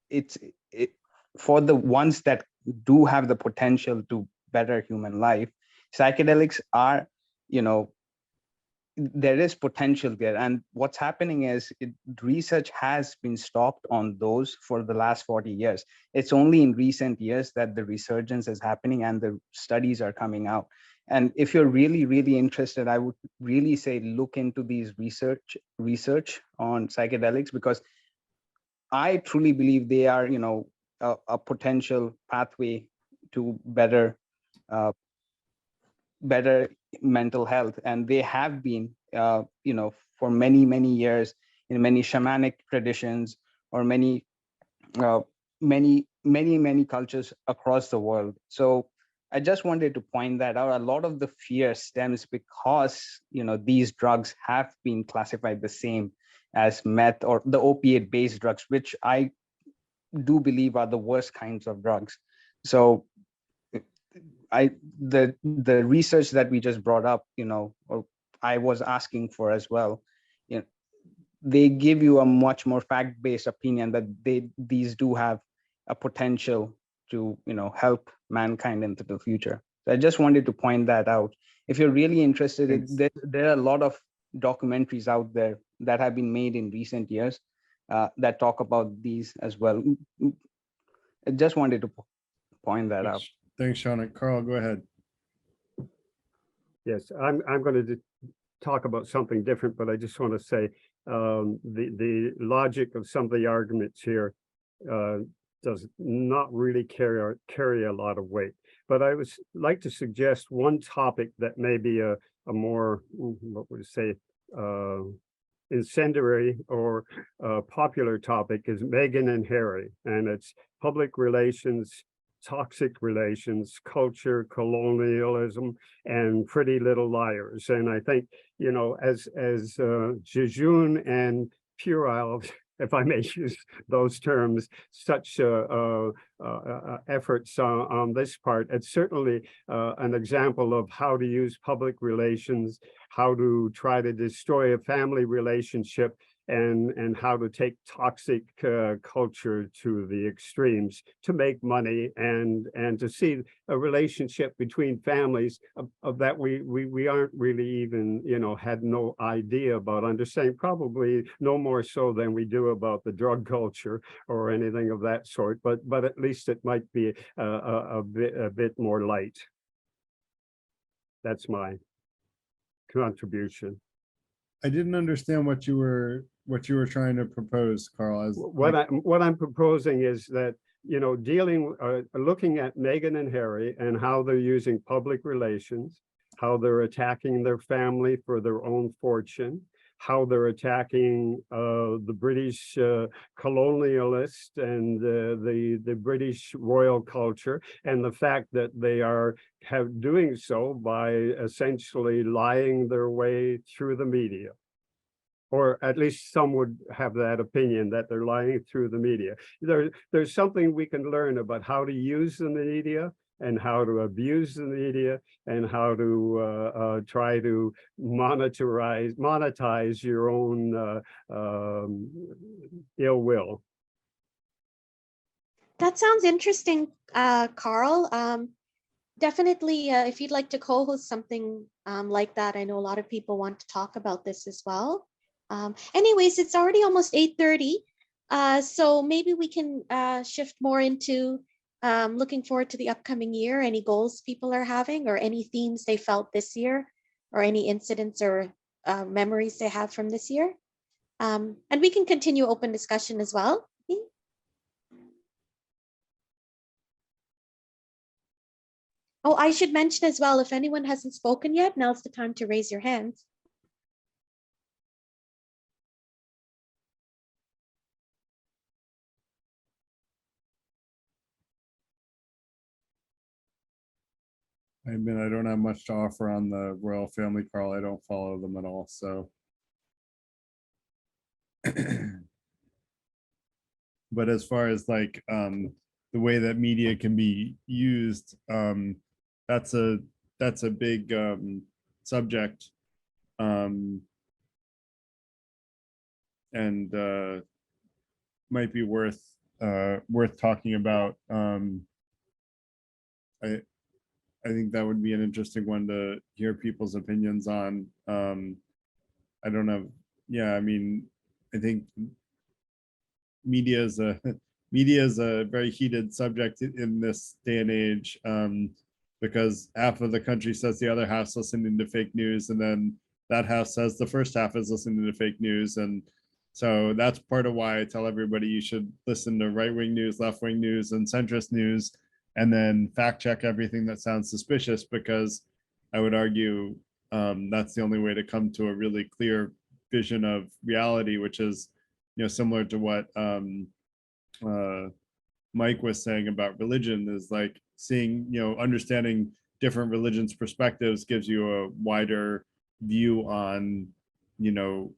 it's for the ones that do have the potential to better human life. Psychedelics are, there is potential there. And what's happening is research has been stopped on those for the last 40 years. It's only in recent years that the resurgence is happening and the studies are coming out. And if you're really, really interested, I would really say look into these research on psychedelics, because I truly believe they are, a potential pathway to better mental health. And they have been, for many, many years in many shamanic traditions or many cultures across the world. So I just wanted to point that out. A lot of the fear stems because, these drugs have been classified the same as meth or the opiate-based drugs, which I do believe are the worst kinds of drugs. So the research that we just brought up, or I was asking for as well, they give you a much more fact-based opinion that these do have a potential to help mankind into the future. So I just wanted to point that out. If you're really interested, there are a lot of documentaries out there that have been made in recent years that talk about these as well. I just wanted to point that out. Thanks, Shaunak. Carl, go ahead. Yes, I'm going to talk about something different, but I just want to say the logic of some of the arguments here does not really carry a lot of weight. But I would like to suggest one topic that may be a more, what would you say, incendiary or popular topic is Meghan and Harry, and it's public relations, toxic relations, culture, colonialism, and Pretty Little Liars. And I think, you know, as jejune and puerile, if I may use those terms, such efforts on this part, it's certainly an example of how to use public relations, how to try to destroy a family relationship, and how to take toxic culture to the extremes to make money and to see a relationship between families of that we aren't really even, you know, had no idea about understanding, probably no more so than we do about the drug culture or anything of that sort, but at least it might be a bit more light. That's my contribution. I didn't understand what you were trying to propose, Carl. As what I'm proposing is that, you know, looking at Meghan and Harry and how they're using public relations, how they're attacking their family for their own fortune, how they're attacking the British colonialist and the British royal culture, and the fact that they are doing so by essentially lying their way through the media. Or at least some would have that opinion that they're lying through the media. There's something we can learn about how to use the media and how to abuse the media and how to try to monetize your own ill will. That sounds interesting, Carl. Definitely, if you'd like to co-host something like that, I know a lot of people want to talk about this as well. Anyways, it's already almost 8:30, so maybe we can shift more into looking forward to the upcoming year, any goals people are having or any themes they felt this year or any incidents or memories they have from this year. And we can continue open discussion as well. Oh, I should mention as well, if anyone hasn't spoken yet, now's the time to raise your hands. I mean, I don't have much to offer on the royal family, Carl. I don't follow them at all, so. But as far as like the way that media can be used, that's a big subject, and might be worth talking about. I think that would be an interesting one to hear people's opinions on. I don't know. Yeah, I mean, I think media is a very heated subject in this day and age, because half of the country says the other half's listening to fake news, and then that half says the first half is listening to fake news. And so that's part of why I tell everybody you should listen to right-wing news, left-wing news, and centrist news, and then fact check everything that sounds suspicious, because I would argue that's the only way to come to a really clear vision of reality, which is, you know, similar to what Mike was saying about religion, is like seeing, you know, understanding different religions' perspectives gives you a wider view on, you know,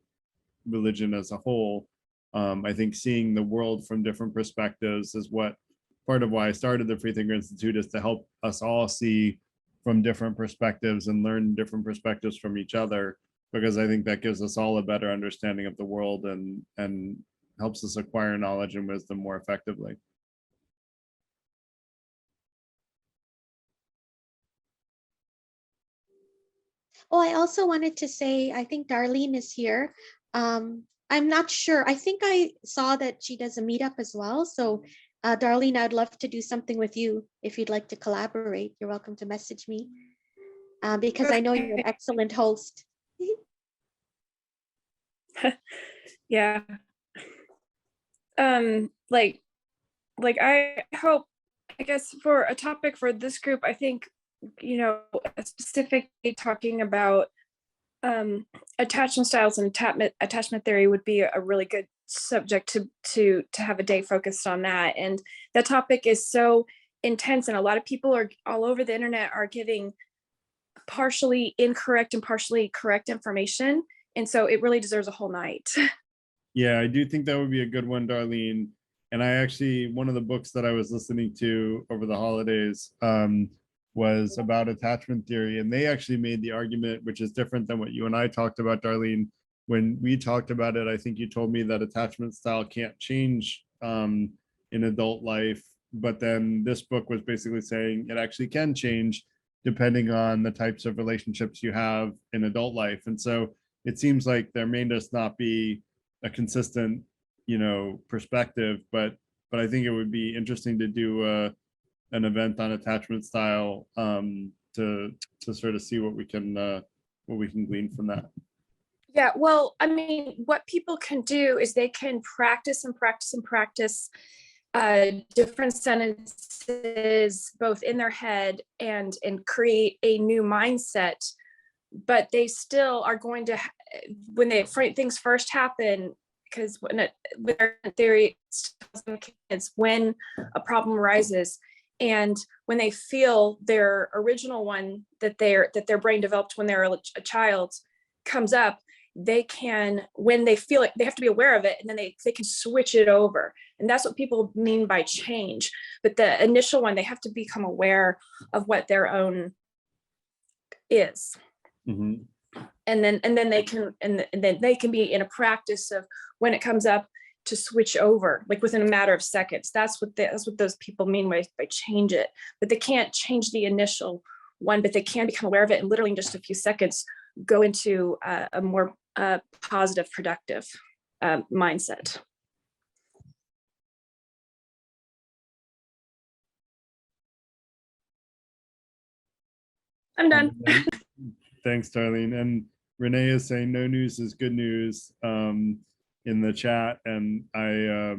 religion as a whole. I think seeing the world from different perspectives is what part of why I started the Freethinker Institute, is to help us all see from different perspectives and learn different perspectives from each other, because I think that gives us all a better understanding of the world and helps us acquire knowledge and wisdom more effectively. Oh, I also wanted to say, I think Darlene is here. I'm not sure. I think I saw that she does a meetup as well. So Darlene, I'd love to do something with you if you'd like to collaborate. You're welcome to message me because I know you're an excellent host. Yeah. Like I hope, I guess for a topic for this group, I think, you know, specifically talking about attachment styles and attachment theory would be a really good subject to have a day focused on that. And that topic is so intense, and a lot of people are all over the internet are giving partially incorrect and partially correct information. And so it really deserves a whole night. Yeah, I do think that would be a good one, Darlene. And I actually, one of the books that I was listening to over the holidays was about attachment theory. And they actually made the argument, which is different than what you and I talked about, Darlene. When we talked about it, I think you told me that attachment style can't change in adult life. But then this book was basically saying it actually can change depending on the types of relationships you have in adult life. And so it seems like there may just not be a consistent, perspective, but I think it would be interesting to do an event on attachment style to sort of see what we can glean from that. Yeah, well, I mean, what people can do is they can practice and practice and practice different sentences both in their head and create a new mindset. But they still are going to, when things first happen, because with their theory, it's when a problem arises, and when they feel their original one that their brain developed when they're a child comes up, they can, when they feel it, they have to be aware of it, and then they can switch it over. And that's what people mean by change. But the initial one, they have to become aware of what their own is. Mm-hmm. And then they can be in a practice of when it comes up to switch over, like within a matter of seconds. That's what those people mean by change it. But they can't change the initial one, but they can become aware of it, and literally in just a few seconds go into a more positive, productive mindset. I'm done. Thanks, Darlene. And Renee is saying no news is good news in the chat. And I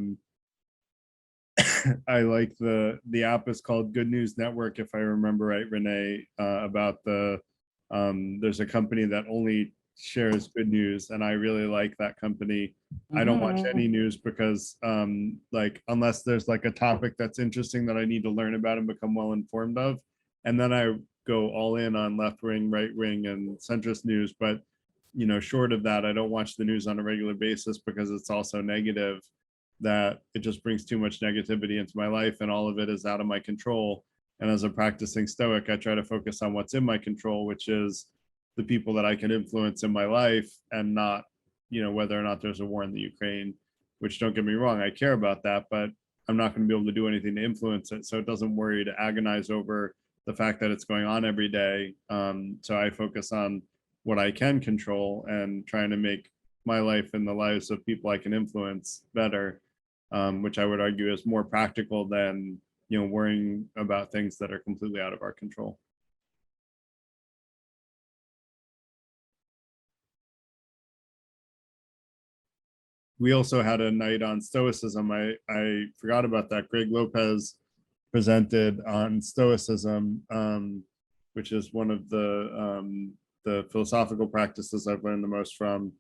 like the app is called Good News Network, if I remember right, Renee, about there's a company that only shares good news, and I really like that company. I don't watch any news because unless there's like a topic that's interesting that I need to learn about and become well informed of, and then I go all in on left wing, right wing, and centrist news. But short of that, I don't watch the news on a regular basis because it's also negative, that it just brings too much negativity into my life, and all of it is out of my control. And as a practicing Stoic, I try to focus on what's in my control, which is the people that I can influence in my life, and not, whether or not there's a war in the Ukraine, which, don't get me wrong, I care about that, but I'm not going to be able to do anything to influence it. So it doesn't worry to agonize over the fact that it's going on every day. So I focus on what I can control and trying to make my life and the lives of people I can influence better, which I would argue is more practical than worrying about things that are completely out of our control. We also had a night on Stoicism. I forgot about that. Greg Lopez presented on Stoicism, which is one of the philosophical practices I've learned the most from.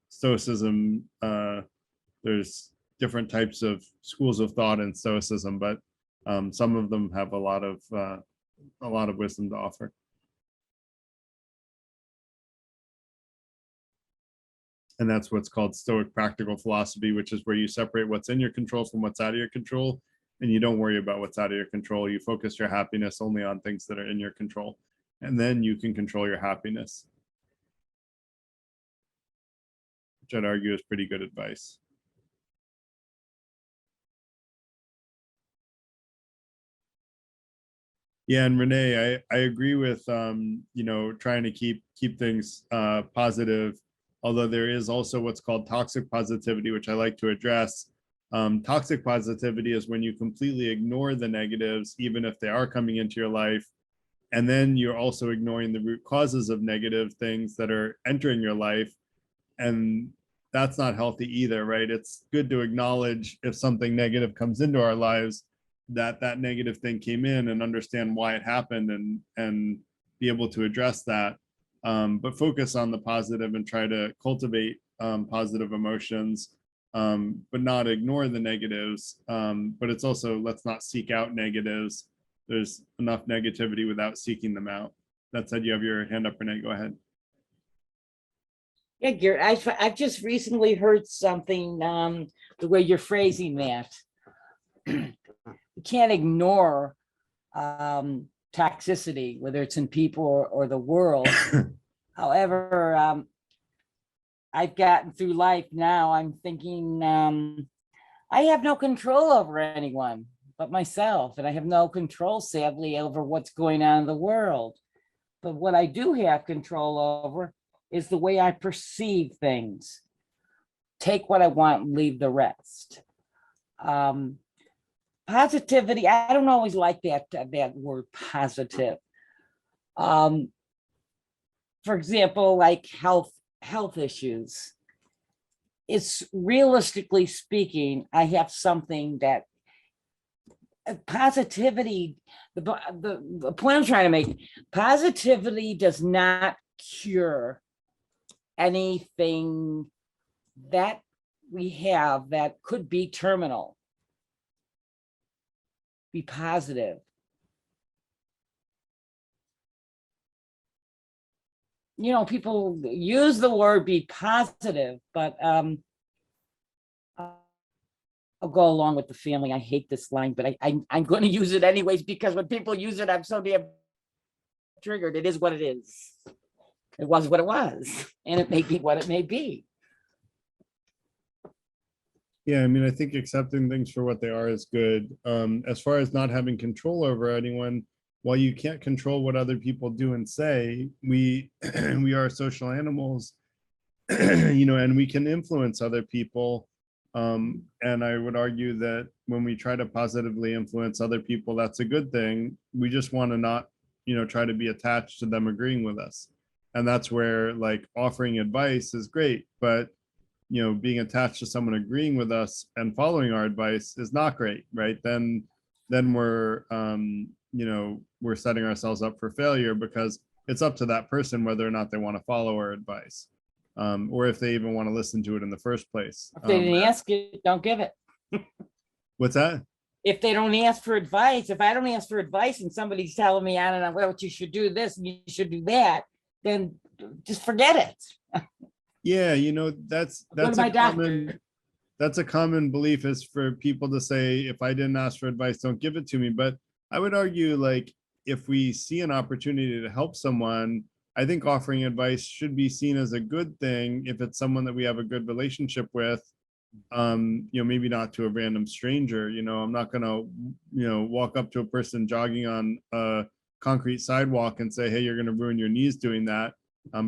Stoicism, there's different types of schools of thought in Stoicism, but some of them have a lot of wisdom to offer. And that's what's called Stoic practical philosophy, which is where you separate what's in your control from what's out of your control, and you don't worry about what's out of your control. You focus your happiness only on things that are in your control, and then you can control your happiness, which I'd argue is pretty good advice. Yeah, and Renee, I agree with trying to keep things positive, although there is also what's called toxic positivity, which I like to address. Toxic positivity is when you completely ignore the negatives, even if they are coming into your life, and then you're also ignoring the root causes of negative things that are entering your life, and that's not healthy either, right? It's good to acknowledge if something negative comes into our lives, that negative thing came in, and understand why it happened, and be able to address that, but focus on the positive and try to cultivate positive emotions, but not ignore the negatives. But it's also, let's not seek out negatives. There's enough negativity without seeking them out. That said, you have your hand up, Renee, go ahead. Yeah, Garrett, I've just recently heard something, the way you're phrasing that. You can't ignore toxicity, whether it's in people or the world. However, I've gotten through life now, I'm thinking I have no control over anyone but myself, and I have no control, sadly, over what's going on in the world. But what I do have control over is the way I perceive things. Take what I want and leave the rest. Positivity, I don't always like that word positive. For example, like health issues. It's realistically speaking, I have something that positivity, the point I'm trying to make, positivity does not cure anything that we have that could be terminal. Be positive. You know, people use the word be positive, but I'll go along with the family. I hate this line, but I'm going to use it anyways, because when people use it, I'm so damn triggered. It is what it is. It was what it was, and it may be what it may be. Yeah, I mean, I think accepting things for what they are is good. As far as not having control over anyone, while you can't control what other people do and say, we we are social animals, you know, and we can influence other people. And I would argue that when we try to positively influence other people, that's a good thing. We just want to not, you know, try to be attached to them agreeing with us. And that's where, like, offering advice is great, but you know, being attached to someone agreeing with us and following our advice is not great, right? Then we're, you know, we're setting ourselves up for failure, because it's up to that person whether or not they want to follow our advice, or if they even want to listen to it in the first place. If they didn't ask it, don't give it. What's that? If they don't ask for advice, if I don't ask for advice and somebody's telling me, I don't know, well, you should do this and you should do that, then just forget it. Yeah, you know, that's Go to my doctor. That's a common belief, is for people to say, if I didn't ask for advice, don't give it to me. But I would argue, like, if we see an opportunity to help someone, I think offering advice should be seen as a good thing if it's someone that we have a good relationship with. You know, maybe not to a random stranger. You know, I'm not gonna, you know, walk up to a person jogging on a concrete sidewalk and say, hey, you're gonna ruin your knees doing that.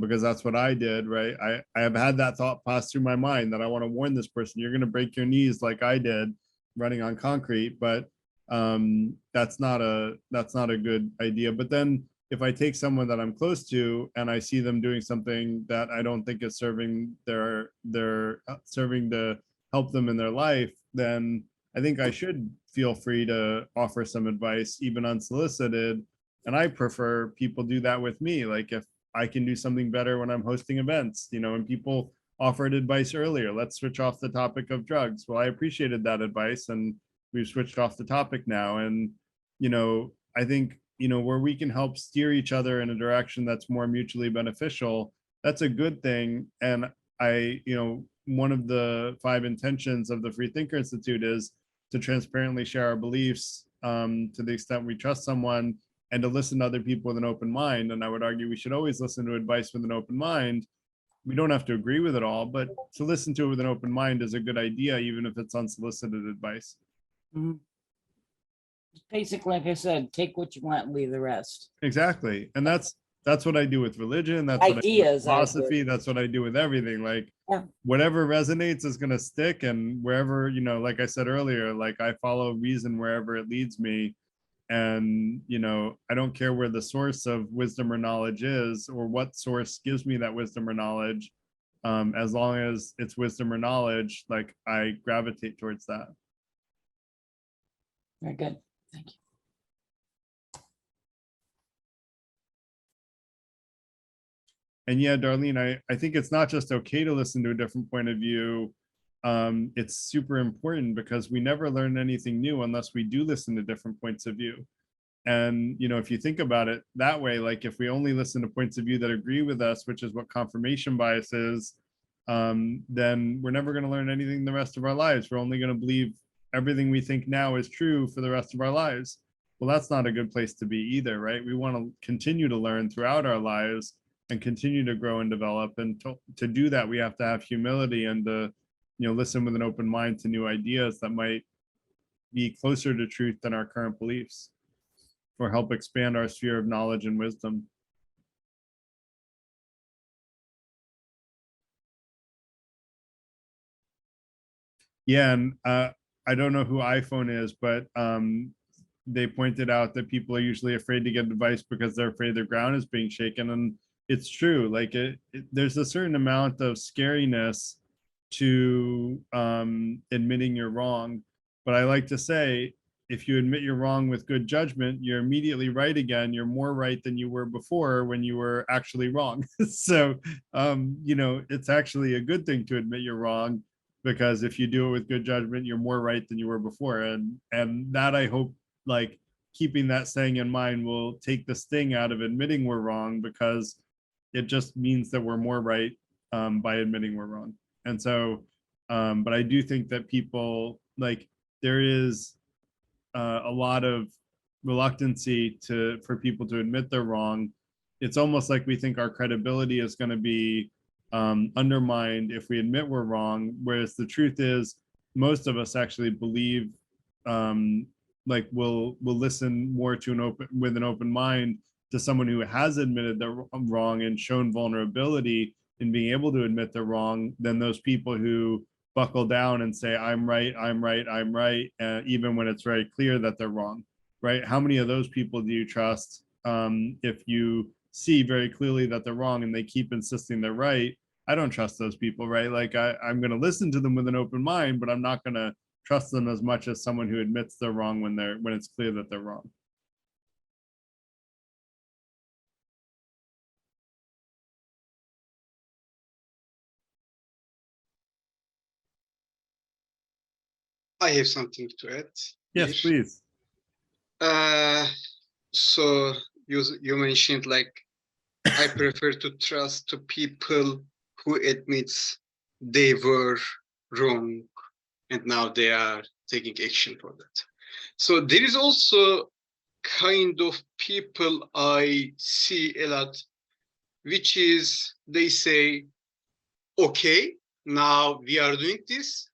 Because that's what I did, right? I have had that thought pass through my mind that I want to warn this person, you're going to break your knees like I did running on concrete, but that's not a good idea. But then if I take someone that I'm close to and I see them doing something that I don't think is serving serving to help them in their life, then I think I should feel free to offer some advice, even unsolicited. And I prefer people do that with me. Like, if I can do something better when I'm hosting events, you know, and people offered advice earlier, let's switch off the topic of drugs. Well, I appreciated that advice and we've switched off the topic now. And, you know, I think, you know, where we can help steer each other in a direction that's more mutually beneficial, that's a good thing. And I, you know, one of the 5 intentions of the Free Thinker Institute is to transparently share our beliefs, to the extent we trust someone, and to listen to other people with an open mind. And I would argue we should always listen to advice with an open mind. We don't have to agree with it all, but to listen to it with an open mind is a good idea, even if it's unsolicited advice. Mhm. Basically, like I said, take what you want and leave the rest. Exactly. And that's what I do with religion. That's what I do with Ideas are good. philosophy. That's what I do with everything. Like, Yeah. whatever resonates is going to stick. And wherever, you know, like I said earlier, like, I follow reason wherever it leads me. And, you know, I don't care where the source of wisdom or knowledge is, or what source gives me that wisdom or knowledge. As long as it's wisdom or knowledge, like, I gravitate towards that. Very good. Thank you. And yeah, Darlene, I think it's not just okay to listen to a different point of view. It's super important because we never learn anything new unless we do listen to different points of view. And, you know, if you think about it that way, like if we only listen to points of view that agree with us, which is what confirmation bias is, then we're never going to learn anything the rest of our lives. We're only going to believe everything we think now is true for the rest of our lives. Well, that's not a good place to be either, right? We want to continue to learn throughout our lives and continue to grow and develop. And to do that, we have to have humility and to, you know, listen with an open mind to new ideas that might be closer to truth than our current beliefs, or help expand our sphere of knowledge and wisdom. Yeah, and I don't know who iPhone is, but they pointed out that people are usually afraid to get advice because they're afraid their ground is being shaken. And it's true, like there's a certain amount of scariness to admitting you're wrong. But I like to say, if you admit you're wrong with good judgment, you're immediately right again. You're more right than you were before when you were actually wrong. So, you know, it's actually a good thing to admit you're wrong, because if you do it with good judgment, you're more right than you were before. And that, I hope, like, keeping that saying in mind will take the sting out of admitting we're wrong, because it just means that we're more right by admitting we're wrong. And so, but I do think that people, like, there is a lot of reluctancy for people to admit they're wrong. It's almost like we think our credibility is going to be undermined if we admit we're wrong, whereas the truth is most of us actually believe, like we'll listen more to with an open mind to someone who has admitted they're wrong and shown vulnerability in being able to admit they're wrong, than those people who buckle down and say, I'm right, I'm right, I'm right, even when it's very clear that they're wrong, right? How many of those people do you trust if you see very clearly that they're wrong and they keep insisting they're right? I don't trust those people, right? Like I'm going to listen to them with an open mind, but I'm not going to trust them as much as someone who admits they're wrong when it's clear that they're wrong. I have something to add. Yes, please. So you mentioned, like, I prefer to trust to people who admits they were wrong and now they are taking action for that. So there is also kind of people I see a lot, which is they say, okay, now we are doing this,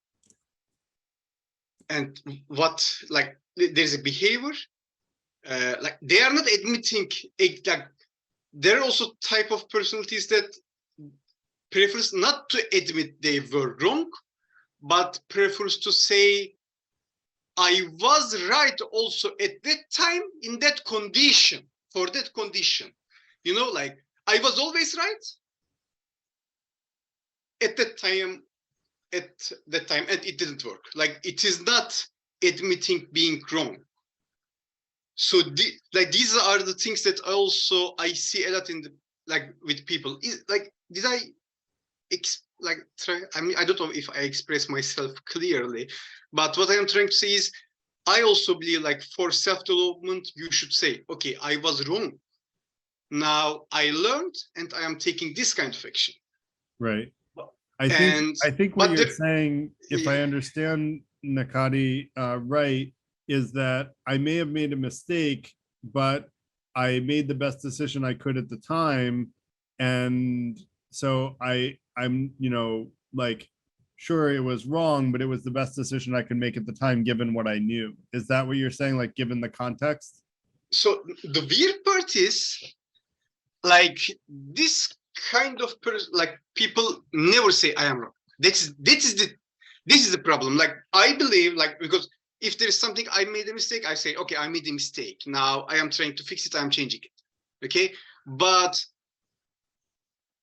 and what, like, there's a behavior, like they are not admitting, like there are also type of personalities that prefers not to admit they were wrong, but prefers to say, I was right also at that time in that condition, for that condition. You know, like, I was always right at that time, and it didn't work. Like, it is not admitting being wrong. So like, these are the things that I see a lot in with people. Like, did I try? I mean, I don't know if I express myself clearly, but what I am trying to say is, I also believe, like, for self-development, you should say, okay, I was wrong. Now I learned, and I am taking this kind of action. Right. I think what you're saying, if I understand Nakati right, is that I may have made a mistake, but I made the best decision I could at the time. And so I'm, you know, like, sure, it was wrong, but it was the best decision I could make at the time, given what I knew. Is that what you're saying? Like, given the context? So the weird part is, like, this kind of person, like, people never say I am wrong. This is the problem. Like, I believe, like, because if there is something I made a mistake, I say, okay, I made a mistake. Now I am trying to fix it. I'm changing it. Okay, but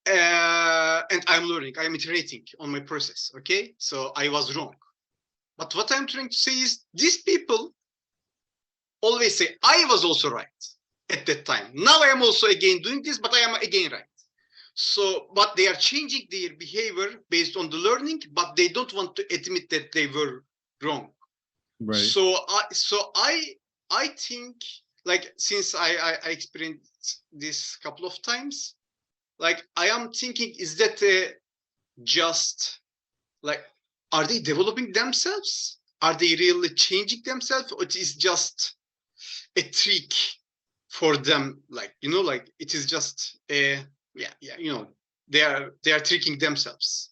and I'm learning. I'm iterating on my process. Okay, so I was wrong. But what I'm trying to say is, these people always say I was also right at that time. Now I am also again doing this, but I am again right. So, but they are changing their behavior based on the learning, but they don't want to admit that they were wrong. Right. So I think, like, since I experienced this couple of times, like, I am thinking, is that just like, are they developing themselves? Are they really changing themselves, or it is just a trick for them? Like, you know, like, it is just a, yeah, you know, they are tricking themselves.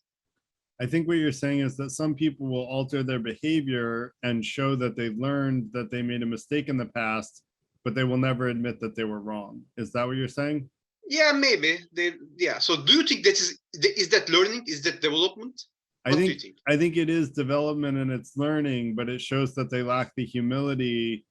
I think what you're saying is that some people will alter their behavior and show that they've learned that they made a mistake in the past, but they will never admit that they were wrong. Is that what you're saying? Yeah, maybe they. Yeah. So, do you think that is that learning? Is that development? I What do think, you think? I think it is development and it's learning, but it shows that they lack the humility,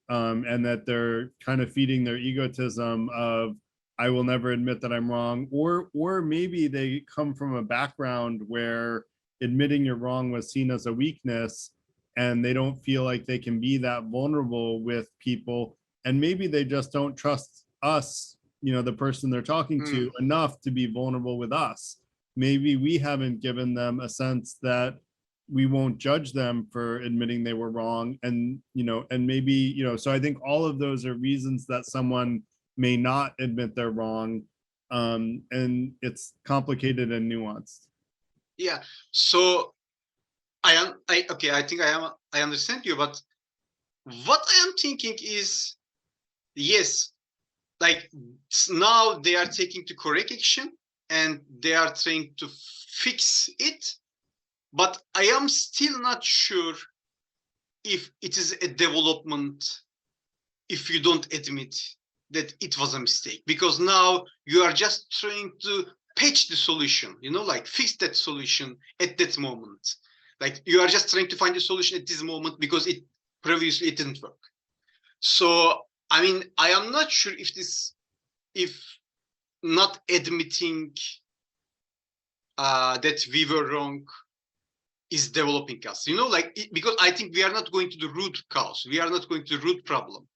and that they're kind of feeding their egotism of, I will never admit that I'm wrong, or maybe they come from a background where admitting you're wrong was seen as a weakness, and they don't feel like they can be that vulnerable with people, and maybe they just don't trust us, you know, the person they're talking to, enough to be vulnerable with us. Maybe we haven't given them a sense that we won't judge them for admitting they were wrong, and you know, and maybe, you know, so I think all of those are reasons that someone may not admit they're wrong, and it's complicated and nuanced. Yeah. So I think I understand you, but what I am thinking is, yes, like, now they are taking the correct action and they are trying to fix it, but I am still not sure if it is a development if you don't admit that it was a mistake, because now you are just trying to patch the solution, you know, like, fix that solution at that moment. Like, you are just trying to find a solution at this moment because it previously it didn't work. So, I mean, I am not sure if not admitting that we were wrong is developing us, you know, like, because I think we are not going to the root cause. We are not going to the root problem.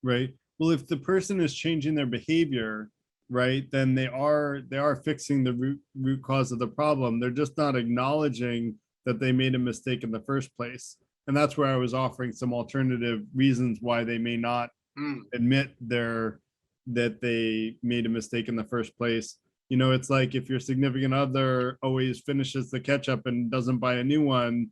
Right. Well, if the person is changing their behavior, right, then they are fixing the root cause of the problem. They're just not acknowledging that they made a mistake in the first place. And that's where I was offering some alternative reasons why they may not admit that they made a mistake in the first place. You know, it's like if your significant other always finishes the ketchup and doesn't buy a new one,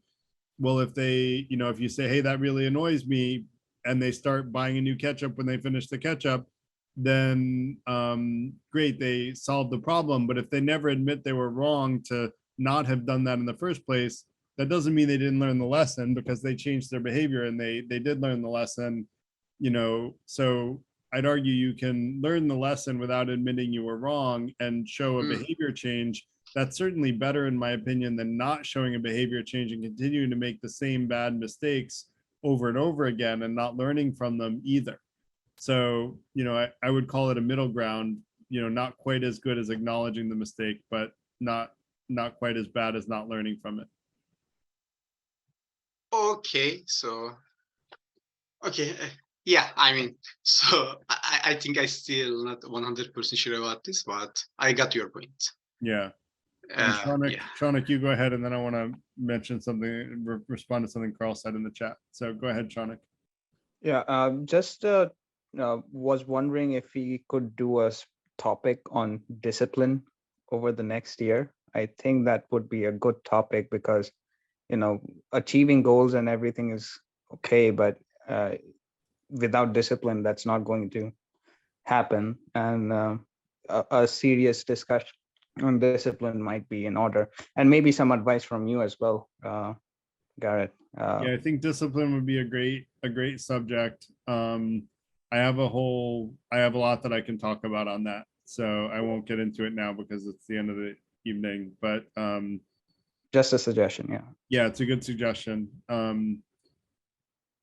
well, if they, you know, if you say, hey, that really annoys me, and they start buying a new ketchup when they finish the ketchup, then great, they solved the problem. But if they never admit they were wrong to not have done that in the first place, that doesn't mean they didn't learn the lesson, because they changed their behavior and they did learn the lesson, you know. So I'd argue you can learn the lesson without admitting you were wrong and show a behavior change. That's certainly better, in my opinion, than not showing a behavior change and continuing to make the same bad mistakes over and over again and not learning from them either. So, you know, I would call it a middle ground, you know, not quite as good as acknowledging the mistake, but not quite as bad as not learning from it. Okay, so, okay, yeah, I mean, so I think I still not 100% sure about this, but I got your point. Yeah. Shaunak, you go ahead, and then I want to mention something, respond to something Carl said in the chat. So go ahead, Shaunak. Yeah, just was wondering if we could do a topic on discipline over the next year. I think that would be a good topic because, you know, achieving goals and everything is okay, but without discipline, that's not going to happen. And a serious discussion on discipline might be in order, and maybe some advice from you as well, Garrett. Yeah, I think discipline would be a great subject. I have a lot that I can talk about on that, so I won't get into it now because it's the end of the evening, but just a suggestion. Yeah, it's a good suggestion.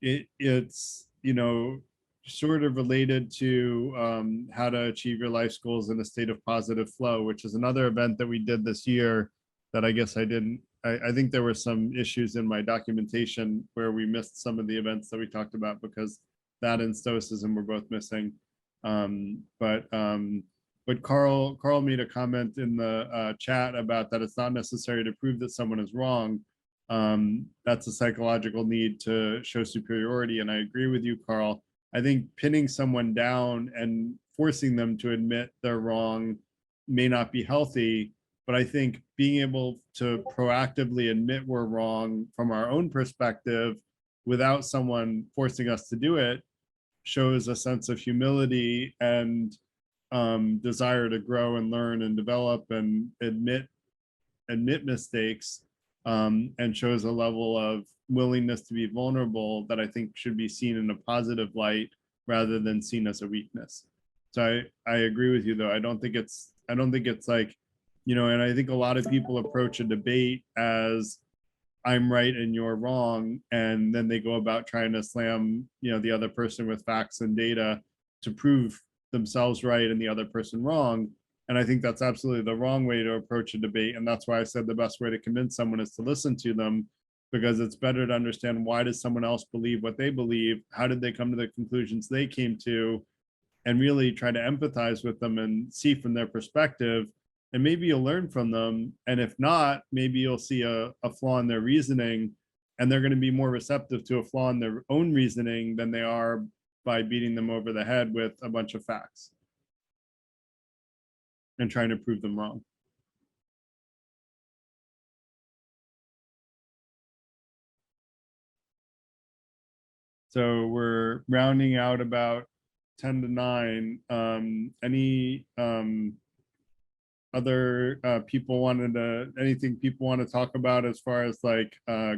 It's, you know, sort of related to how to achieve your life goals in a state of positive flow, which is another event that we did this year that I guess I think there were some issues in my documentation where we missed some of the events that we talked about, because that and stoicism were both missing. But But Carl made a comment in the chat about that it's not necessary to prove that someone is wrong. That's a psychological need to show superiority. And I agree with you, Carl. I think pinning someone down and forcing them to admit they're wrong may not be healthy, but I think being able to proactively admit we're wrong from our own perspective without someone forcing us to do it shows a sense of humility and desire to grow and learn and develop and admit mistakes, and shows a level of willingness to be vulnerable that I think should be seen in a positive light rather than seen as a weakness. So I agree with you, though. I don't think it's like, you know, and I think a lot of people approach a debate as I'm right and you're wrong, and then they go about trying to slam, you know, the other person with facts and data to prove themselves right and the other person wrong. And I think that's absolutely the wrong way to approach a debate. And that's why I said the best way to convince someone is to listen to them, because it's better to understand why does someone else believe what they believe, how did they come to the conclusions they came to, and really try to empathize with them and see from their perspective. And maybe you'll learn from them. And if not, maybe you'll see a flaw in their reasoning, and they're going to be more receptive to a flaw in their own reasoning than they are by beating them over the head with a bunch of facts and trying to prove them wrong. So we're rounding out about 10 to 9. Any other anything people want to talk about as far as like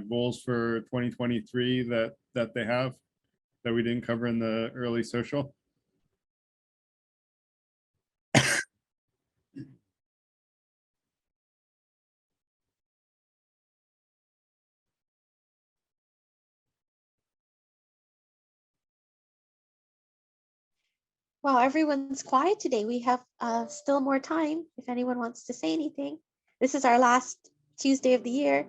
goals for 2023 that they have that we didn't cover in the early social? Well, everyone's quiet today. We have still more time if anyone wants to say anything. This is our last Tuesday of the year.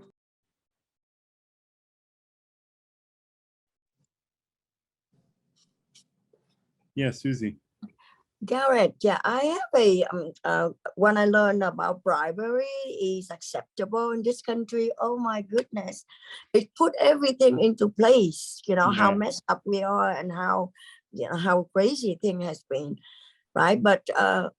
Yeah, Susie. Garrett, yeah, I have when I learned about bribery is acceptable in this country, oh my goodness, it put everything into place, you know, how messed up we are and how, you know, how crazy thing has been, right? But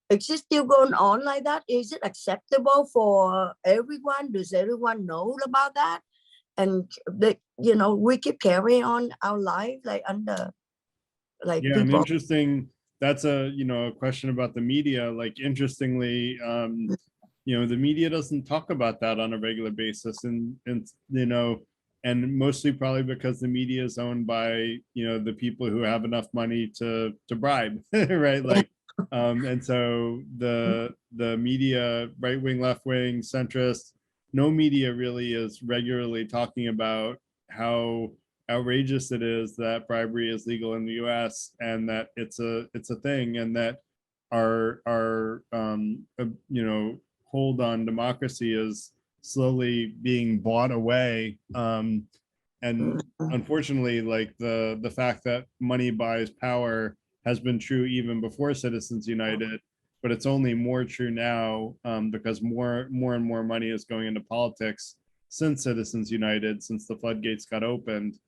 is it still going on like that? Is it acceptable for everyone? Does everyone know about that? And you know, we keep carrying on our life like under like yeah, people. and interesting. That's a question about the media. Like, interestingly, you know, the media doesn't talk about that on a regular basis, and you know, and mostly probably because the media is owned by, you know, the people who have enough money to bribe, right? Like, and so the media, right wing, left wing, centrist, no media really is regularly talking about how outrageous it is that bribery is legal in the US and that it's a thing, and that our you know, hold on democracy is slowly being bought away. And unfortunately, like the fact that money buys power has been true even before Citizens United, but it's only more true now, because more and more money is going into politics since Citizens United, since the floodgates got opened.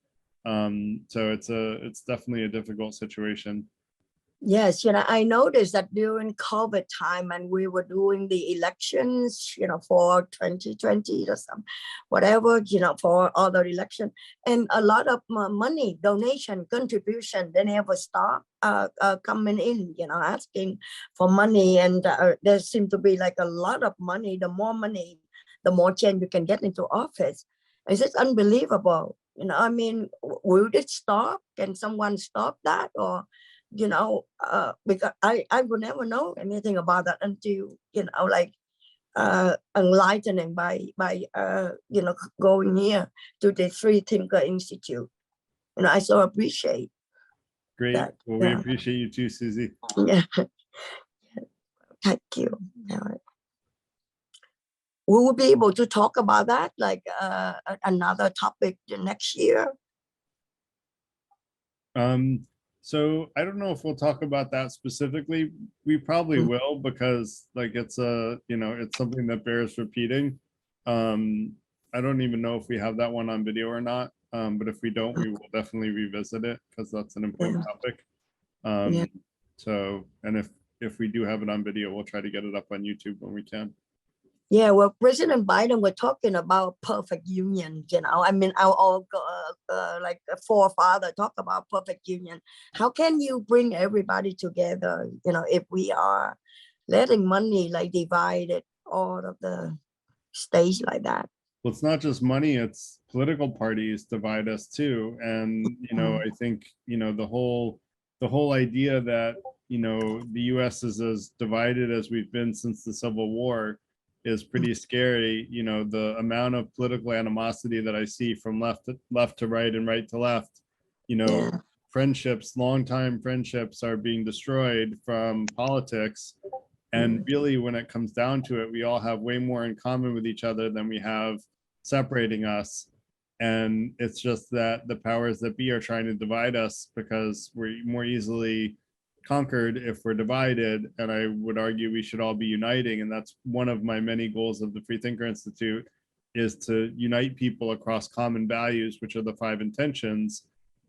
So it's definitely a difficult situation. Yes, you know, I noticed that during COVID time and we were doing the elections, you know, for 2020 or some, whatever, you know, for other election, and a lot of money, donation, contribution, they never stop coming in, you know, asking for money. And there seemed to be like a lot of money. The more money, the more change you can get into office. It's just unbelievable. You know, I mean, will it stop? Can someone stop that? Or, you know, because I would never know anything about that until, you know, like enlightening by you know, going here to the Free Thinker Institute. You know, I so appreciate. Great. That. Well, we appreciate you too, Susie. Yeah. Thank you. All right. We will be able to talk about that, like another topic next year. So I don't know if we'll talk about that specifically. We probably will, because like it's a, it's something that bears repeating. I don't even know if we have that one on video or not. But if we don't, we will definitely revisit it because that's an important topic. So, and if we do have it on video, we'll try to get it up on YouTube when we can. Yeah, well, President Biden was talking about perfect union. I mean, our like forefather talk about perfect union. How can you bring everybody together? If we are letting money like divided all of the states like that. Well, it's not just money, it's political parties divide us too. And, I think, the whole idea that, the US is as divided as we've been since the Civil War is pretty scary. The amount of political animosity that I see from left to right and right to left, friendships, longtime friendships are being destroyed from politics. And really, when it comes down to it, we all have way more in common with each other than we have separating us. And it's just that the powers that be are trying to divide us because we're more easily conquered if we're divided. And I would argue we should all be uniting. And that's one of my many goals of the Freethinker Institute, is to unite people across common values, which are the 5 intentions.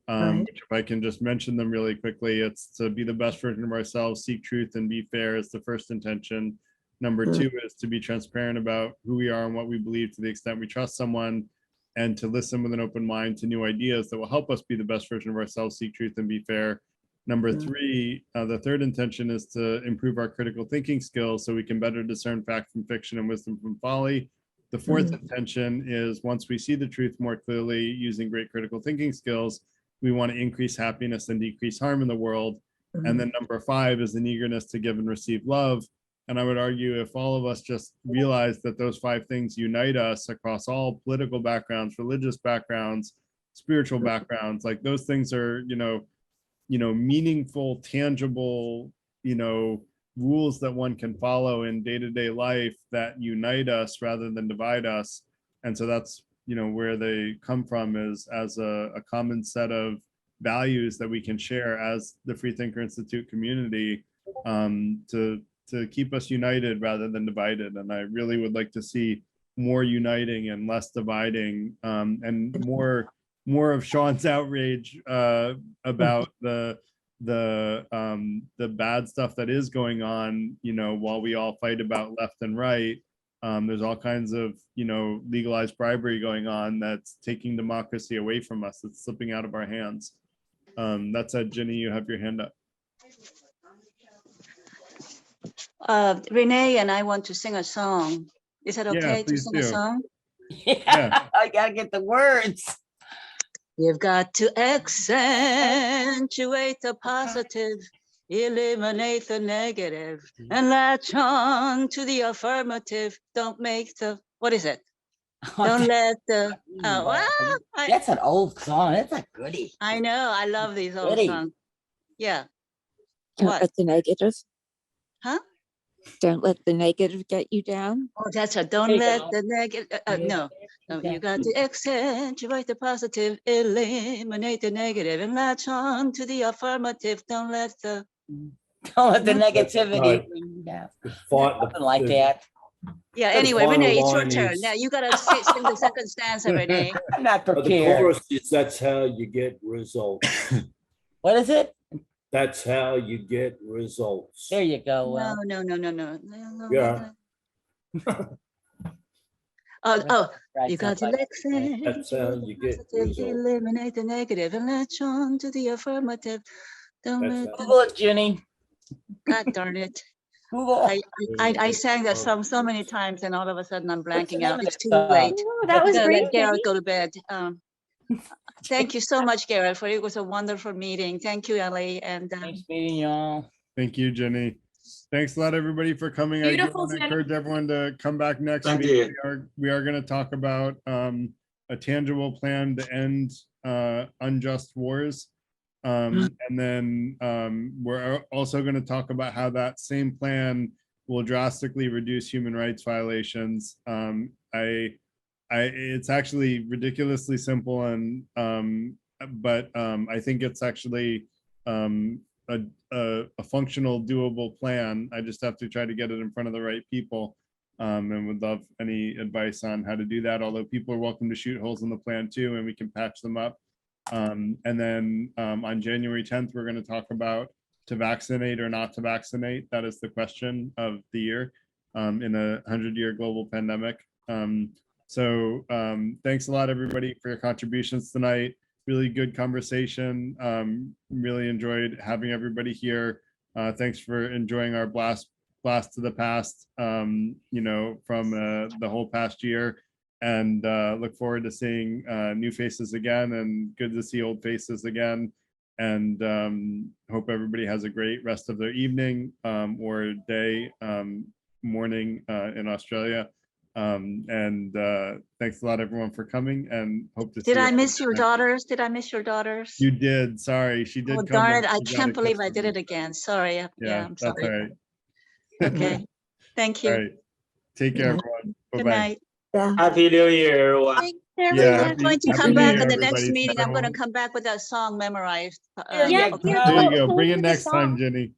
Which, if I can just mention them really quickly, it's to be the best version of ourselves, seek truth, and be fair is the first intention. Number 2 is to be transparent about who we are and what we believe to the extent we trust someone, and to listen with an open mind to new ideas that will help us be the best version of ourselves, seek truth, and be fair. Number 3, the third intention is to improve our critical thinking skills so we can better discern fact from fiction and wisdom from folly. The fourth intention is, once we see the truth more clearly using great critical thinking skills, we want to increase happiness and decrease harm in the world. And then number 5 is an eagerness to give and receive love. And I would argue if all of us just realize that those 5 things unite us across all political backgrounds, religious backgrounds, spiritual backgrounds, like those things are, meaningful, tangible, rules that one can follow in day-to-day life that unite us rather than divide us. And so that's, where they come from, is as a common set of values that we can share as the Freethinker Institute community, to keep us united rather than divided. And I really would like to see more uniting and less dividing, and more of Sean's outrage about the bad stuff that is going on, while we all fight about left and right. There's all kinds of, legalized bribery going on that's taking democracy away from us. It's slipping out of our hands. That said, Ginny, you have your hand up. Renee and I want to sing a song. Is it okay to sing a song? Yeah, I gotta get the words. You've got to accentuate the positive, eliminate the negative, and latch on to the affirmative. Don't make the, what is it? Don't let the, that's an old song. That's a goodie. I know, I love these old songs. Yeah. Don't let the negative. Huh? Don't let the negative get you down. Oh, that's a don't let the negative. No, you got to accentuate the positive, eliminate the negative, and latch on to the affirmative. Don't let the negativity bring you down. Something like that. Yeah. Anyway, Renee, it's your turn. Now you gotta sing the second stanza, Renee. I'm not But the prepared. chorus is, that's how you get results. What is it? That's how you get results. There you go. Well, No. Yeah. You got to accentuate That's how you get results. eliminate the negative, and latch on to the affirmative. Don't let Google it, Jenny. God darn it. Google. I sang that song so many times, and all of a sudden I'm blanking out. It's too song? late. Oh, that was Gotta great, let Garrett Jenny. go to bed. Thank you so much, Garrett, for it was a wonderful meeting. Thank you, Ellie. And Thanks meeting y'all. Thank you, Jenny. Thanks a lot, everybody, for coming. Beautiful, I do want to encourage everyone to come back next Thank week. you. We are going to talk about a tangible plan to end unjust wars. And then we're also going to talk about how that same plan will drastically reduce human rights violations. It's actually ridiculously simple, and but I think it's actually a functional, doable plan. I just have to try to get it in front of the right people. And would love any advice on how to do that. Although people are welcome to shoot holes in the plan too, and we can patch them up. And then on January 10th, we're going to talk about to vaccinate or not to vaccinate. That is the question of the year in a 100-year global pandemic. So thanks a lot, everybody, for your contributions tonight. Really good conversation. Really enjoyed having everybody here. Thanks for enjoying our blast to the past, you know, from the whole past year, and look forward to seeing new faces again, and good to see old faces again. And hope everybody has a great rest of their evening or day, morning in Australia. And thanks a lot, everyone, for coming, and hope to see Did you I all miss your next- daughters? Did I miss your daughters? You did. Sorry, she did Oh, come. darn but it. I she got can't a believe kiss I from did you. it again. Sorry. Yeah, Yeah, I'm that's all sorry. right. Okay. Thank All you. right. Take care, everyone. Good Bye-bye. night. Happy New Year, everyone. Thanks, Yeah, everyone. I'm going to happy come New back Year, at the next everybody. meeting. I'm going to So- come back with that song memorized. There you okay. go. There you go. Go Bring for it the next time, song. Jenny.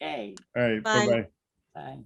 Okay. All right. Bye. Bye-bye. Bye.